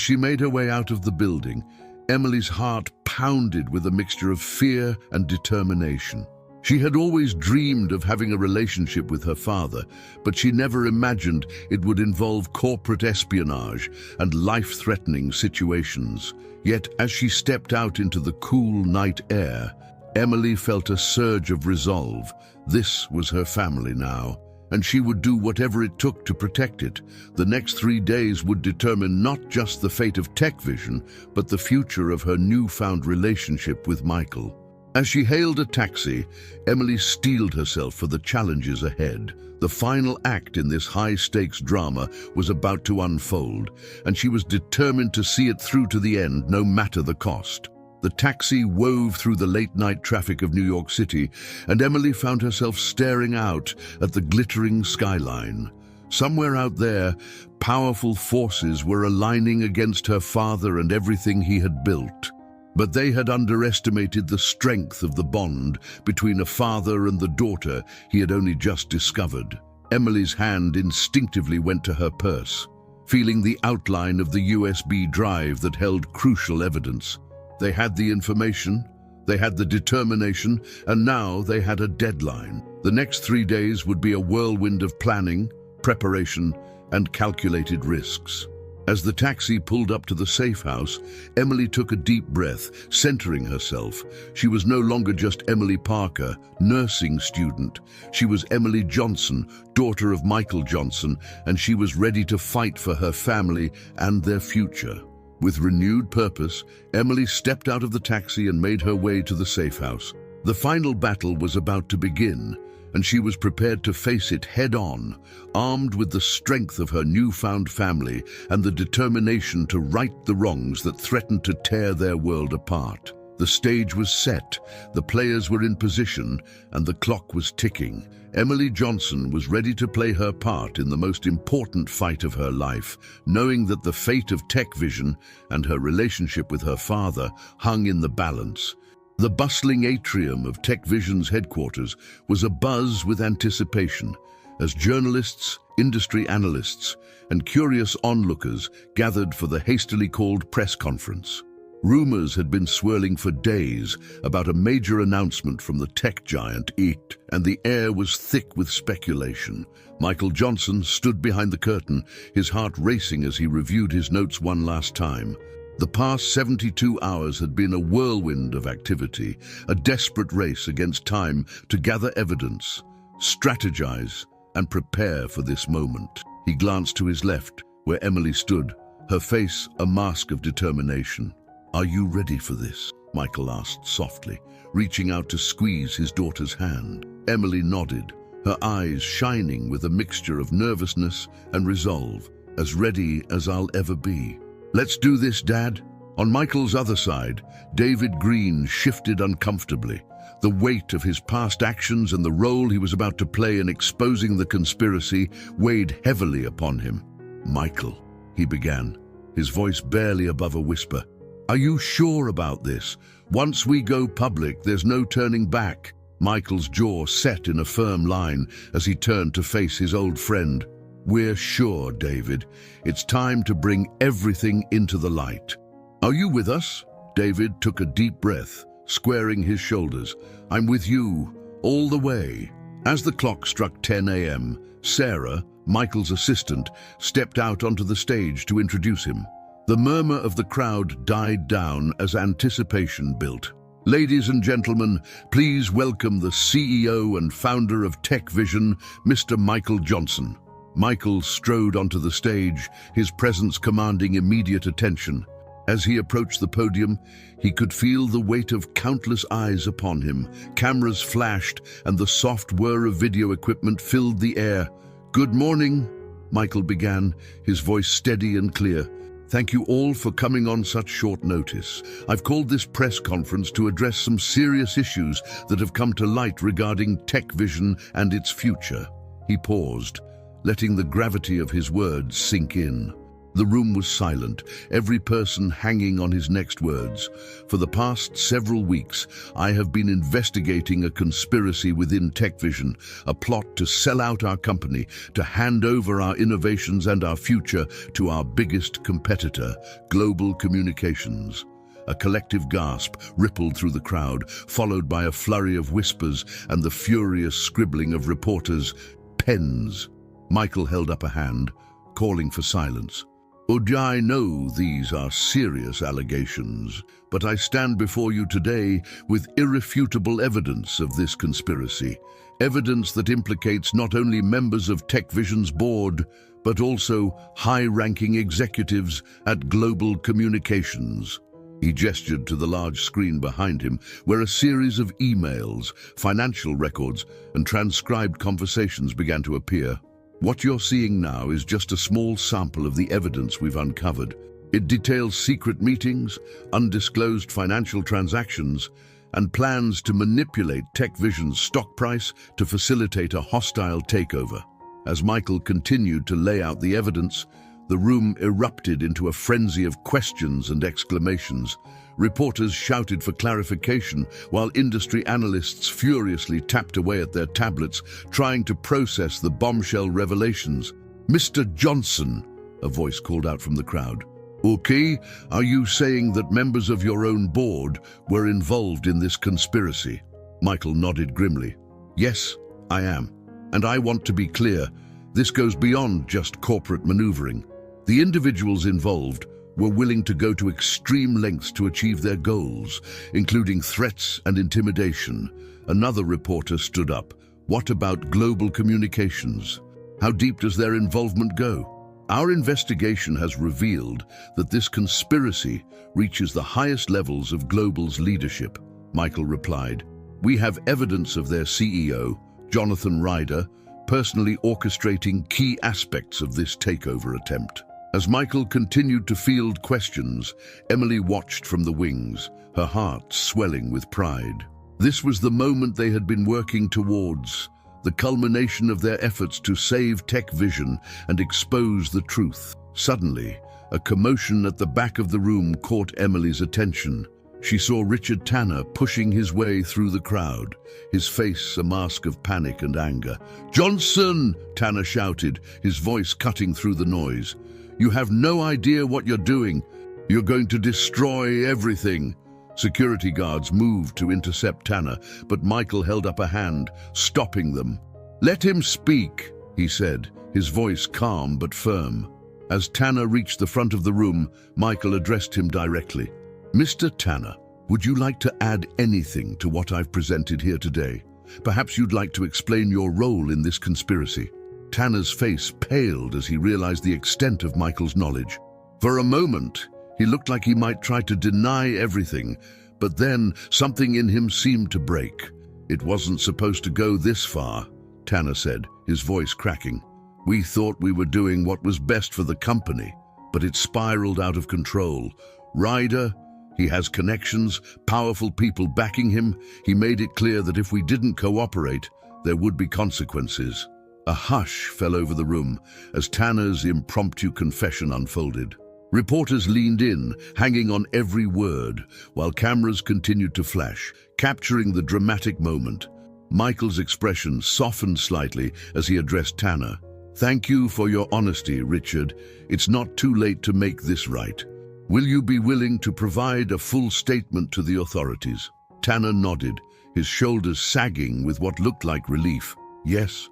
A: she made her way out of the building, Emily's heart pounded with a mixture of fear and determination. She had always dreamed of having a relationship with her father, but she never imagined it would involve corporate espionage and life-threatening situations. Yet, as she stepped out into the cool night air, Emily felt a surge of resolve. This was her family now, and she would do whatever it took to protect it. The next 3 days would determine not just the fate of TechVision, but the future of her newfound relationship with Michael. As she hailed a taxi, Emily steeled herself for the challenges ahead. The final act in this high-stakes drama was about to unfold, and she was determined to see it through to the end, no matter the cost. The taxi wove through the late-night traffic of New York City, and Emily found herself staring out at the glittering skyline. Somewhere out there, powerful forces were aligning against her father and everything he had built. But they had underestimated the strength of the bond between a father and the daughter he had only just discovered. Emily's hand instinctively went to her purse, feeling the outline of the USB drive that held crucial evidence. They had the information, they had the determination, and now they had a deadline. The next 3 days would be a whirlwind of planning, preparation, and calculated risks. As the taxi pulled up to the safe house, Emily took a deep breath, centering herself. She was no longer just Emily Parker, nursing student. She was Emily Johnson, daughter of Michael Johnson, and she was ready to fight for her family and their future. With renewed purpose, Emily stepped out of the taxi and made her way to the safe house. The final battle was about to begin, and she was prepared to face it head-on, armed with the strength of her newfound family and the determination to right the wrongs that threatened to tear their world apart. The stage was set, the players were in position, and the clock was ticking. Emily Johnson was ready to play her part in the most important fight of her life, knowing that the fate of TechVision and her relationship with her father hung in the balance. The bustling atrium of TechVision's headquarters was abuzz with anticipation as journalists, industry analysts, and curious onlookers gathered for the hastily called press conference. Rumors had been swirling for days about a major announcement from the tech giant, and the air was thick with speculation. Michael Johnson stood behind the curtain, his heart racing as he reviewed his notes one last time. The past 72 hours had been a whirlwind of activity, a desperate race against time to gather evidence, strategize, and prepare for this moment. He glanced to his left, where Emily stood, her face a mask of determination. "Are you ready for this?" Michael asked softly, reaching out to squeeze his daughter's hand. Emily nodded, her eyes shining with a mixture of nervousness and resolve. "As ready as I'll ever be." "Let's do this, Dad." On Michael's other side, David Green shifted uncomfortably. The weight of his past actions and the role he was about to play in exposing the conspiracy weighed heavily upon him. "Michael," he began, his voice barely above a whisper, "are you sure about this? Once we go public, there's no turning back." Michael's jaw set in a firm line as he turned to face his old friend. "We're sure, David. It's time to bring everything into the light." "Are you with us?" David took a deep breath, squaring his shoulders. "I'm with you, all the way." As the clock struck 10 a.m., Sarah, Michael's assistant, stepped out onto the stage to introduce him. The murmur of the crowd died down as anticipation built. "Ladies and gentlemen, please welcome the CEO and founder of TechVision, Mr. Michael Johnson." Michael strode onto the stage, his presence commanding immediate attention. As he approached the podium, he could feel the weight of countless eyes upon him. Cameras flashed, and the soft whir of video equipment filled the air. "Good morning," Michael began, his voice steady and clear. "Thank you all for coming on such short notice. I've called this press conference to address some serious issues that have come to light regarding TechVision and its future." He paused, letting the gravity of his words sink in. The room was silent, every person hanging on his next words. "For the past several weeks, I have been investigating a conspiracy within TechVision, a plot to sell out our company, to hand over our innovations and our future to our biggest competitor, Global Communications." A collective gasp rippled through the crowd, followed by a flurry of whispers and the furious scribbling of reporters' pens. Michael held up a hand, calling for silence. I know these are serious allegations, but I stand before you today with irrefutable evidence of this conspiracy. Evidence that implicates not only members of TechVision's board, but also high-ranking executives at Global Communications. He gestured to the large screen behind him, where a series of emails, financial records, and transcribed conversations began to appear. What you're seeing now is just a small sample of the evidence we've uncovered. It details secret meetings, undisclosed financial transactions, and plans to manipulate TechVision's stock price to facilitate a hostile takeover. As Michael continued to lay out the evidence, the room erupted into a frenzy of questions and exclamations. Reporters shouted for clarification, while industry analysts furiously tapped away at their tablets, trying to process the bombshell revelations. "Mr. Johnson," a voice called out from the crowd. "Okay, are you saying that members of your own board were involved in this conspiracy?" Michael nodded grimly. "Yes, I am. And I want to be clear, this goes beyond just corporate maneuvering. The individuals involved were willing to go to extreme lengths to achieve their goals, including threats and intimidation." Another reporter stood up. "What about Global Communications? How deep does their involvement go?" "Our investigation has revealed that this conspiracy reaches the highest levels of Global's leadership," Michael replied. "We have evidence of their CEO, Jonathan Ryder, personally orchestrating key aspects of this takeover attempt." As Michael continued to field questions, Emily watched from the wings, her heart swelling with pride. This was the moment they had been working towards, the culmination of their efforts to save TechVision and expose the truth. Suddenly, a commotion at the back of the room caught Emily's attention. She saw Richard Tanner pushing his way through the crowd, his face a mask of panic and anger. "Johnson!" Tanner shouted, his voice cutting through the noise. "You have no idea what you're doing. You're going to destroy everything." Security guards moved to intercept Tanner, but Michael held up a hand, stopping them. "Let him speak," he said, his voice calm but firm. As Tanner reached the front of the room, Michael addressed him directly. "Mr. Tanner, would you like to add anything to what I've presented here today? Perhaps you'd like to explain your role in this conspiracy." Tanner's face paled as he realized the extent of Michael's knowledge. For a moment, he looked like he might try to deny everything, but then something in him seemed to break. "It wasn't supposed to go this far," Tanner said, his voice cracking. "We thought we were doing what was best for the company, but it spiraled out of control. Ryder, he has connections, powerful people backing him. He made it clear that if we didn't cooperate, there would be consequences." A hush fell over the room as Tanner's impromptu confession unfolded. Reporters leaned in, hanging on every word, while cameras continued to flash, capturing the dramatic moment. Michael's expression softened slightly as he addressed Tanner. "Thank you for your honesty, Richard. It's not too late to make this right. Will you be willing to provide a full statement to the authorities?" Tanner nodded, his shoulders sagging with what looked like relief. Yes,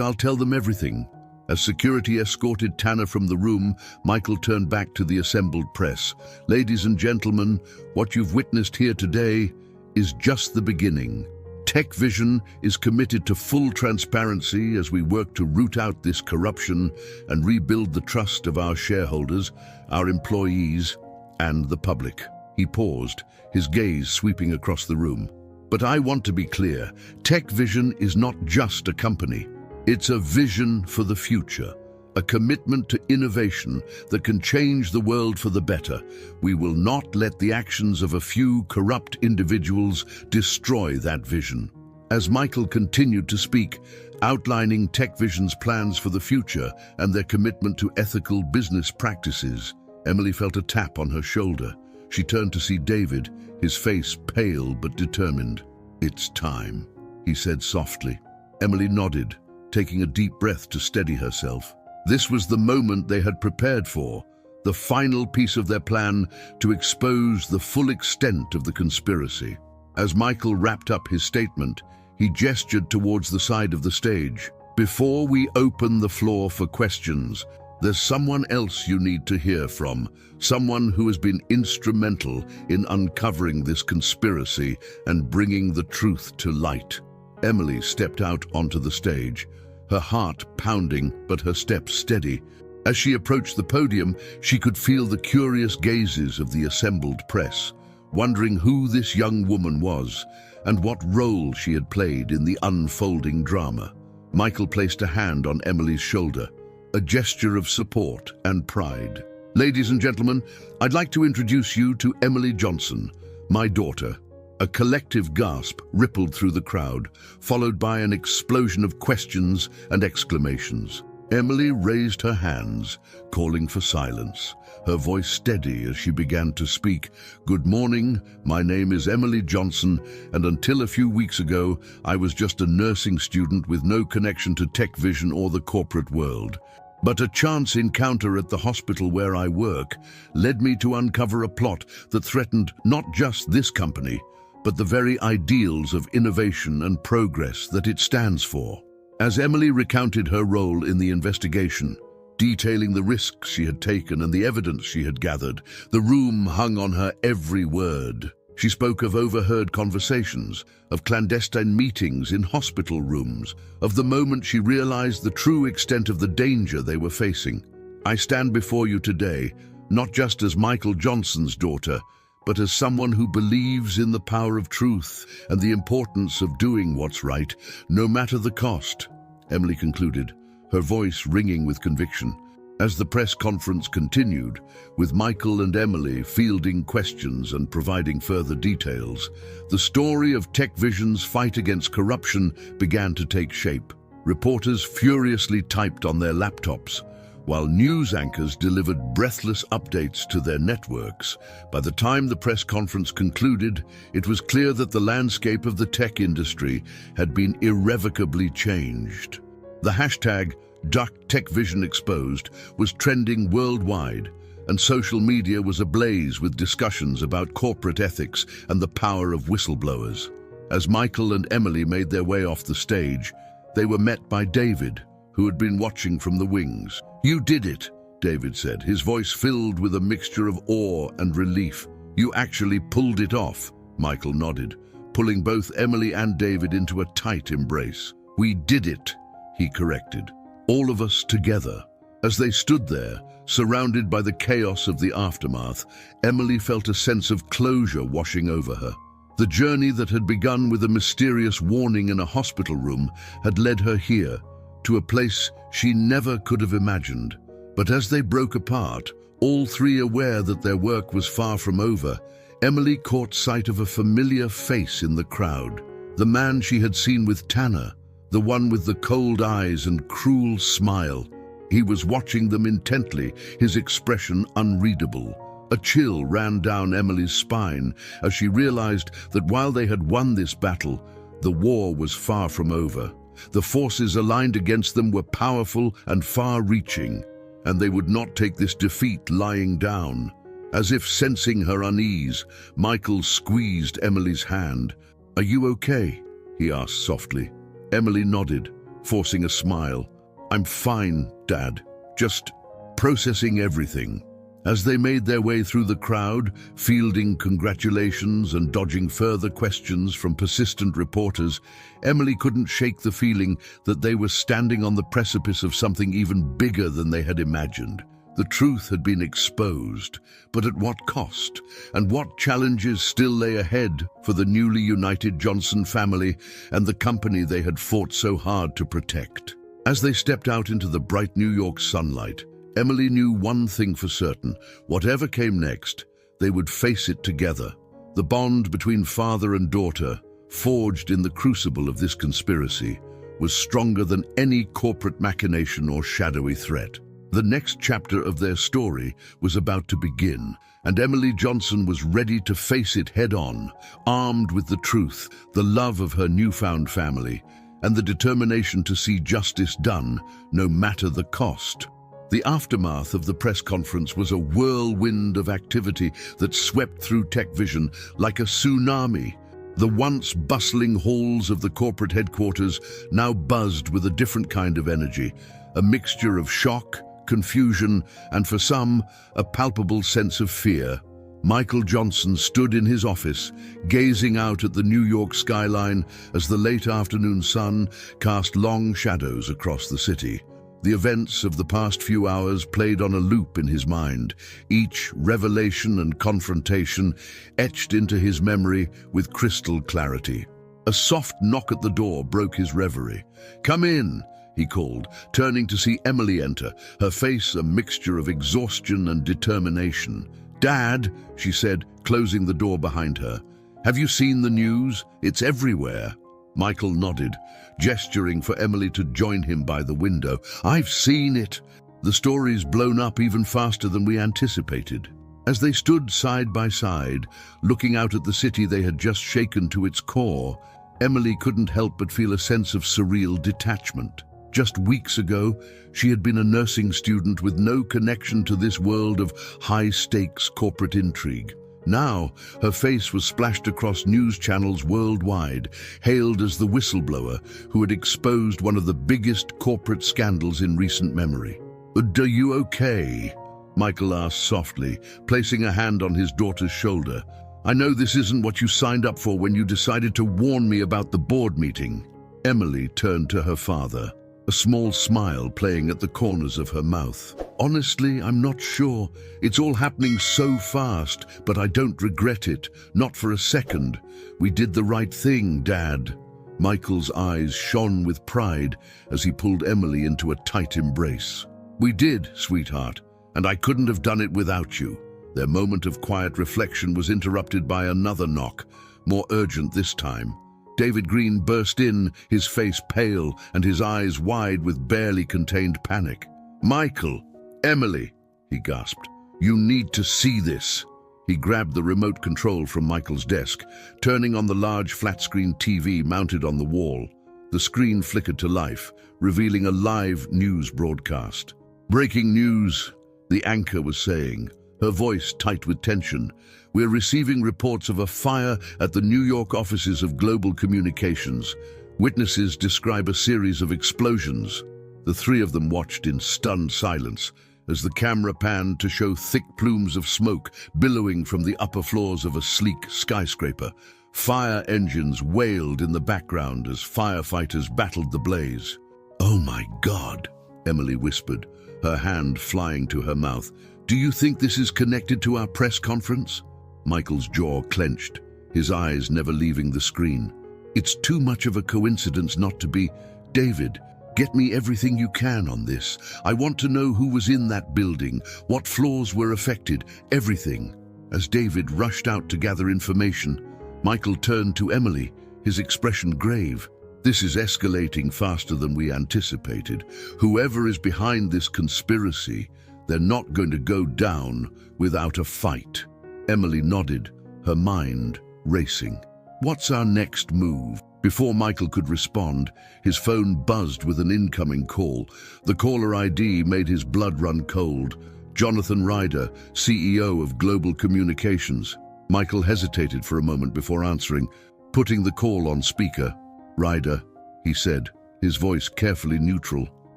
A: I'll tell them everything." As security escorted Tanner from the room, Michael turned back to the assembled press. "Ladies and gentlemen, what you've witnessed here today is just the beginning. TechVision is committed to full transparency as we work to root out this corruption and rebuild the trust of our shareholders, our employees, and the public." He paused, his gaze sweeping across the room. "But I want to be clear, TechVision is not just a company. It's a vision for the future, a commitment to innovation that can change the world for the better. We will not let the actions of a few corrupt individuals destroy that vision." As Michael continued to speak, outlining TechVision's plans for the future and their commitment to ethical business practices, Emily felt a tap on her shoulder. She turned to see David, his face pale but determined. "It's time," he said softly. Emily nodded, taking a deep breath to steady herself. This was the moment they had prepared for, the final piece of their plan to expose the full extent of the conspiracy. As Michael wrapped up his statement, he gestured towards the side of the stage. "Before we open the floor for questions, There's someone else you need to hear from, someone who has been instrumental in uncovering this conspiracy and bringing the truth to light." Emily stepped out onto the stage, her heart pounding but her steps steady. As she approached the podium, she could feel the curious gazes of the assembled press, wondering who this young woman was and what role she had played in the unfolding drama. Michael placed a hand on Emily's shoulder, a gesture of support and pride. "Ladies and gentlemen, I'd like to introduce you to Emily Johnson, my daughter." A collective gasp rippled through the crowd, followed by an explosion of questions and exclamations. Emily raised her hands, calling for silence, her voice steady as she began to speak. "Good morning, my name is Emily Johnson, and until a few weeks ago, I was just a nursing student with no connection to tech vision or the corporate world. But a chance encounter at the hospital where I work led me to uncover a plot that threatened not just this company, but the very ideals of innovation and progress that it stands for." As Emily recounted her role in the investigation, detailing the risks she had taken and the evidence she had gathered, the room hung on her every word. She spoke of overheard conversations, of clandestine meetings in hospital rooms, of the moment she realized the true extent of the danger they were facing. "I stand before you today, not just as Michael Johnson's daughter, but as someone who believes in the power of truth and the importance of doing what's right, no matter the cost," Emily concluded, her voice ringing with conviction. As the press conference continued, with Michael and Emily fielding questions and providing further details, the story of TechVision's fight against corruption began to take shape. Reporters furiously typed on their laptops, while news anchors delivered breathless updates to their networks. By the time the press conference concluded, it was clear that the landscape of the tech industry had been irrevocably changed. The hashtag #TechVisionExposed was trending worldwide, and social media was ablaze with discussions about corporate ethics and the power of whistleblowers. As Michael and Emily made their way off the stage, they were met by David, who had been watching from the wings. "You did it," David said, his voice filled with a mixture of awe and relief. "You actually pulled it off," Michael nodded, pulling both Emily and David into a tight embrace. "We did it," he corrected. "All of us together." As they stood there, surrounded by the chaos of the aftermath, Emily felt a sense of closure washing over her. The journey that had begun with a mysterious warning in a hospital room had led her here, to a place she never could have imagined. But as they broke apart, all three aware that their work was far from over, Emily caught sight of a familiar face in the crowd. The man she had seen with Tanner, the one with the cold eyes and cruel smile. He was watching them intently, his expression unreadable. A chill ran down Emily's spine as she realized that while they had won this battle, the war was far from over. The forces aligned against them were powerful and far-reaching, and they would not take this defeat lying down. As if sensing her unease, Michael squeezed Emily's hand. "Are you okay?" he asked softly. Emily nodded, forcing a smile. "I'm fine, Dad. Just processing everything." As they made their way through the crowd, fielding congratulations and dodging further questions from persistent reporters, Emily couldn't shake the feeling that they were standing on the precipice of something even bigger than they had imagined. The truth had been exposed, but at what cost? And what challenges still lay ahead for the newly united Johnson family and the company they had fought so hard to protect? As they stepped out into the bright New York sunlight, Emily knew one thing for certain: whatever came next, they would face it together. The bond between father and daughter, forged in the crucible of this conspiracy, was stronger than any corporate machination or shadowy threat. The next chapter of their story was about to begin, and Emily Johnson was ready to face it head-on, armed with the truth, the love of her newfound family, and the determination to see justice done, no matter the cost. The aftermath of the press conference was a whirlwind of activity that swept through TechVision like a tsunami. The once bustling halls of the corporate headquarters now buzzed with a different kind of energy, a mixture of shock, confusion, and for some, a palpable sense of fear. Michael Johnson stood in his office, gazing out at the New York skyline as the late afternoon sun cast long shadows across the city. The events of the past few hours played on a loop in his mind, each revelation and confrontation etched into his memory with crystal clarity. A soft knock at the door broke his reverie. "Come in," he called, turning to see Emily enter, her face a mixture of exhaustion and determination. "Dad," she said, closing the door behind her. "Have you seen the news? It's everywhere." Michael nodded, gesturing for Emily to join him by the window. "I've seen it. The story's blown up even faster than we anticipated." As they stood side by side, looking out at the city they had just shaken to its core, Emily couldn't help but feel a sense of surreal detachment. Just weeks ago, she had been a nursing student with no connection to this world of high-stakes corporate intrigue. Now, her face was splashed across news channels worldwide, hailed as the whistleblower who had exposed one of the biggest corporate scandals in recent memory. "Are you okay?" Michael asked softly, placing a hand on his daughter's shoulder. "I know this isn't what you signed up for when you decided to warn me about the board meeting." Emily turned to her father, a small smile playing at the corners of her mouth. "Honestly, I'm not sure. It's all happening so fast, but I don't regret it, not for a second. We did the right thing, Dad." Michael's eyes shone with pride as he pulled Emily into a tight embrace. "We did, sweetheart, and I couldn't have done it without you." Their moment of quiet reflection was interrupted by another knock, more urgent this time. David Green burst in, his face pale and his eyes wide with barely contained panic. "Michael, Emily," he gasped, "you need to see this." He grabbed the remote control from Michael's desk, turning on the large flat-screen TV mounted on the wall. The screen flickered to life, revealing a live news broadcast. "Breaking news," the anchor was saying, her voice tight with tension. "We're receiving reports of a fire at the New York offices of Global Communications. Witnesses describe a series of explosions." The three of them watched in stunned silence as the camera panned to show thick plumes of smoke billowing from the upper floors of a sleek skyscraper. Fire engines wailed in the background as firefighters battled the blaze. "Oh my God," Emily whispered, her hand flying to her mouth. "Do you think this is connected to our press conference?" Michael's jaw clenched, his eyes never leaving the screen. "It's too much of a coincidence not to be. David, get me everything you can on this. I want to know who was in that building, what floors were affected, everything." As David rushed out to gather information, Michael turned to Emily, his expression grave. "This is escalating faster than we anticipated. Whoever is behind this conspiracy, they're not going to go down without a fight." Emily nodded, her mind racing. "What's our next move?" Before Michael could respond, his phone buzzed with an incoming call. The caller ID made his blood run cold. Jonathan Ryder, CEO of Global Communications. Michael hesitated for a moment before answering, putting the call on speaker. "Ryder," he said, his voice carefully neutral.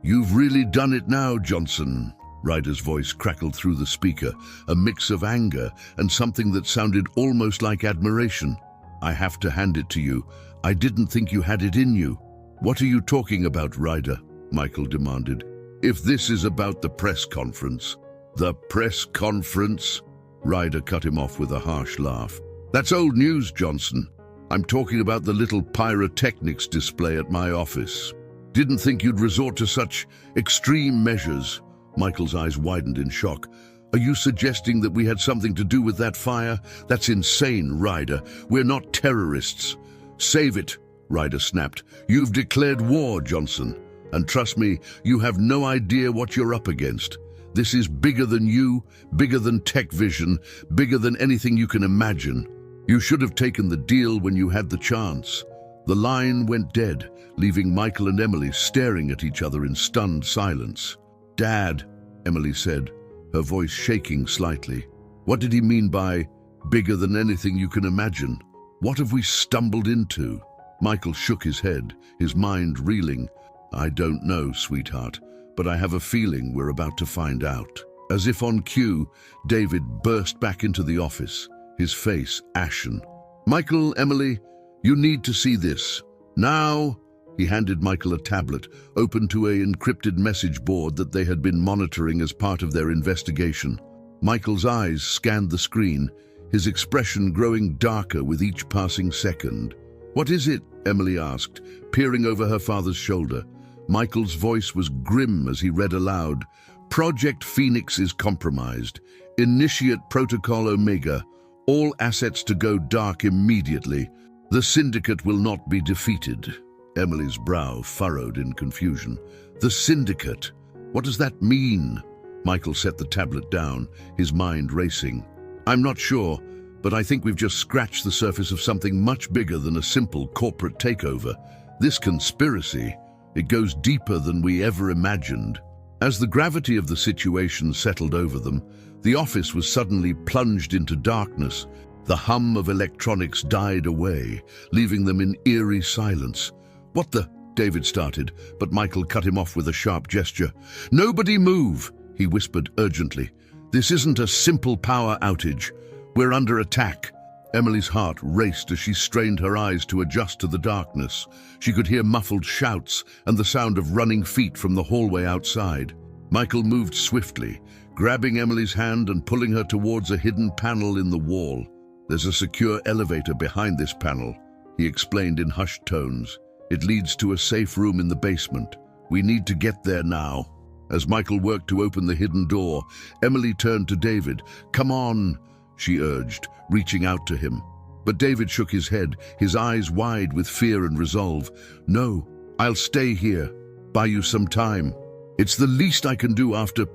A: "You've really done it now, Johnson." Ryder's voice crackled through the speaker, a mix of anger and something that sounded almost like admiration. "I have to hand it to you. I didn't think you had it in you." "What are you talking about, Ryder?" Michael demanded. "If this is about the press conference." "The press conference?" Ryder cut him off with a harsh laugh. "That's old news, Johnson. I'm talking about the little pyrotechnics display at my office. Didn't think you'd resort to such extreme measures." Michael's eyes widened in shock. "Are you suggesting that we had something to do with that fire? That's insane, Ryder. We're not terrorists." "Save it," Ryder snapped. "You've declared war, Johnson. And trust me, you have no idea what you're up against. This is bigger than you, bigger than Tech Vision, bigger than anything you can imagine. You should have taken the deal when you had the chance." The line went dead, leaving Michael and Emily staring at each other in stunned silence. "Dad," Emily said, her voice shaking slightly. "What did he mean by bigger than anything you can imagine? What have we stumbled into?" Michael shook his head, his mind reeling. "I don't know, sweetheart. but I have a feeling we're about to find out." As if on cue, David burst back into the office, his face ashen. "Michael, Emily, you need to see this. Now." He handed Michael a tablet, open to an encrypted message board that they had been monitoring as part of their investigation. Michael's eyes scanned the screen, his expression growing darker with each passing second. "What is it?" Emily asked, peering over her father's shoulder. Michael's voice was grim as he read aloud. "Project Phoenix is compromised. Initiate Protocol Omega. All assets to go dark immediately. The syndicate will not be defeated." Emily's brow furrowed in confusion. "The syndicate? What does that mean?" Michael set the tablet down, his mind racing. "I'm not sure, but I think we've just scratched the surface of something much bigger than a simple corporate takeover. This conspiracy, it goes deeper than we ever imagined." As the gravity of the situation settled over them, the office was suddenly plunged into darkness. The hum of electronics died away, leaving them in eerie silence. "What the?" David started, but Michael cut him off with a sharp gesture. "Nobody move," he whispered urgently. "This isn't a simple power outage. We're under attack." Emily's heart raced as she strained her eyes to adjust to the darkness. She could hear muffled shouts and the sound of running feet from the hallway outside. Michael moved swiftly, grabbing Emily's hand and pulling her towards a hidden panel in the wall. "There's a secure elevator behind this panel," he explained in hushed tones. "It leads to a safe room in the basement. We need to get there now." As Michael worked to open the hidden door, Emily turned to David. "Come on," she urged, reaching out to him. But David shook his head, his eyes wide with fear and resolve. "No, I'll stay here. Buy you some time. It's the least I can do after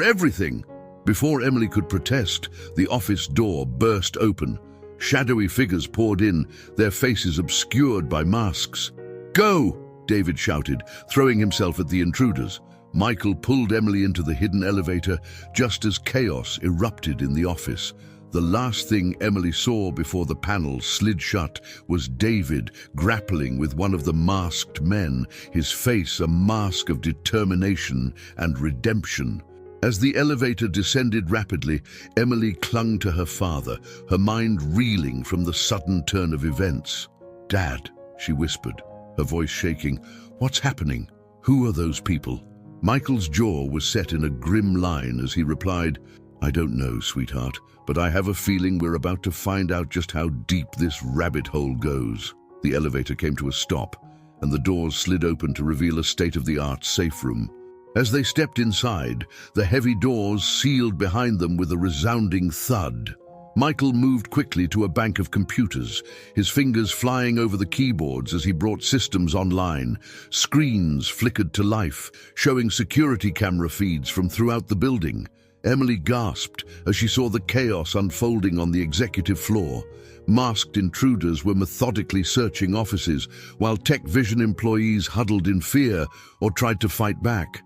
A: everything." Before Emily could protest, the office door burst open. Shadowy figures poured in, their faces obscured by masks. "Go!" David shouted, throwing himself at the intruders. Michael pulled Emily into the hidden elevator just as chaos erupted in the office. The last thing Emily saw before the panel slid shut was David grappling with one of the masked men, his face a mask of determination and redemption. As the elevator descended rapidly, Emily clung to her father, her mind reeling from the sudden turn of events. "Dad," she whispered, her voice shaking, "what's happening? Who are those people?" Michael's jaw was set in a grim line as he replied, "I don't know, sweetheart, but I have a feeling we're about to find out just how deep this rabbit hole goes." The elevator came to a stop, and the doors slid open to reveal a state-of-the-art safe room. As they stepped inside, the heavy doors sealed behind them with a resounding thud. Michael moved quickly to a bank of computers, his fingers flying over the keyboards as he brought systems online. Screens flickered to life, showing security camera feeds from throughout the building. Emily gasped as she saw the chaos unfolding on the executive floor. Masked intruders were methodically searching offices, while Tech Vision employees huddled in fear or tried to fight back.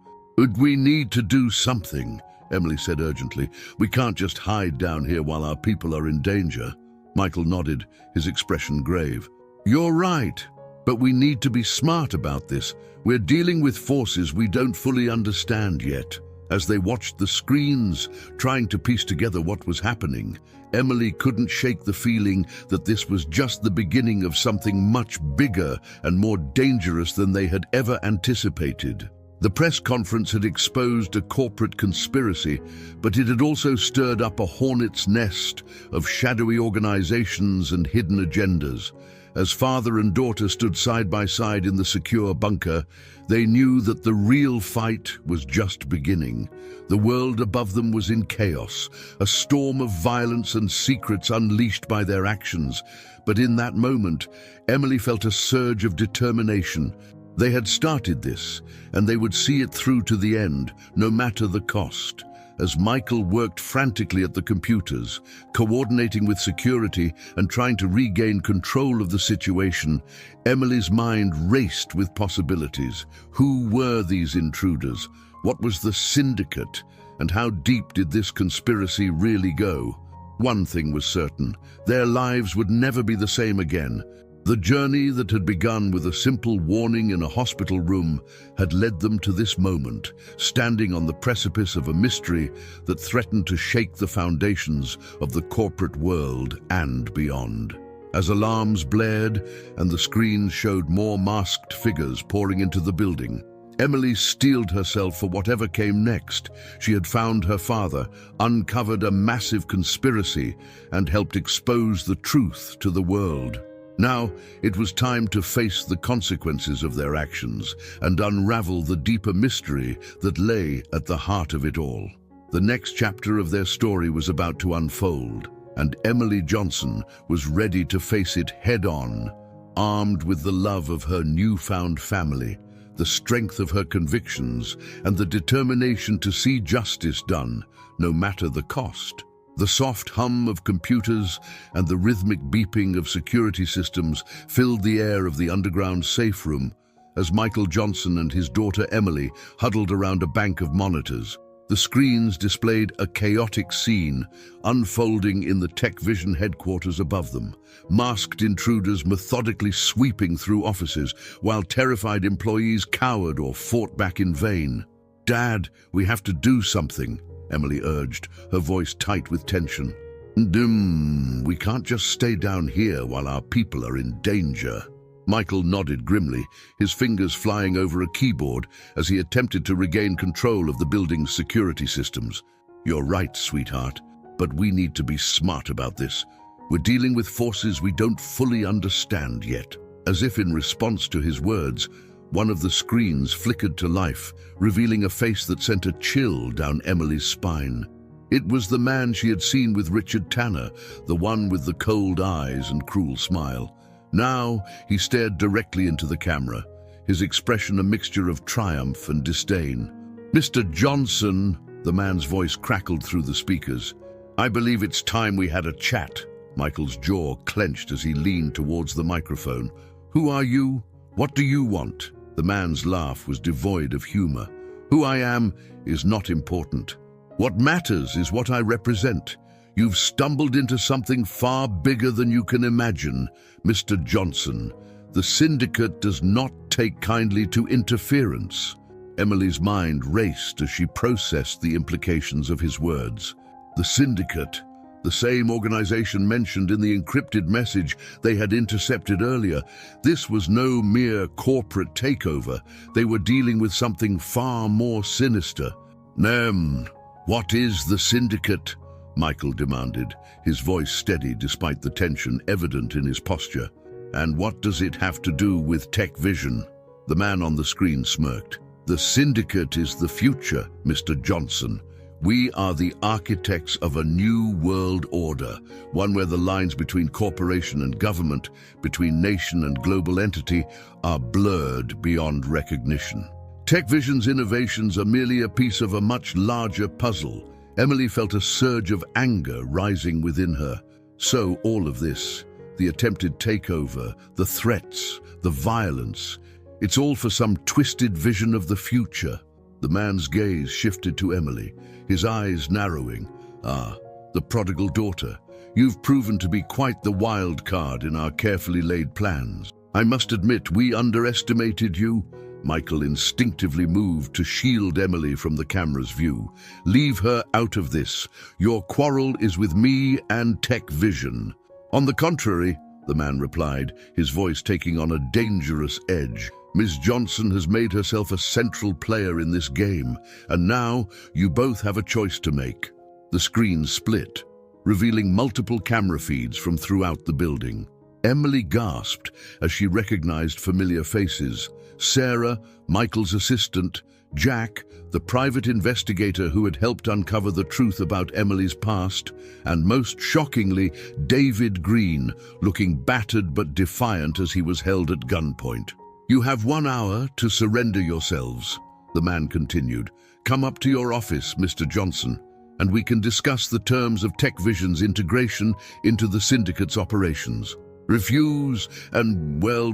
A: "We need to do something," Emily said urgently. "We can't just hide down here while our people are in danger." Michael nodded, his expression grave. "You're right, but we need to be smart about this. We're dealing with forces we don't fully understand yet." As they watched the screens, trying to piece together what was happening, Emily couldn't shake the feeling that this was just the beginning of something much bigger and more dangerous than they had ever anticipated. The press conference had exposed a corporate conspiracy, but it had also stirred up a hornet's nest of shadowy organizations and hidden agendas. As father and daughter stood side by side in the secure bunker, they knew that the real fight was just beginning. The world above them was in chaos, a storm of violence and secrets unleashed by their actions. But in that moment, Emily felt a surge of determination. They had started this, and they would see it through to the end, no matter the cost. As Michael worked frantically at the computers, coordinating with security and trying to regain control of the situation, Emily's mind raced with possibilities. Who were these intruders? What was the syndicate? And how deep did this conspiracy really go? One thing was certain: their lives would never be the same again. The journey that had begun with a simple warning in a hospital room had led them to this moment, standing on the precipice of a mystery that threatened to shake the foundations of the corporate world and beyond. As alarms blared and the screens showed more masked figures pouring into the building, Emily steeled herself for whatever came next. She had found her father, uncovered a massive conspiracy, and helped expose the truth to the world. Now, it was time to face the consequences of their actions and unravel the deeper mystery that lay at the heart of it all. The next chapter of their story was about to unfold, and Emily Johnson was ready to face it head-on, armed with the love of her newfound family, the strength of her convictions, and the determination to see justice done, no matter the cost. The soft hum of computers and the rhythmic beeping of security systems filled the air of the underground safe room as Michael Johnson and his daughter Emily huddled around a bank of monitors. The screens displayed a chaotic scene unfolding in the Tech Vision headquarters above them, masked intruders methodically sweeping through offices while terrified employees cowered or fought back in vain. "Dad, we have to do something," Emily urged, her voice tight with tension. We can't just stay down here while our people are in danger." Michael nodded grimly, his fingers flying over a keyboard as he attempted to regain control of the building's security systems. "You're right, sweetheart, but we need to be smart about this. We're dealing with forces we don't fully understand yet." As if in response to his words, one of the screens flickered to life, revealing a face that sent a chill down Emily's spine. It was the man she had seen with Richard Tanner, the one with the cold eyes and cruel smile. Now he stared directly into the camera, his expression a mixture of triumph and disdain. "Mr. Johnson," the man's voice crackled through the speakers. "I believe it's time we had a chat." Michael's jaw clenched as he leaned towards the microphone. "Who are you? What do you want?" The man's laugh was devoid of humor. "Who I am is not important. What matters is what I represent. You've stumbled into something far bigger than you can imagine, Mr. Johnson. The syndicate does not take kindly to interference." Emily's mind raced as she processed the implications of his words. The syndicate, the same organization mentioned in the encrypted message they had intercepted earlier. This was no mere corporate takeover. They were dealing with something far more sinister. What is the syndicate?" Michael demanded, his voice steady despite the tension evident in his posture. "And what does it have to do with Tech Vision?" The man on the screen smirked. "The syndicate is the future, Mr. Johnson. We are the architects of a new world order, one where the lines between corporation and government, between nation and global entity, are blurred beyond recognition. Tech Vision's innovations are merely a piece of a much larger puzzle." Emily felt a surge of anger rising within her. So all of this, the attempted takeover, the threats, the violence, it's all for some twisted vision of the future. The man's gaze shifted to Emily, his eyes narrowing. "Ah, the prodigal daughter. You've proven to be quite the wild card in our carefully laid plans. I must admit, we underestimated you." Michael instinctively moved to shield Emily from the camera's view. "Leave her out of this. Your quarrel is with me and Tech Vision." "On the contrary," the man replied, his voice taking on a dangerous edge. "Ms. Johnson has made herself a central player in this game, and now you both have a choice to make." The screen split, revealing multiple camera feeds from throughout the building. Emily gasped as she recognized familiar faces. Sarah, Michael's assistant, Jack, the private investigator who had helped uncover the truth about Emily's past, and most shockingly, David Green, looking battered but defiant as he was held at gunpoint. "You have 1 hour to surrender yourselves," the man continued. "Come up to your office, Mr. Johnson, and we can discuss the terms of Tech Vision's integration into the syndicate's operations. Refuse and, well,"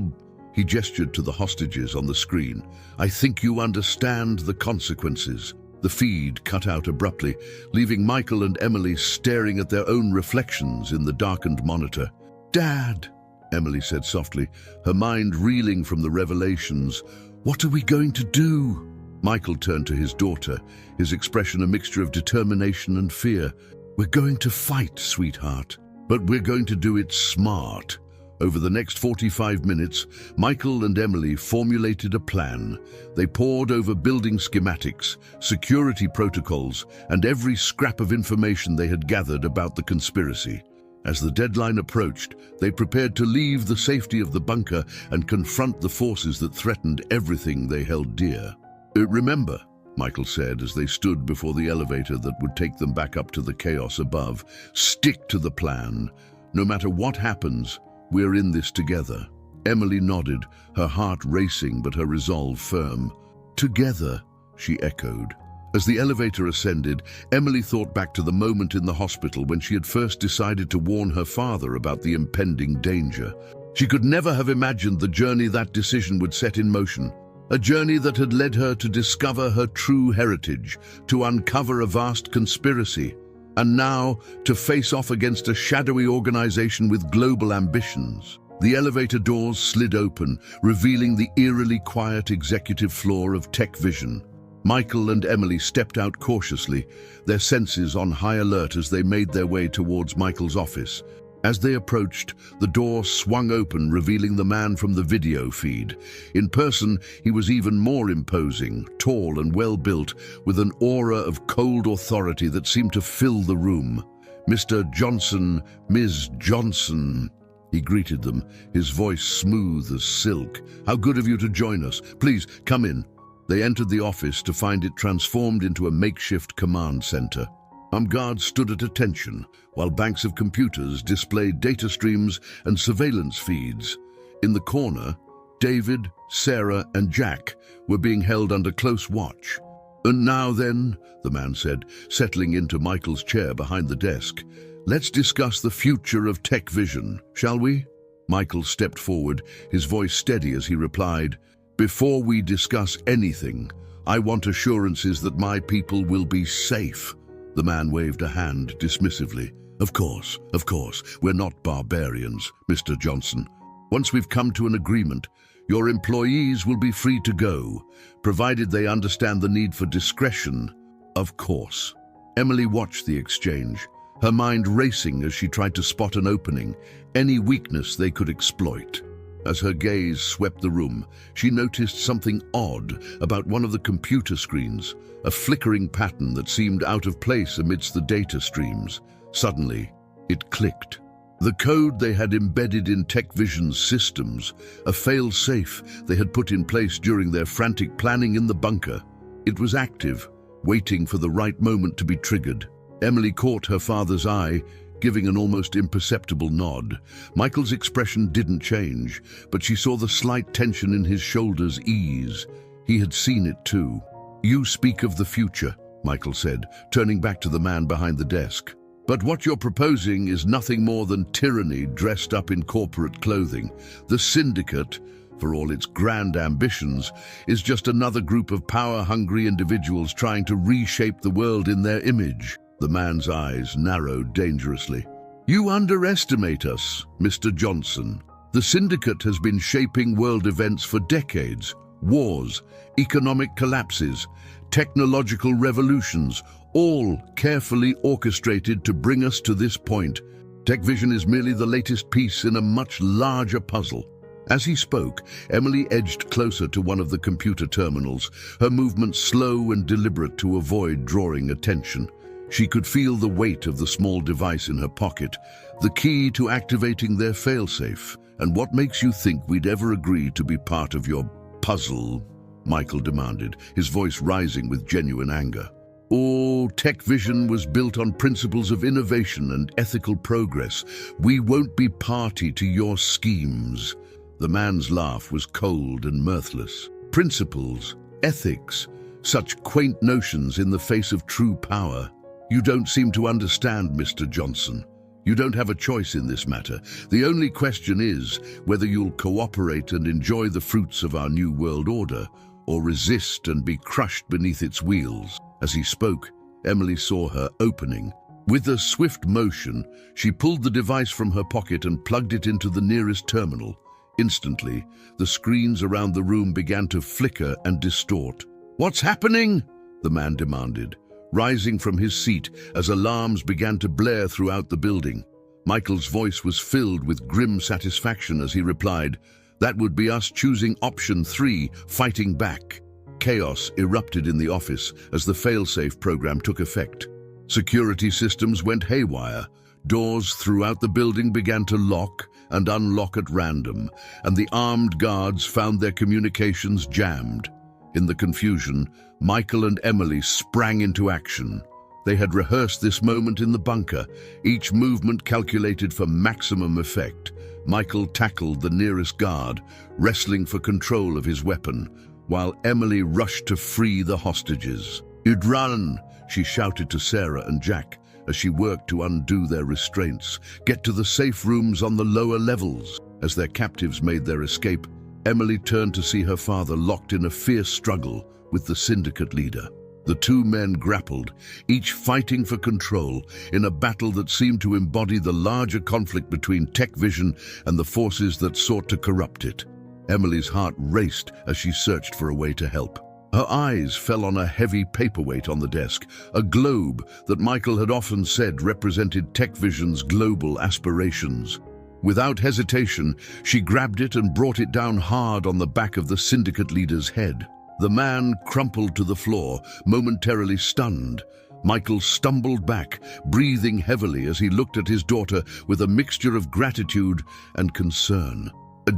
A: he gestured to the hostages on the screen, "I think you understand the consequences." The feed cut out abruptly, leaving Michael and Emily staring at their own reflections in the darkened monitor. "Dad!" Emily said softly, her mind reeling from the revelations. "What are we going to do?" Michael turned to his daughter, his expression a mixture of determination and fear. "We're going to fight, sweetheart, but we're going to do it smart." Over the next 45 minutes, Michael and Emily formulated a plan. They pored over building schematics, security protocols, and every scrap of information they had gathered about the conspiracy. As the deadline approached, they prepared to leave the safety of the bunker and confront the forces that threatened everything they held dear. "Remember," Michael said as they stood before the elevator that would take them back up to the chaos above, "stick to the plan. No matter what happens, we're in this together." Emily nodded, her heart racing but her resolve firm. "Together," she echoed. As the elevator ascended, Emily thought back to the moment in the hospital when she had first decided to warn her father about the impending danger. She could never have imagined the journey that decision would set in motion. A journey that had led her to discover her true heritage, to uncover a vast conspiracy, and now to face off against a shadowy organization with global ambitions. The elevator doors slid open, revealing the eerily quiet executive floor of Tech Vision. Michael and Emily stepped out cautiously, their senses on high alert as they made their way towards Michael's office. As they approached, the door swung open, revealing the man from the video feed. In person, he was even more imposing, tall and well-built, with an aura of cold authority that seemed to fill the room. "Mr. Johnson, Ms. Johnson," he greeted them, his voice smooth as silk. "How good of you to join us. Please, come in." They entered the office to find it transformed into a makeshift command center. Armed guards stood at attention, while banks of computers displayed data streams and surveillance feeds. In the corner, David, Sarah, and Jack were being held under close watch. "And now then," the man said, settling into Michael's chair behind the desk, "let's discuss the future of Tech Vision, shall we?" Michael stepped forward, his voice steady as he replied, "Before we discuss anything, I want assurances that my people will be safe." The man waved a hand dismissively. Of course, we're not barbarians, Mr. Johnson. Once we've come to an agreement, your employees will be free to go, provided they understand the need for discretion, of course." Emily watched the exchange, her mind racing as she tried to spot an opening, any weakness they could exploit. As her gaze swept the room, she noticed something odd about one of the computer screens, a flickering pattern that seemed out of place amidst the data streams. Suddenly, it clicked. The code they had embedded in Tech Vision's systems, a fail-safe they had put in place during their frantic planning in the bunker. It was active, waiting for the right moment to be triggered. Emily caught her father's eye, giving an almost imperceptible nod. Michael's expression didn't change, but she saw the slight tension in his shoulders ease. He had seen it too. "You speak of the future," Michael said, turning back to the man behind the desk. "But what you're proposing is nothing more than tyranny dressed up in corporate clothing. The Syndicate, for all its grand ambitions, is just another group of power-hungry individuals trying to reshape the world in their image." The man's eyes narrowed dangerously. "You underestimate us, Mr. Johnson. The Syndicate has been shaping world events for decades. Wars, economic collapses, technological revolutions, all carefully orchestrated to bring us to this point. Tech Vision is merely the latest piece in a much larger puzzle." As he spoke, Emily edged closer to one of the computer terminals, her movements slow and deliberate to avoid drawing attention. She could feel the weight of the small device in her pocket, the key to activating their failsafe. "And what makes you think we'd ever agree to be part of your puzzle?" Michael demanded, his voice rising with genuine anger. "Oh, Tech Vision was built on principles of innovation and ethical progress. We won't be party to your schemes." The man's laugh was cold and mirthless. "Principles, ethics, such quaint notions in the face of true power. You don't seem to understand, Mr. Johnson. You don't have a choice in this matter. The only question is whether you'll cooperate and enjoy the fruits of our new world order, or resist and be crushed beneath its wheels." As he spoke, Emily saw her opening. With a swift motion, she pulled the device from her pocket and plugged it into the nearest terminal. Instantly, the screens around the room began to flicker and distort. "What's happening?" the man demanded, rising from his seat as alarms began to blare throughout the building. Michael's voice was filled with grim satisfaction as he replied, "That would be us choosing option 3, fighting back." Chaos erupted in the office as the failsafe program took effect. Security systems went haywire. Doors throughout the building began to lock and unlock at random, and the armed guards found their communications jammed. In the confusion, Michael and Emily sprang into action. They had rehearsed this moment in the bunker, each movement calculated for maximum effect. Michael tackled the nearest guard, wrestling for control of his weapon, while Emily rushed to free the hostages. "You'd run!" she shouted to Sarah and Jack as she worked to undo their restraints. "Get to the safe rooms on the lower levels." As their captives made their escape, Emily turned to see her father locked in a fierce struggle with the syndicate leader. The two men grappled, each fighting for control, in a battle that seemed to embody the larger conflict between Tech Vision and the forces that sought to corrupt it. Emily's heart raced as she searched for a way to help. Her eyes fell on a heavy paperweight on the desk, a globe that Michael had often said represented Tech Vision's global aspirations. Without hesitation, she grabbed it and brought it down hard on the back of the syndicate leader's head. The man crumpled to the floor, momentarily stunned. Michael stumbled back, breathing heavily as he looked at his daughter with a mixture of gratitude and concern.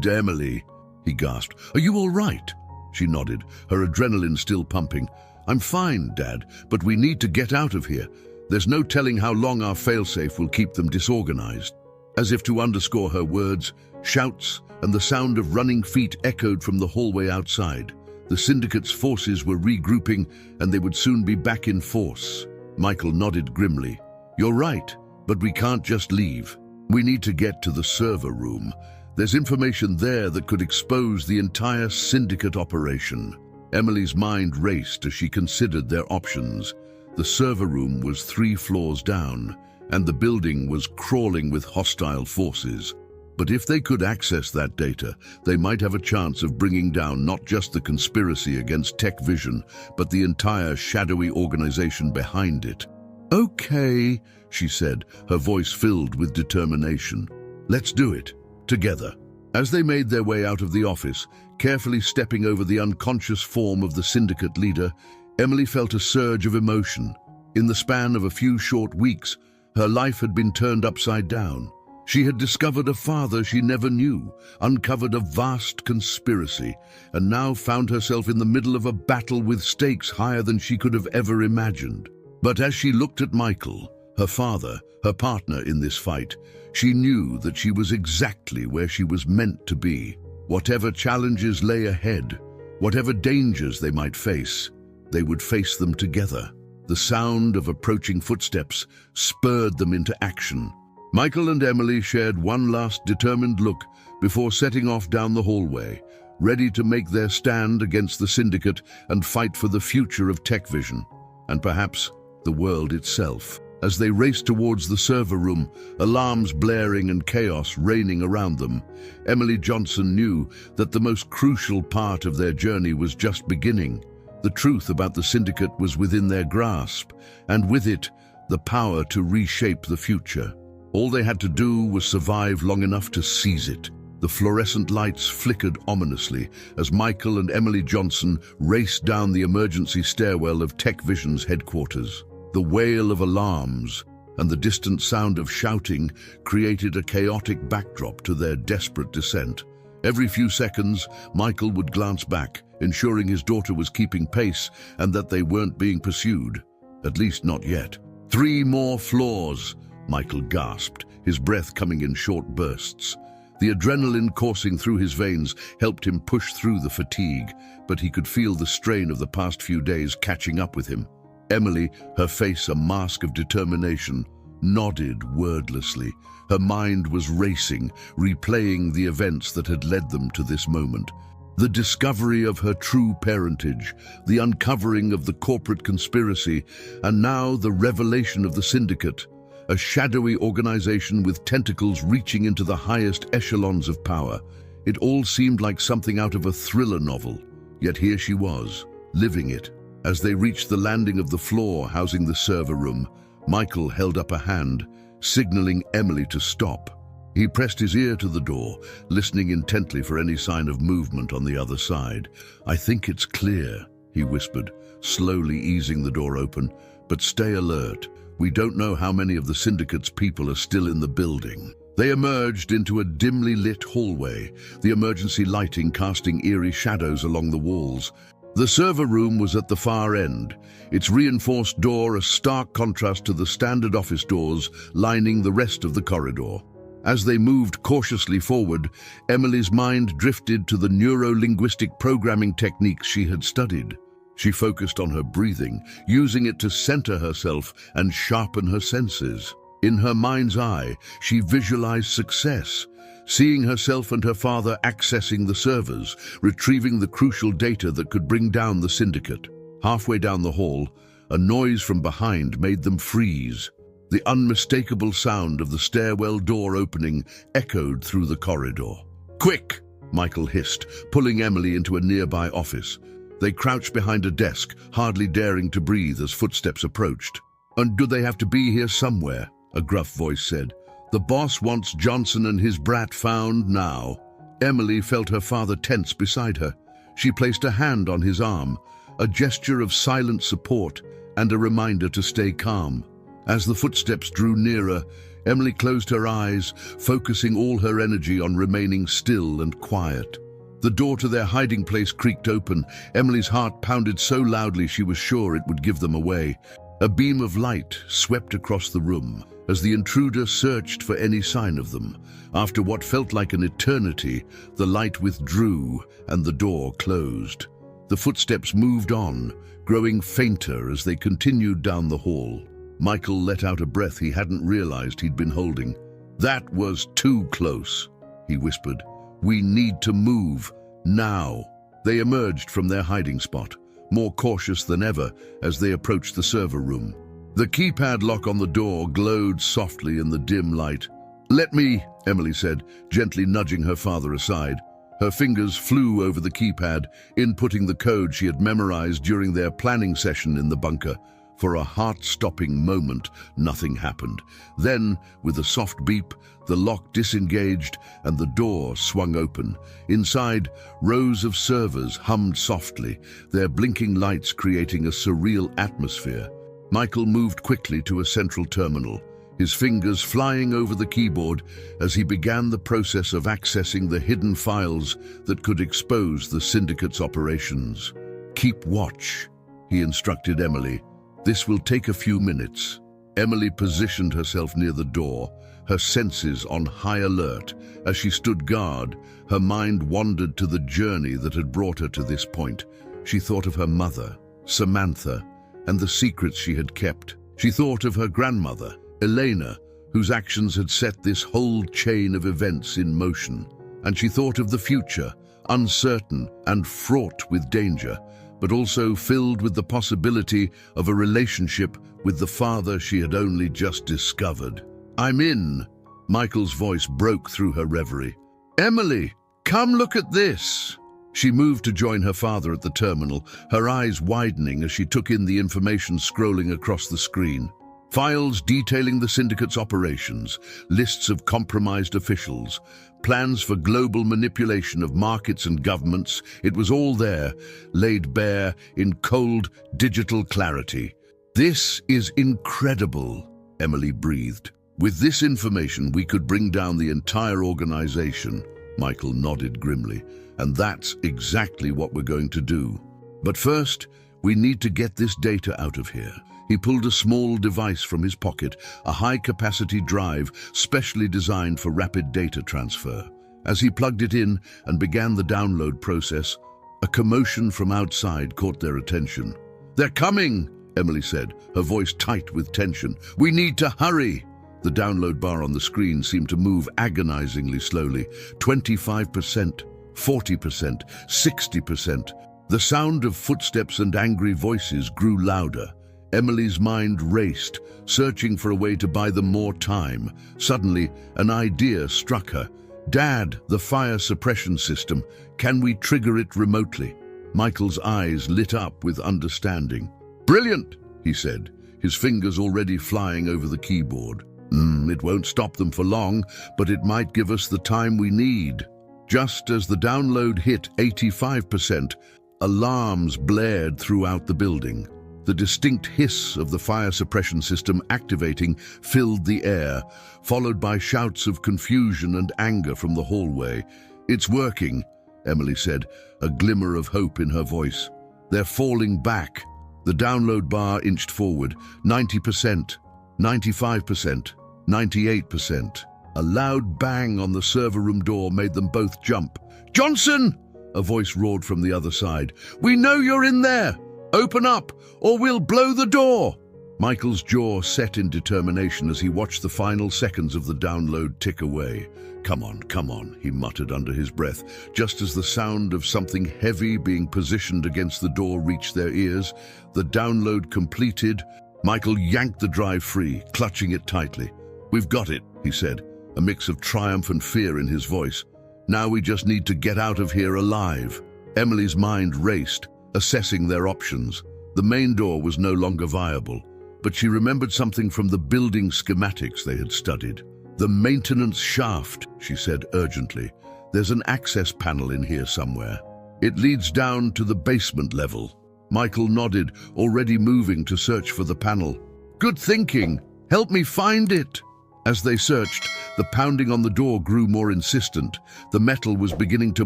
A: "Emily," he gasped, "are you all right?" She nodded, her adrenaline still pumping. "I'm fine, Dad, but we need to get out of here. There's no telling how long our failsafe will keep them disorganized." As if to underscore her words, shouts and the sound of running feet echoed from the hallway outside. The syndicate's forces were regrouping, and they would soon be back in force. Michael nodded grimly. "You're right, but we can't just leave. We need to get to the server room. There's information there that could expose the entire syndicate operation." Emily's mind raced as she considered their options. The server room was 3 floors down, and the building was crawling with hostile forces. But if they could access that data, they might have a chance of bringing down not just the conspiracy against Tech Vision, but the entire shadowy organization behind it. "Okay," she said, her voice filled with determination. "Let's do it, together." As they made their way out of the office, carefully stepping over the unconscious form of the syndicate leader, Emily felt a surge of emotion. In the span of a few short weeks, her life had been turned upside down. She had discovered a father she never knew, uncovered a vast conspiracy, and now found herself in the middle of a battle with stakes higher than she could have ever imagined. But as she looked at Michael, her father, her partner in this fight, she knew that she was exactly where she was meant to be. Whatever challenges lay ahead, whatever dangers they might face, they would face them together. The sound of approaching footsteps spurred them into action. Michael and Emily shared one last determined look before setting off down the hallway, ready to make their stand against the syndicate and fight for the future of Tech Vision, and perhaps the world itself. As they raced towards the server room, alarms blaring and chaos reigning around them, Emily Johnson knew that the most crucial part of their journey was just beginning. The truth about the syndicate was within their grasp, and with it, the power to reshape the future. All they had to do was survive long enough to seize it. The fluorescent lights flickered ominously as Michael and Emily Johnson raced down the emergency stairwell of Tech Vision's headquarters. The wail of alarms and the distant sound of shouting created a chaotic backdrop to their desperate descent. Every few seconds, Michael would glance back, ensuring his daughter was keeping pace and that they weren't being pursued. At least not yet. 3 more floors, Michael gasped, his breath coming in short bursts. The adrenaline coursing through his veins helped him push through the fatigue, but he could feel the strain of the past few days catching up with him. Emily, her face a mask of determination, nodded wordlessly. Her mind was racing, replaying the events that had led them to this moment. The discovery of her true parentage, the uncovering of the corporate conspiracy, and now the revelation of the syndicate. a shadowy organization with tentacles reaching into the highest echelons of power. It all seemed like something out of a thriller novel, yet here she was, living it. As they reached the landing of the floor housing the server room, Michael held up a hand, signaling Emily to stop. He pressed his ear to the door, listening intently for any sign of movement on the other side. "I think it's clear," he whispered, slowly easing the door open. "But stay alert. We don't know how many of the syndicate's people are still in the building." They emerged into a dimly lit hallway, the emergency lighting casting eerie shadows along the walls. The server room was at the far end, its reinforced door a stark contrast to the standard office doors lining the rest of the corridor. As they moved cautiously forward, Emily's mind drifted to the neuro-linguistic programming techniques she had studied. She focused on her breathing, using it to center herself and sharpen her senses. In her mind's eye, she visualized success, seeing herself and her father accessing the servers, retrieving the crucial data that could bring down the syndicate. Halfway down the hall, a noise from behind made them freeze. The unmistakable sound of the stairwell door opening echoed through the corridor. "Quick!" Michael hissed, pulling Emily into a nearby office. They crouched behind a desk, hardly daring to breathe as footsteps approached. "And do they have to be here somewhere?" a gruff voice said. "The boss wants Johnson and his brat found now." Emily felt her father tense beside her. She placed a hand on his arm, a gesture of silent support and a reminder to stay calm. As the footsteps drew nearer, Emily closed her eyes, focusing all her energy on remaining still and quiet. The door to their hiding place creaked open. Emily's heart pounded so loudly she was sure it would give them away. A beam of light swept across the room as the intruder searched for any sign of them. After what felt like an eternity, the light withdrew and the door closed. The footsteps moved on, growing fainter as they continued down the hall. Michael let out a breath he hadn't realized he'd been holding. "That was too close," he whispered. "We need to move, now." They emerged from their hiding spot, more cautious than ever as they approached the server room. The keypad lock on the door glowed softly in the dim light. "Let me," Emily said, gently nudging her father aside. Her fingers flew over the keypad, inputting the code she had memorized during their planning session in the bunker. For a heart-stopping moment, nothing happened. Then, with a soft beep, the lock disengaged and the door swung open. Inside, rows of servers hummed softly, their blinking lights creating a surreal atmosphere. Michael moved quickly to a central terminal, his fingers flying over the keyboard as he began the process of accessing the hidden files that could expose the syndicate's operations. "Keep watch," he instructed Emily. "This will take a few minutes." Emily positioned herself near the door, her senses on high alert. As she stood guard, her mind wandered to the journey that had brought her to this point. She thought of her mother, Samantha, and the secrets she had kept. She thought of her grandmother, Elena, whose actions had set this whole chain of events in motion. And she thought of the future, uncertain and fraught with danger, but also filled with the possibility of a relationship with the father she had only just discovered. "I'm in," Michael's voice broke through her reverie. "Emily, come look at this." She moved to join her father at the terminal, her eyes widening as she took in the information scrolling across the screen. Files detailing the syndicate's operations, lists of compromised officials, plans for global manipulation of markets and governments. It was all there, laid bare in cold, digital clarity. "This is incredible," Emily breathed. "With this information, we could bring down the entire organization." Michael nodded grimly. "And that's exactly what we're going to do. But first, we need to get this data out of here." He pulled a small device from his pocket, a high-capacity drive specially designed for rapid data transfer. As he plugged it in and began the download process, a commotion from outside caught their attention. "They're coming," Emily said, her voice tight with tension. "We need to hurry." The download bar on the screen seemed to move agonizingly slowly. 25%, 40%, 60%. The sound of footsteps and angry voices grew louder. Emily's mind raced, searching for a way to buy them more time. Suddenly, an idea struck her. "Dad, the fire suppression system. Can we trigger it remotely?" Michael's eyes lit up with understanding. "Brilliant," he said, his fingers already flying over the keyboard. It won't stop them for long, but it might give us the time we need." Just as the download hit 85%, alarms blared throughout the building. The distinct hiss of the fire suppression system activating filled the air, followed by shouts of confusion and anger from the hallway. "It's working," Emily said, a glimmer of hope in her voice. "They're falling back." The download bar inched forward. 90%, 95%, 98%. A loud bang on the server room door made them both jump. "Johnson!" a voice roared from the other side. "We know you're in there! Open up, or we'll blow the door!" Michael's jaw set in determination as he watched the final seconds of the download tick away. Come on," he muttered under his breath, just as the sound of something heavy being positioned against the door reached their ears. The download completed. Michael yanked the drive free, clutching it tightly. "We've got it," he said, a mix of triumph and fear in his voice. "Now we just need to get out of here alive." Emily's mind raced, assessing their options. The main door was no longer viable, but she remembered something from the building schematics they had studied. "The maintenance shaft," she said urgently. "There's an access panel in here somewhere. It leads down to the basement level." Michael nodded, already moving to search for the panel. "Good thinking. Help me find it." As they searched, the pounding on the door grew more insistent. The metal was beginning to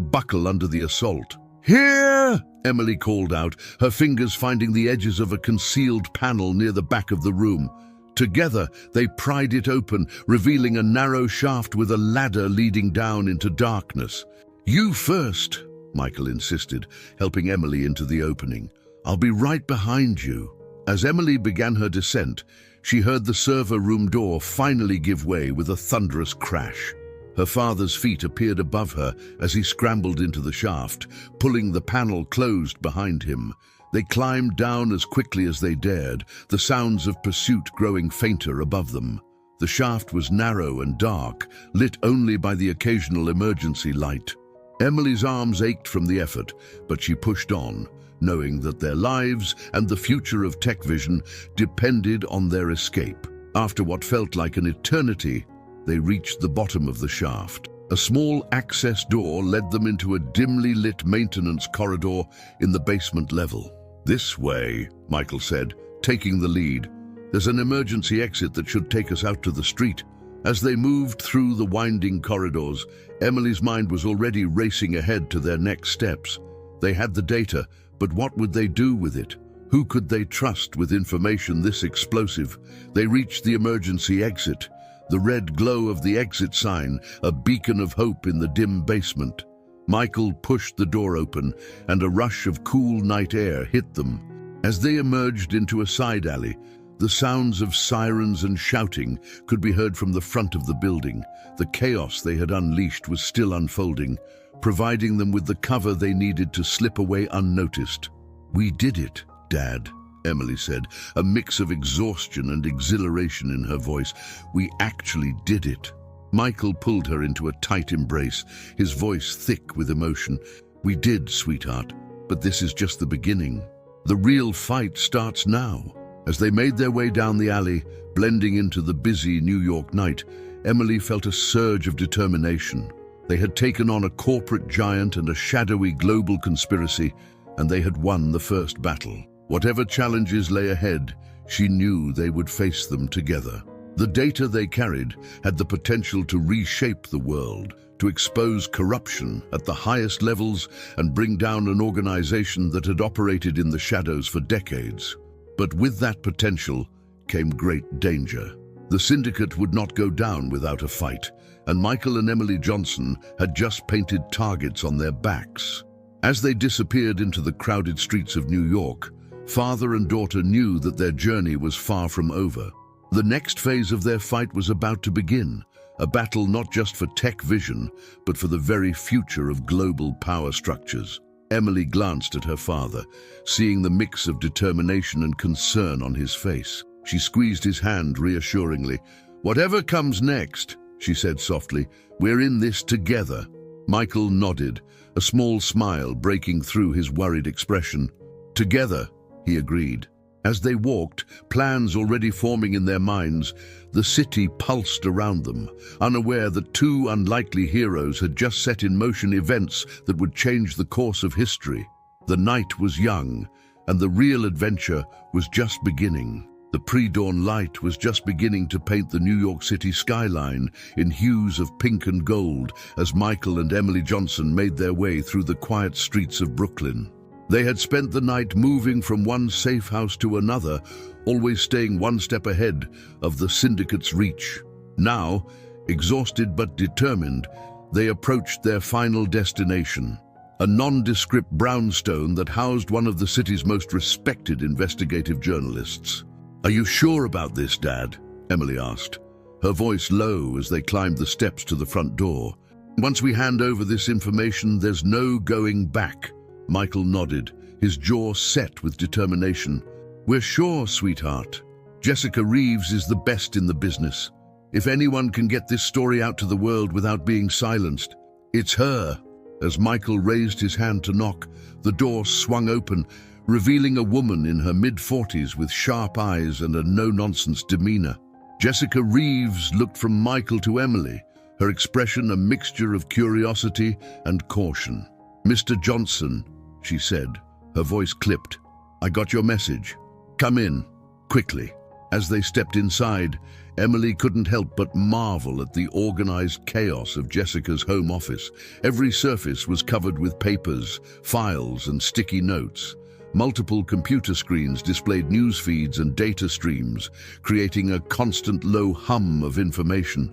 A: buckle under the assault. "Here!" Emily called out, her fingers finding the edges of a concealed panel near the back of the room. Together, they pried it open, revealing a narrow shaft with a ladder leading down into darkness. "You first," Michael insisted, helping Emily into the opening. "I'll be right behind you." As Emily began her descent, she heard the server room door finally give way with a thunderous crash. Her father's feet appeared above her as he scrambled into the shaft, pulling the panel closed behind him. They climbed down as quickly as they dared, the sounds of pursuit growing fainter above them. The shaft was narrow and dark, lit only by the occasional emergency light. Emily's arms ached from the effort, but she pushed on, knowing that their lives and the future of Tech Vision depended on their escape. After what felt like an eternity, they reached the bottom of the shaft. A small access door led them into a dimly lit maintenance corridor in the basement level. "This way," Michael said, taking the lead. "There's an emergency exit that should take us out to the street." As they moved through the winding corridors, Emily's mind was already racing ahead to their next steps. They had the data, but what would they do with it? Who could they trust with information this explosive? They reached the emergency exit, the red glow of the exit sign, a beacon of hope in the dim basement. Michael pushed the door open, and a rush of cool night air hit them. As they emerged into a side alley, the sounds of sirens and shouting could be heard from the front of the building. The chaos they had unleashed was still unfolding, providing them with the cover they needed to slip away unnoticed. "We did it, Dad," Emily said, a mix of exhaustion and exhilaration in her voice. "We actually did it." Michael pulled her into a tight embrace, his voice thick with emotion. "We did, sweetheart, but this is just the beginning. The real fight starts now." As they made their way down the alley, blending into the busy New York night, Emily felt a surge of determination. They had taken on a corporate giant and a shadowy global conspiracy, and they had won the first battle. Whatever challenges lay ahead, she knew they would face them together. The data they carried had the potential to reshape the world, to expose corruption at the highest levels and bring down an organization that had operated in the shadows for decades. But with that potential came great danger. The syndicate would not go down without a fight, and Michael and Emily Johnson had just painted targets on their backs. As they disappeared into the crowded streets of New York, father and daughter knew that their journey was far from over. The next phase of their fight was about to begin, a battle not just for Tech Vision, but for the very future of global power structures. Emily glanced at her father, seeing the mix of determination and concern on his face. She squeezed his hand reassuringly. "Whatever comes next," she said softly, "we're in this together." Michael nodded, a small smile breaking through his worried expression. "Together," he agreed. As they walked, plans already forming in their minds, the city pulsed around them, unaware that two unlikely heroes had just set in motion events that would change the course of history. The night was young, and the real adventure was just beginning. The pre-dawn light was just beginning to paint the New York City skyline in hues of pink and gold as Michael and Emily Johnson made their way through the quiet streets of Brooklyn. They had spent the night moving from one safe house to another, always staying one step ahead of the syndicate's reach. Now, exhausted but determined, they approached their final destination, a nondescript brownstone that housed one of the city's most respected investigative journalists. "Are you sure about this, Dad?" Emily asked, her voice low as they climbed the steps to the front door. "Once we hand over this information, there's no going back." Michael nodded, his jaw set with determination. "We're sure, sweetheart. Jessica Reeves is the best in the business. If anyone can get this story out to the world without being silenced, it's her." As Michael raised his hand to knock, the door swung open, revealing a woman in her mid-40s with sharp eyes and a no-nonsense demeanor. Jessica Reeves looked from Michael to Emily, her expression a mixture of curiosity and caution. "Mr. Johnson," she said, her voice clipped, "I got your message. Come in, quickly." As they stepped inside, Emily couldn't help but marvel at the organized chaos of Jessica's home office. Every surface was covered with papers, files, and sticky notes. Multiple computer screens displayed news feeds and data streams, creating a constant low hum of information.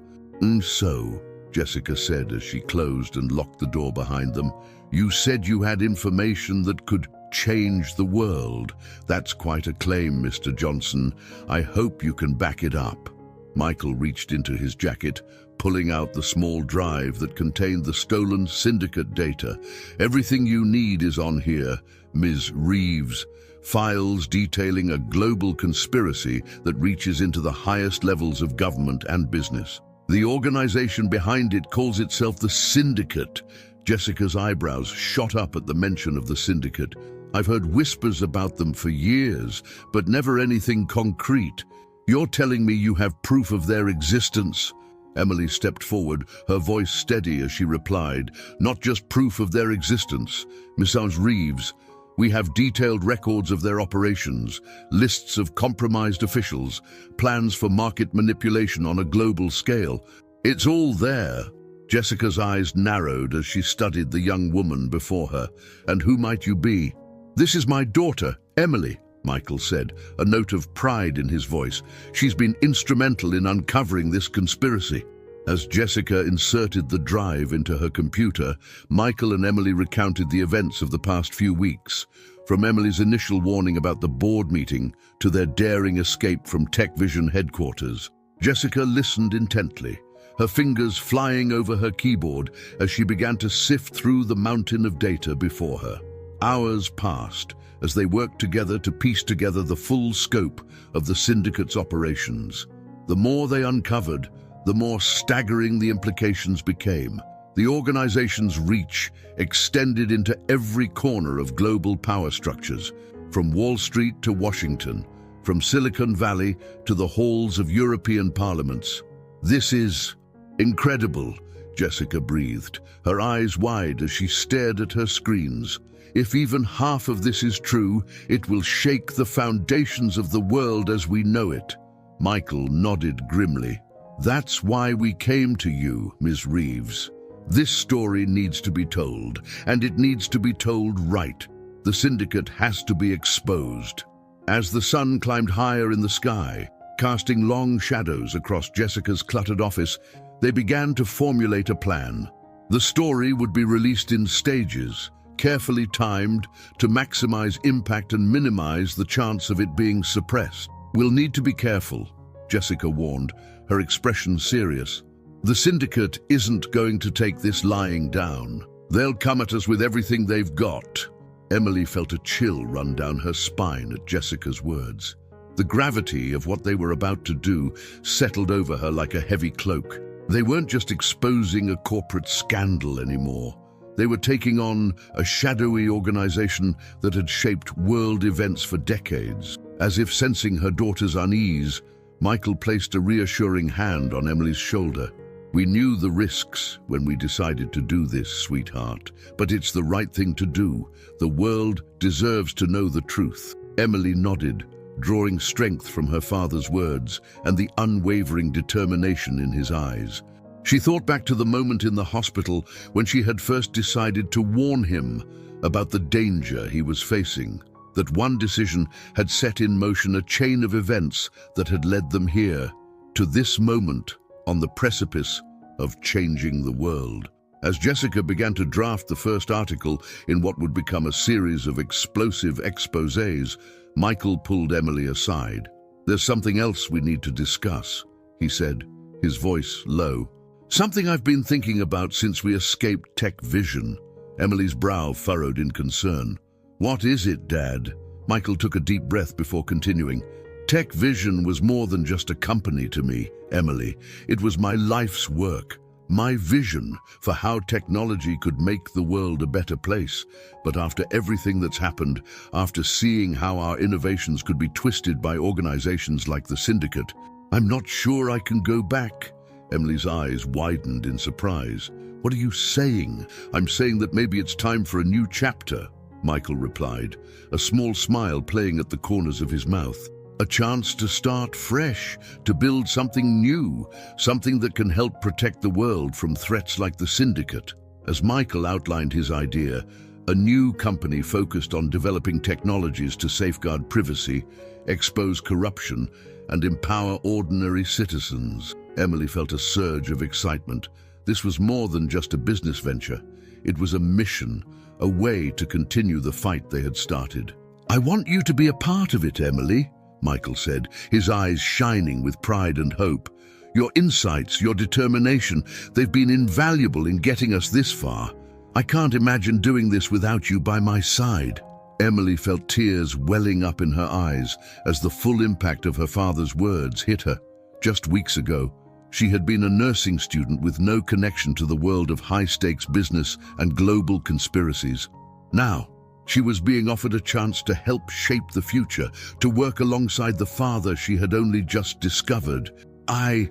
A: "So," Jessica said as she closed and locked the door behind them, "you said you had information that could change the world. That's quite a claim, Mr. Johnson. I hope you can back it up." Michael reached into his jacket, pulling out the small drive that contained the stolen syndicate data. "Everything you need is on here, Ms. Reeves. Files detailing a global conspiracy that reaches into the highest levels of government and business. The organization behind it calls itself the Syndicate." Jessica's eyebrows shot up at the mention of the Syndicate. "I've heard whispers about them for years, but never anything concrete. You're telling me you have proof of their existence?" Emily stepped forward, her voice steady as she replied, "Not just proof of their existence, Mrs. Reeves. We have detailed records of their operations, lists of compromised officials, plans for market manipulation on a global scale. It's all there." Jessica's eyes narrowed as she studied the young woman before her. "And who might you be?" "This is my daughter, Emily," Michael said, a note of pride in his voice. "She's been instrumental in uncovering this conspiracy." As Jessica inserted the drive into her computer, Michael and Emily recounted the events of the past few weeks, from Emily's initial warning about the board meeting to their daring escape from Tech Vision headquarters. Jessica listened intently, her fingers flying over her keyboard as she began to sift through the mountain of data before her. Hours passed as they worked together to piece together the full scope of the syndicate's operations. The more they uncovered, the more staggering the implications became. The organization's reach extended into every corner of global power structures, from Wall Street to Washington, from Silicon Valley to the halls of European parliaments. "This is incredible," Jessica breathed, her eyes wide as she stared at her screens. "If even half of this is true, it will shake the foundations of the world as we know it." Michael nodded grimly. "That's why we came to you, Ms. Reeves. This story needs to be told, and it needs to be told right. The syndicate has to be exposed." As the sun climbed higher in the sky, casting long shadows across Jessica's cluttered office, they began to formulate a plan. The story would be released in stages, carefully timed to maximize impact and minimize the chance of it being suppressed. "We'll need to be careful," Jessica warned, her expression serious. "The syndicate isn't going to take this lying down. They'll come at us with everything they've got. Emily felt a chill run down her spine at Jessica's words. The gravity of what they were about to do settled over her like a heavy cloak. They weren't just exposing a corporate scandal anymore. They were taking on a shadowy organization that had shaped world events for decades. As if sensing her daughter's unease, Michael placed a reassuring hand on Emily's shoulder. "We knew the risks when we decided to do this, sweetheart, but it's the right thing to do. The world deserves to know the truth." Emily nodded, drawing strength from her father's words and the unwavering determination in his eyes. She thought back to the moment in the hospital when she had first decided to warn him about the danger he was facing. That one decision had set in motion a chain of events that had led them here, to this moment, on the precipice of changing the world. As Jessica began to draft the first article in what would become a series of explosive exposés, Michael pulled Emily aside. "There's something else we need to discuss," he said, his voice low. "Something I've been thinking about since we escaped Tech Vision." Emily's brow furrowed in concern. "What is it, Dad?" Michael took a deep breath before continuing. "Tech Vision was more than just a company to me, Emily. It was my life's work, my vision for how technology could make the world a better place. But after everything that's happened, after seeing how our innovations could be twisted by organizations like the Syndicate, I'm not sure I can go back." Emily's eyes widened in surprise. "What are you saying?" "I'm saying that maybe it's time for a new chapter," Michael replied, a small smile playing at the corners of his mouth. "A chance to start fresh, to build something new, something that can help protect the world from threats like the Syndicate." As Michael outlined his idea, a new company focused on developing technologies to safeguard privacy, expose corruption, and empower ordinary citizens. Emily felt a surge of excitement. This was more than just a business venture. It was a mission, a way to continue the fight they had started. "I want you to be a part of it, Emily," Michael said, his eyes shining with pride and hope. "Your insights, your determination, they've been invaluable in getting us this far. I can't imagine doing this without you by my side." Emily felt tears welling up in her eyes as the full impact of her father's words hit her. Just weeks ago, she had been a nursing student with no connection to the world of high-stakes business and global conspiracies. Now, she was being offered a chance to help shape the future, to work alongside the father she had only just discovered. I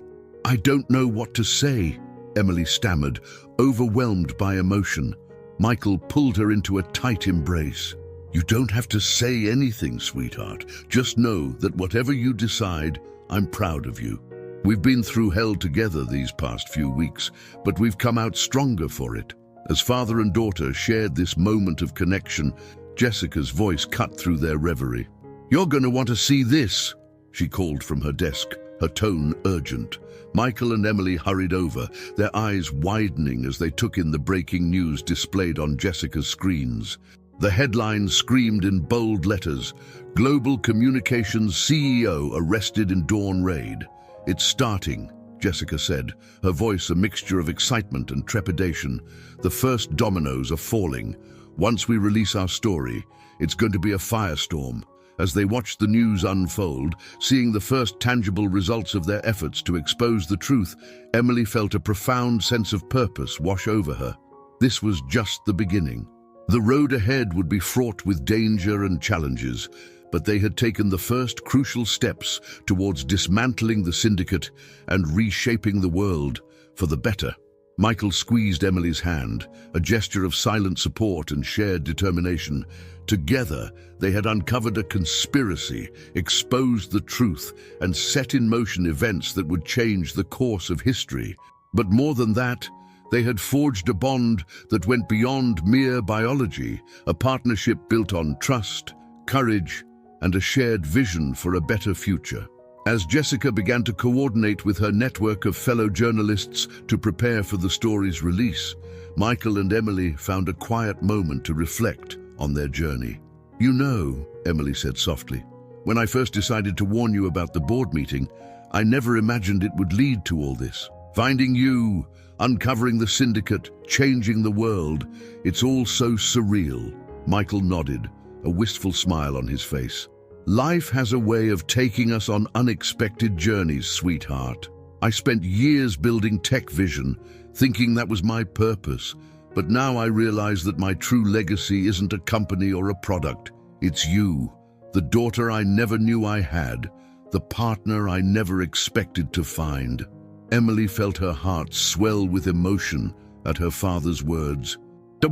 A: don't know what to say," Emily stammered, overwhelmed by emotion. Michael pulled her into a tight embrace. "You don't have to say anything, sweetheart. Just know that whatever you decide, I'm proud of you. We've been through hell together these past few weeks, but we've come out stronger for it." As father and daughter shared this moment of connection, Jessica's voice cut through their reverie. "You're going to want to see this," she called from her desk, her tone urgent. Michael and Emily hurried over, their eyes widening as they took in the breaking news displayed on Jessica's screens. The headline screamed in bold letters, "Global Communications CEO arrested in dawn raid." "It's starting," Jessica said, her voice a mixture of excitement and trepidation. "The first dominoes are falling. Once we release our story, it's going to be a firestorm." As they watched the news unfold, seeing the first tangible results of their efforts to expose the truth, Emily felt a profound sense of purpose wash over her. This was just the beginning. The road ahead would be fraught with danger and challenges, but they had taken the first crucial steps towards dismantling the Syndicate and reshaping the world for the better. Michael squeezed Emily's hand, a gesture of silent support and shared determination. Together, they had uncovered a conspiracy, exposed the truth, and set in motion events that would change the course of history. But more than that, they had forged a bond that went beyond mere biology, a partnership built on trust, courage, and a shared vision for a better future. As Jessica began to coordinate with her network of fellow journalists to prepare for the story's release, Michael and Emily found a quiet moment to reflect on their journey. "You know," Emily said softly, "when I first decided to warn you about the board meeting, I never imagined it would lead to all this. Finding you, uncovering the syndicate, changing the world. It's all so surreal. Michael nodded, a wistful smile on his face. Life has a way of taking us on unexpected journeys, sweetheart. I spent years building tech vision, thinking that was my purpose. But now I realize that my true legacy isn't a company or a product. It's you, the daughter I never knew I had, the partner I never expected to find. Emily felt her heart swell with emotion at her father's words.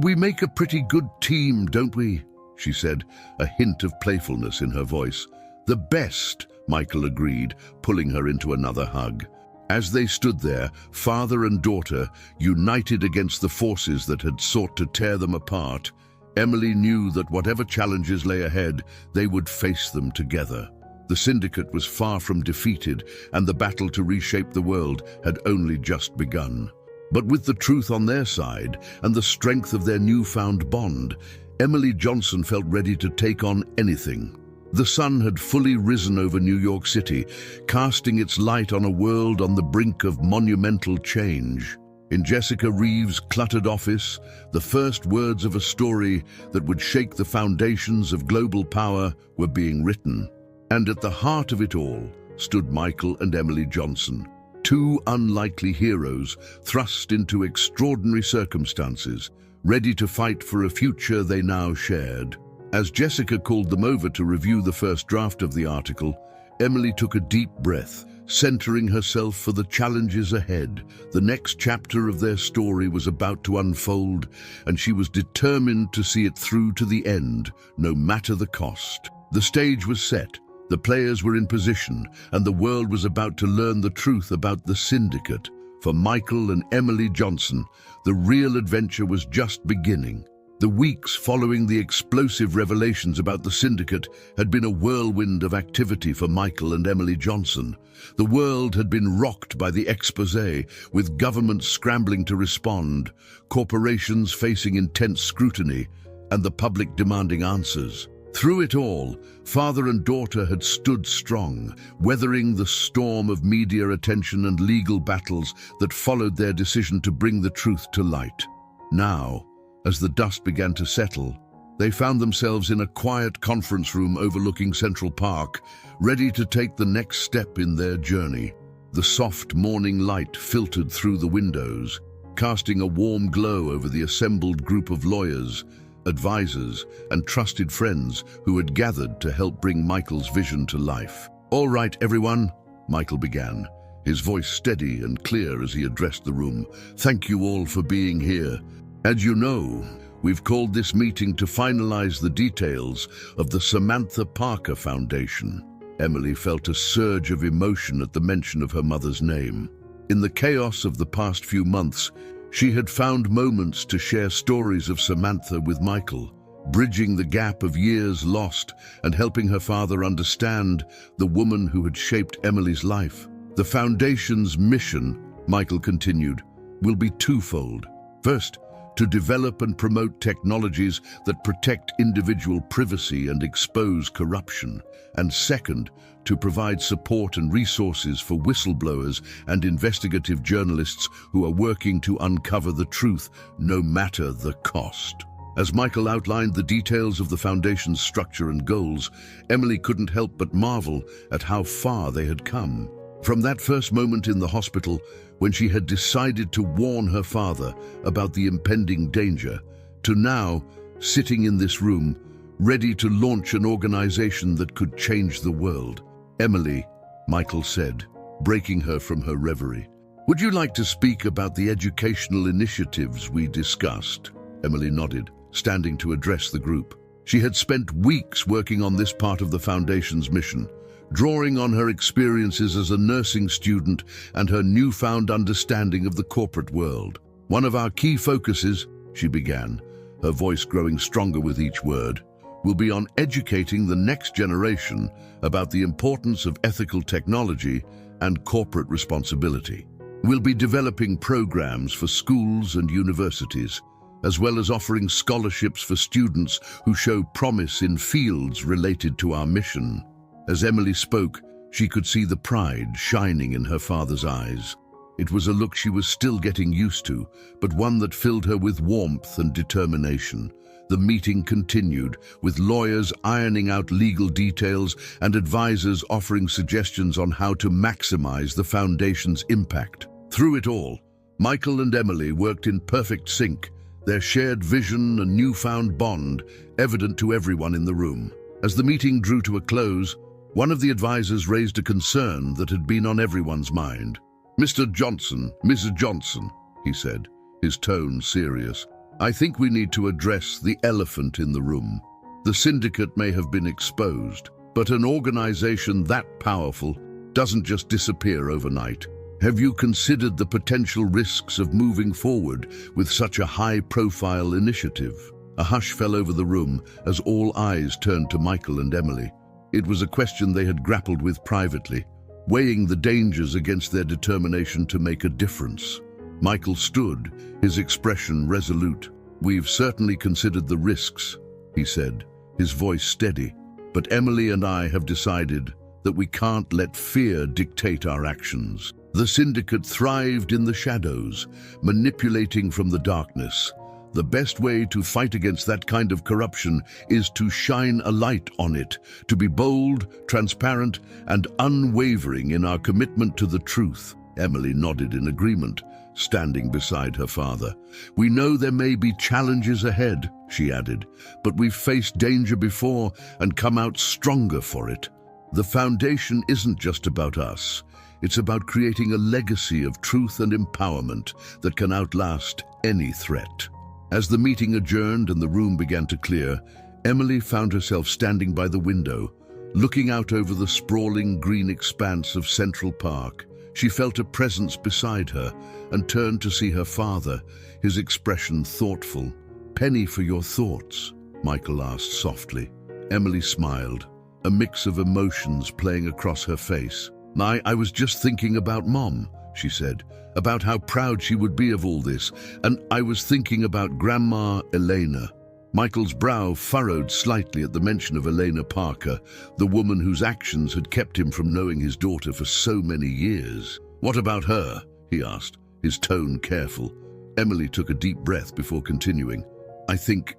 A: "We make a pretty good team, don't we?" she said, a hint of playfulness in her voice. "The best," Michael agreed, pulling her into another hug. As they stood there, father and daughter, united against the forces that had sought to tear them apart, Emily knew that whatever challenges lay ahead, they would face them together. The syndicate was far from defeated, and the battle to reshape the world had only just begun. But with the truth on their side and the strength of their newfound bond, Emily Johnson felt ready to take on anything. The sun had fully risen over New York City, casting its light on a world on the brink of monumental change. In Jessica Reeves' cluttered office, the first words of a story that would shake the foundations of global power were being written. And at the heart of it all stood Michael and Emily Johnson, two unlikely heroes thrust into extraordinary circumstances, ready to fight for a future they now shared. As Jessica called them over to review the first draft of the article, Emily took a deep breath, centering herself for the challenges ahead. The next chapter of their story was about to unfold, and she was determined to see it through to the end, no matter the cost. The stage was set, the players were in position, and the world was about to learn the truth about the syndicate. For Michael and Emily Johnson, the real adventure was just beginning. The weeks following the explosive revelations about the syndicate had been a whirlwind of activity for Michael and Emily Johnson. The world had been rocked by the exposé, with governments scrambling to respond, corporations facing intense scrutiny, and the public demanding answers. Through it all, father and daughter had stood strong, weathering the storm of media attention and legal battles that followed their decision to bring the truth to light. Now, as the dust began to settle, they found themselves in a quiet conference room overlooking Central Park, ready to take the next step in their journey. The soft morning light filtered through the windows, casting a warm glow over the assembled group of lawyers, advisors, and trusted friends who had gathered to help bring Michael's vision to life. "All right, everyone," Michael began, his voice steady and clear as he addressed the room. "Thank you all for being here. As you know, we've called this meeting to finalize the details of the Samantha Parker Foundation." Emily felt a surge of emotion at the mention of her mother's name. In the chaos of the past few months, she had found moments to share stories of Samantha with Michael, bridging the gap of years lost and helping her father understand the woman who had shaped Emily's life. "The Foundation's mission," Michael continued, "will be twofold. First, to develop and promote technologies that protect individual privacy and expose corruption. And second, to provide support and resources for whistleblowers and investigative journalists who are working to uncover the truth, no matter the cost. As Michael outlined the details of the Foundation's structure and goals, Emily couldn't help but marvel at how far they had come. From that first moment in the hospital, when she had decided to warn her father about the impending danger, to now, sitting in this room, ready to launch an organization that could change the world. "Emily," Michael said, breaking her from her reverie, "would you like to speak about the educational initiatives we discussed?" Emily nodded, standing to address the group. She had spent weeks working on this part of the Foundation's mission, drawing on her experiences as a nursing student and her newfound understanding of the corporate world. "One of our key focuses," she began, her voice growing stronger with each word, "will be on educating the next generation about the importance of ethical technology and corporate responsibility. We'll be developing programs for schools and universities, as well as offering scholarships for students who show promise in fields related to our mission." As Emily spoke, she could see the pride shining in her father's eyes. It was a look she was still getting used to, but one that filled her with warmth and determination. The meeting continued, with lawyers ironing out legal details and advisors offering suggestions on how to maximize the foundation's impact. Through it all, Michael and Emily worked in perfect sync, their shared vision and newfound bond evident to everyone in the room. As the meeting drew to a close, one of the advisors raised a concern that had been on everyone's mind. "Mr. Johnson, Mrs. Johnson," he said, his tone serious, "I think we need to address the elephant in the room. The syndicate may have been exposed, but an organization that powerful doesn't just disappear overnight. Have you considered the potential risks of moving forward with such a high-profile initiative?" A hush fell over the room as all eyes turned to Michael and Emily. It was a question they had grappled with privately, weighing the dangers against their determination to make a difference. Michael stood, his expression resolute. "We've certainly considered the risks," he said, his voice steady. "But Emily and I have decided that we can't let fear dictate our actions. The syndicate thrived in the shadows, manipulating from the darkness. The best way to fight against that kind of corruption is to shine a light on it, to be bold, transparent, and unwavering in our commitment to the truth." Emily nodded in agreement, standing beside her father. "We know there may be challenges ahead," she added, "but we've faced danger before and come out stronger for it. The foundation isn't just about us. It's about creating a legacy of truth and empowerment that can outlast any threat." As the meeting adjourned and the room began to clear, Emily found herself standing by the window, looking out over the sprawling green expanse of Central Park. She felt a presence beside her and turned to see her father, his expression thoughtful. "Penny for your thoughts?" Michael asked softly. Emily smiled, a mix of emotions playing across her face. I was just thinking about Mom," she said, "about how proud she would be of all this, and I was thinking about Grandma Elena." Michael's brow furrowed slightly at the mention of Elena Parker, the woman whose actions had kept him from knowing his daughter for so many years. "What about her?" he asked, his tone careful. Emily took a deep breath before continuing. I think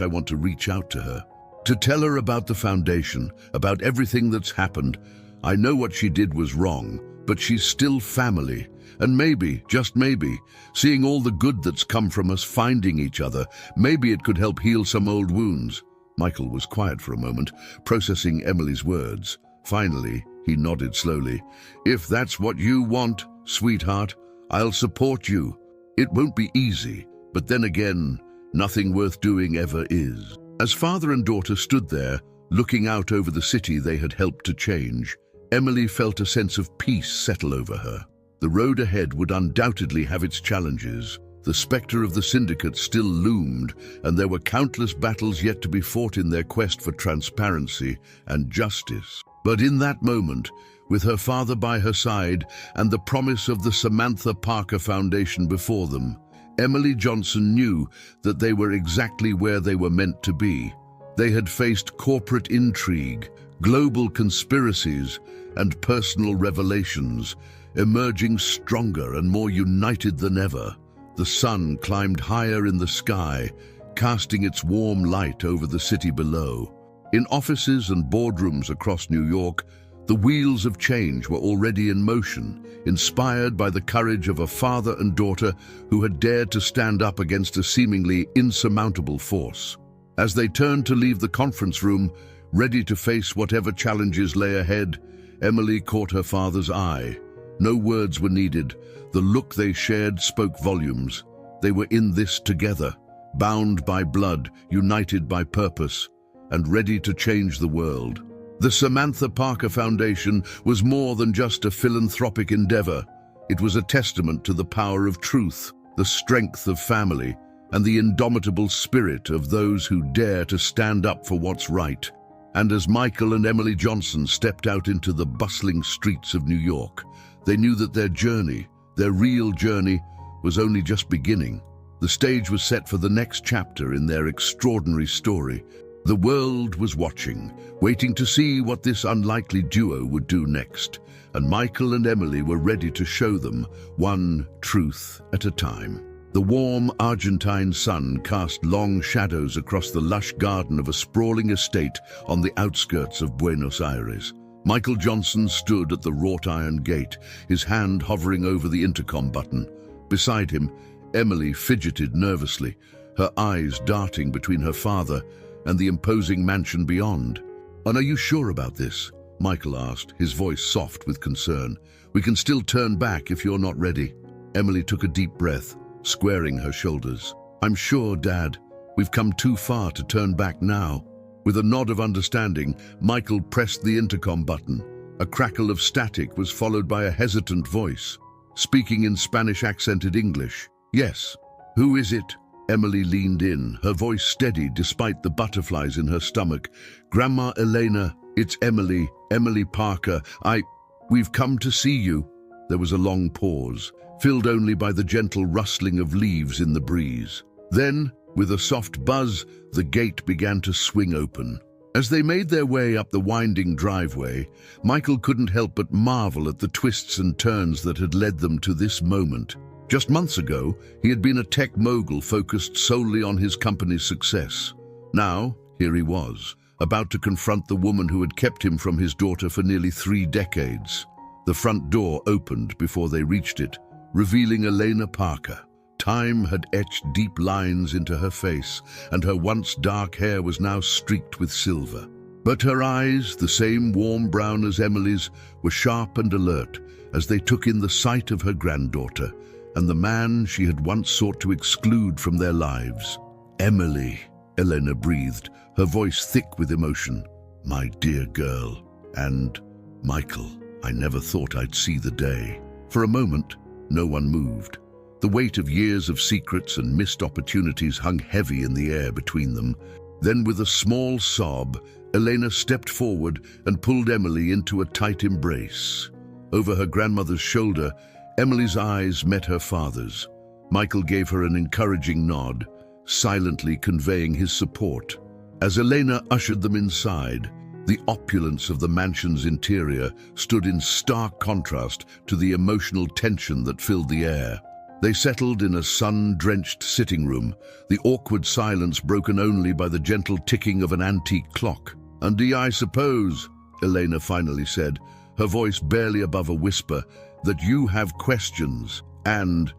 A: I want to reach out to her. To tell her about the foundation, about everything that's happened. I know what she did was wrong, but she's still family. And maybe, just maybe, seeing all the good that's come from us finding each other, maybe it could help heal some old wounds." Michael was quiet for a moment, processing Emily's words. Finally, he nodded slowly. "If that's what you want, sweetheart, I'll support you. It won't be easy, but then again, nothing worth doing ever is." As father and daughter stood there, looking out over the city they had helped to change, Emily felt a sense of peace settle over her. The road ahead would undoubtedly have its challenges. The specter of the syndicate still loomed, and there were countless battles yet to be fought in their quest for transparency and justice. But in that moment, with her father by her side and the promise of the Samantha Parker Foundation before them, Emily Johnson knew that they were exactly where they were meant to be. They had faced corporate intrigue, global conspiracies, and personal revelations, emerging stronger and more united than ever. The sun climbed higher in the sky, casting its warm light over the city below. In offices and boardrooms across New York, the wheels of change were already in motion, inspired by the courage of a father and daughter who had dared to stand up against a seemingly insurmountable force. As they turned to leave the conference room, ready to face whatever challenges lay ahead, Emily caught her father's eye. No words were needed. The look they shared spoke volumes. They were in this together, bound by blood, united by purpose, and ready to change the world. The Samantha Parker Foundation was more than just a philanthropic endeavor. It was a testament to the power of truth, the strength of family, and the indomitable spirit of those who dare to stand up for what's right. And as Michael and Emily Johnson stepped out into the bustling streets of New York, they knew that their journey, their real journey, was only just beginning. The stage was set for the next chapter in their extraordinary story. The world was watching, waiting to see what this unlikely duo would do next, and Michael and Emily were ready to show them, one truth at a time. The warm Argentine sun cast long shadows across the lush garden of a sprawling estate on the outskirts of Buenos Aires. Michael Johnson stood at the wrought iron gate, his hand hovering over the intercom button. Beside him, Emily fidgeted nervously, her eyes darting between her father and the imposing mansion beyond. "And are you sure about this?" Michael asked, his voice soft with concern. "We can still turn back if you're not ready." Emily took a deep breath, squaring her shoulders. "I'm sure, Dad. We've come too far to turn back now." With a nod of understanding, Michael pressed the intercom button. A crackle of static was followed by a hesitant voice, speaking in Spanish-accented English. "Yes." "Who is it?" Emily leaned in, her voice steady despite the butterflies in her stomach. "Grandma Elena, it's Emily, Emily Parker. We've come to see you." There was a long pause, filled only by the gentle rustling of leaves in the breeze. Then, with a soft buzz, the gate began to swing open. As they made their way up the winding driveway, Michael couldn't help but marvel at the twists and turns that had led them to this moment. Just months ago, he had been a tech mogul focused solely on his company's success. Now, here he was, about to confront the woman who had kept him from his daughter for nearly 3 decades. The front door opened before they reached it, revealing Elena Parker. Time had etched deep lines into her face, and her once dark hair was now streaked with silver. But her eyes, the same warm brown as Emily's, were sharp and alert as they took in the sight of her granddaughter and the man she had once sought to exclude from their lives. "Emily," Elena breathed, her voice thick with emotion. "My dear girl. And, Michael, I never thought I'd see the day." For a moment, no one moved. The weight of years of secrets and missed opportunities hung heavy in the air between them. Then, with a small sob, Elena stepped forward and pulled Emily into a tight embrace. Over her grandmother's shoulder, Emily's eyes met her father's. Michael gave her an encouraging nod, silently conveying his support. As Elena ushered them inside, the opulence of the mansion's interior stood in stark contrast to the emotional tension that filled the air. They settled in a sun-drenched sitting room, the awkward silence broken only by the gentle ticking of an antique clock. "And I suppose," Elena finally said, her voice barely above a whisper, "that you have questions, and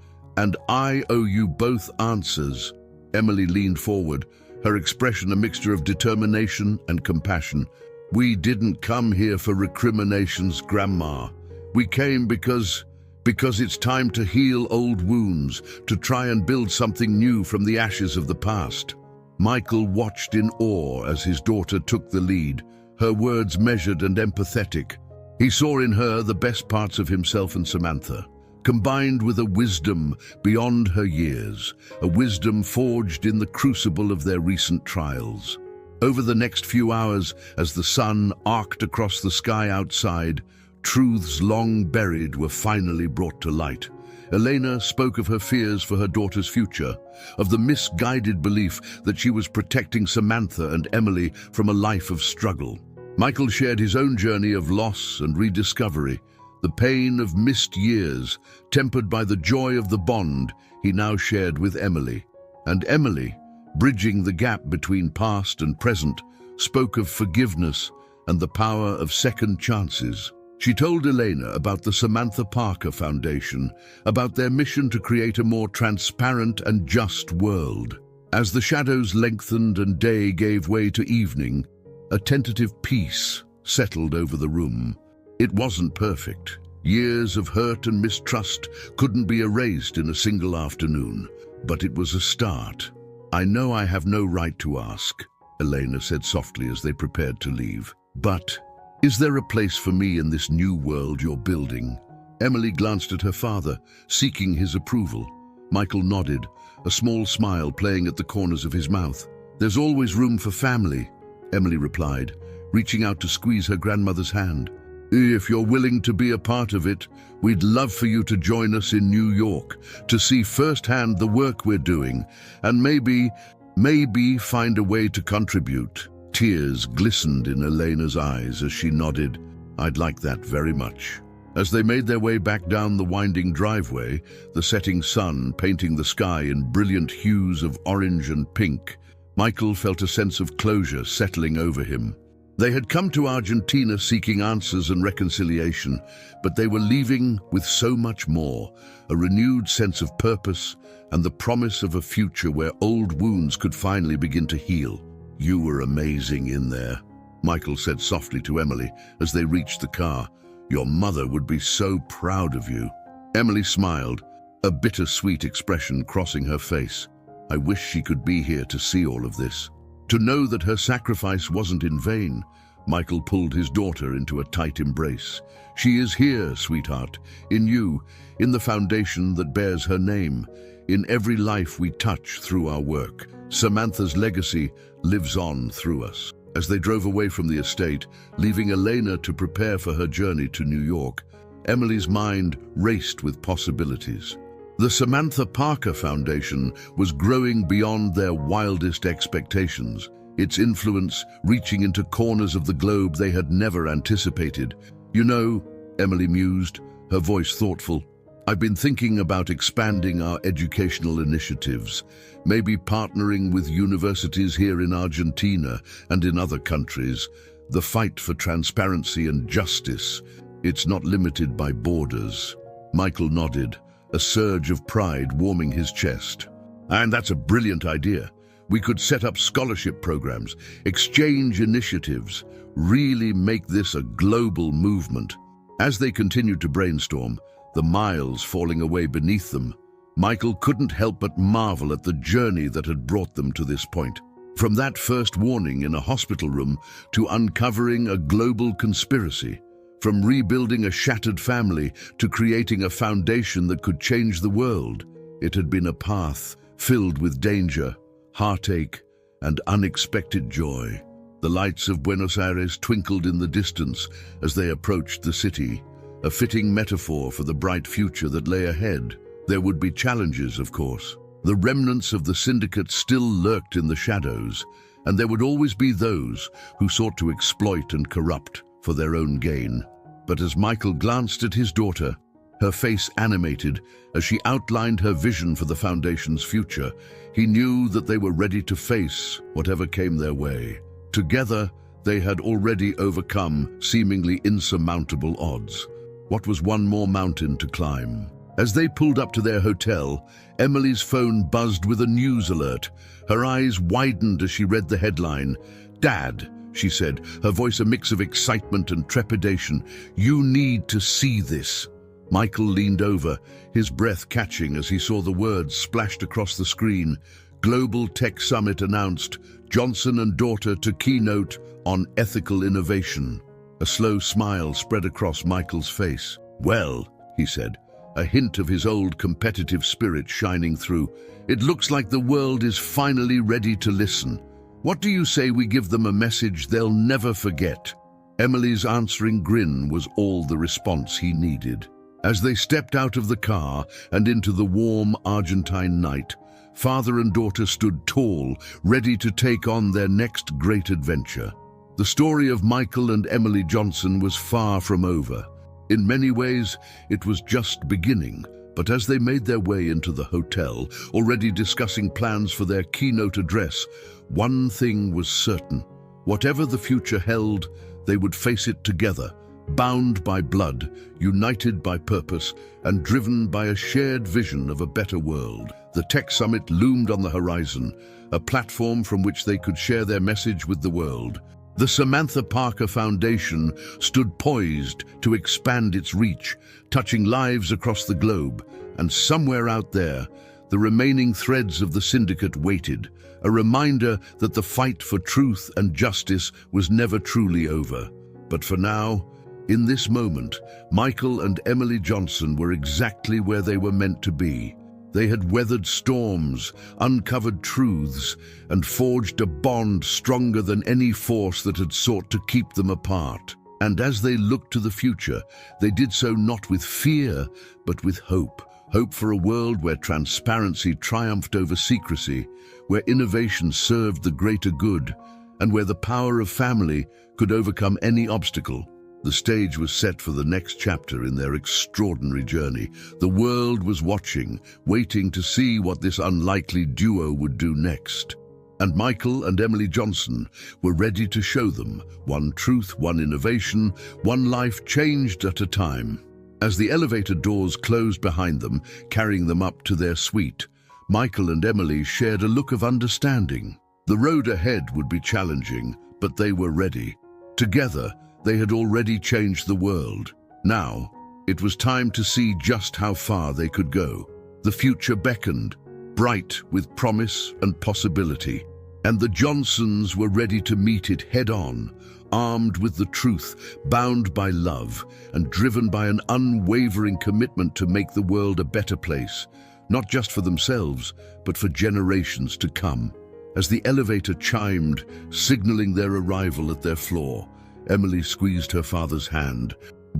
A: I owe you both answers." Emily leaned forward, her expression a mixture of determination and compassion. "We didn't come here for recriminations, Grandma. We came because it's time to heal old wounds, to try and build something new from the ashes of the past." Michael watched in awe as his daughter took the lead, her words measured and empathetic. He saw in her the best parts of himself and Samantha, combined with a wisdom beyond her years, a wisdom forged in the crucible of their recent trials. Over the next few hours, as the sun arced across the sky outside, truths long buried were finally brought to light. Elena spoke of her fears for her daughter's future, of the misguided belief that she was protecting Samantha and Emily from a life of struggle. Michael shared his own journey of loss and rediscovery, the pain of missed years, tempered by the joy of the bond he now shared with Emily. And Emily, bridging the gap between past and present, spoke of forgiveness and the power of second chances. She told Elena about the Samantha Parker Foundation, about their mission to create a more transparent and just world. As the shadows lengthened and day gave way to evening, a tentative peace settled over the room. It wasn't perfect. Years of hurt and mistrust couldn't be erased in a single afternoon, but it was a start. "I know I have no right to ask," Elena said softly as they prepared to leave. "But is there a place for me in this new world you're building?" Emily glanced at her father, seeking his approval. Michael nodded, a small smile playing at the corners of his mouth. "There's always room for family," Emily replied, reaching out to squeeze her grandmother's hand. "If you're willing to be a part of it, we'd love for you to join us in New York, to see firsthand the work we're doing, and maybe find a way to contribute." Tears glistened in Elena's eyes as she nodded. "I'd like that very much." As they made their way back down the winding driveway, the setting sun painting the sky in brilliant hues of orange and pink, Michael felt a sense of closure settling over him. They had come to Argentina seeking answers and reconciliation, but they were leaving with so much more, a renewed sense of purpose and the promise of a future where old wounds could finally begin to heal. "You were amazing in there," Michael said softly to Emily as they reached the car. "Your mother would be so proud of you." Emily smiled, a bittersweet expression crossing her face. "I wish she could be here to see all of this, to know that her sacrifice wasn't in vain." Michael pulled his daughter into a tight embrace. "She is here, sweetheart, in you, in the foundation that bears her name, in every life we touch through our work. Samantha's legacy lives on through us." As they drove away from the estate, leaving Elena to prepare for her journey to New York, Emily's mind raced with possibilities. The Samantha Parker Foundation was growing beyond their wildest expectations, its influence reaching into corners of the globe they had never anticipated. "You know," Emily mused, her voice thoughtful, "I've been thinking about expanding our educational initiatives, maybe partnering with universities here in Argentina and in other countries. The fight for transparency and justice, it's not limited by borders." Michael nodded, a surge of pride warming his chest. "And that's a brilliant idea. We could set up scholarship programs, exchange initiatives, really make this a global movement." As they continued to brainstorm, the miles falling away beneath them, Michael couldn't help but marvel at the journey that had brought them to this point. From that first warning in a hospital room to uncovering a global conspiracy, from rebuilding a shattered family to creating a foundation that could change the world, it had been a path filled with danger, heartache, and unexpected joy. The lights of Buenos Aires twinkled in the distance as they approached the city, a fitting metaphor for the bright future that lay ahead. There would be challenges, of course. The remnants of the syndicate still lurked in the shadows, and there would always be those who sought to exploit and corrupt for their own gain. But as Michael glanced at his daughter, her face animated as she outlined her vision for the Foundation's future, he knew that they were ready to face whatever came their way. Together, they had already overcome seemingly insurmountable odds. What was one more mountain to climb? As they pulled up to their hotel, Emily's phone buzzed with a news alert. Her eyes widened as she read the headline. "Dad," she said, her voice a mix of excitement and trepidation, "you need to see this." Michael leaned over, his breath catching as he saw the words splashed across the screen. Global Tech Summit announced, Johnson and daughter to keynote on ethical innovation. A slow smile spread across Michael's face. "Well," he said, a hint of his old competitive spirit shining through, "it looks like the world is finally ready to listen. What do you say we give them a message they'll never forget?" Emily's answering grin was all the response he needed. As they stepped out of the car and into the warm Argentine night, father and daughter stood tall, ready to take on their next great adventure. The story of Michael and Emily Johnson was far from over. In many ways, it was just beginning, but as they made their way into the hotel, already discussing plans for their keynote address, one thing was certain. Whatever the future held, they would face it together, bound by blood, united by purpose, and driven by a shared vision of a better world. The Tech Summit loomed on the horizon, a platform from which they could share their message with the world. The Samantha Parker Foundation stood poised to expand its reach, touching lives across the globe, and somewhere out there, the remaining threads of the syndicate waited, a reminder that the fight for truth and justice was never truly over. But for now, in this moment, Michael and Emily Johnson were exactly where they were meant to be. They had weathered storms, uncovered truths, and forged a bond stronger than any force that had sought to keep them apart. And as they looked to the future, they did so not with fear, but with hope. Hope for a world where transparency triumphed over secrecy, where innovation served the greater good, and where the power of family could overcome any obstacle. The stage was set for the next chapter in their extraordinary journey. The world was watching, waiting to see what this unlikely duo would do next. And Michael and Emily Johnson were ready to show them one truth, one innovation, one life changed at a time. As the elevator doors closed behind them, carrying them up to their suite, Michael and Emily shared a look of understanding. The road ahead would be challenging, but they were ready. Together, they had already changed the world. Now, it was time to see just how far they could go. The future beckoned, bright with promise and possibility. And the Johnsons were ready to meet it head-on, armed with the truth, bound by love, and driven by an unwavering commitment to make the world a better place, not just for themselves, but for generations to come. As the elevator chimed, signaling their arrival at their floor, Emily squeezed her father's hand.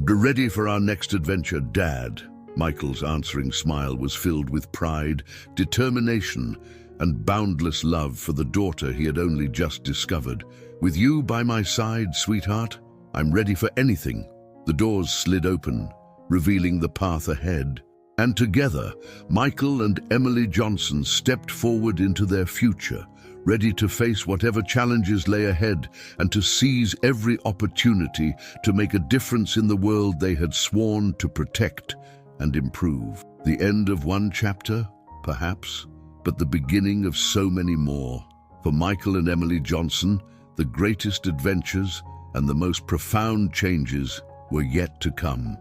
A: "Be ready for our next adventure, Dad." Michael's answering smile was filled with pride, determination, and boundless love for the daughter he had only just discovered. "With you by my side, sweetheart, I'm ready for anything." The doors slid open, revealing the path ahead. And together, Michael and Emily Johnson stepped forward into their future, ready to face whatever challenges lay ahead and to seize every opportunity to make a difference in the world they had sworn to protect and improve. The end of one chapter, perhaps, but the beginning of so many more. For Michael and Emily Johnson, the greatest adventures and the most profound changes were yet to come.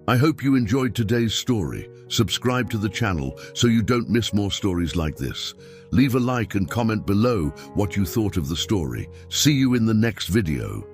A: I hope you enjoyed today's story. Subscribe to the channel so you don't miss more stories like this. Leave a like and comment below what you thought of the story. See you in the next video.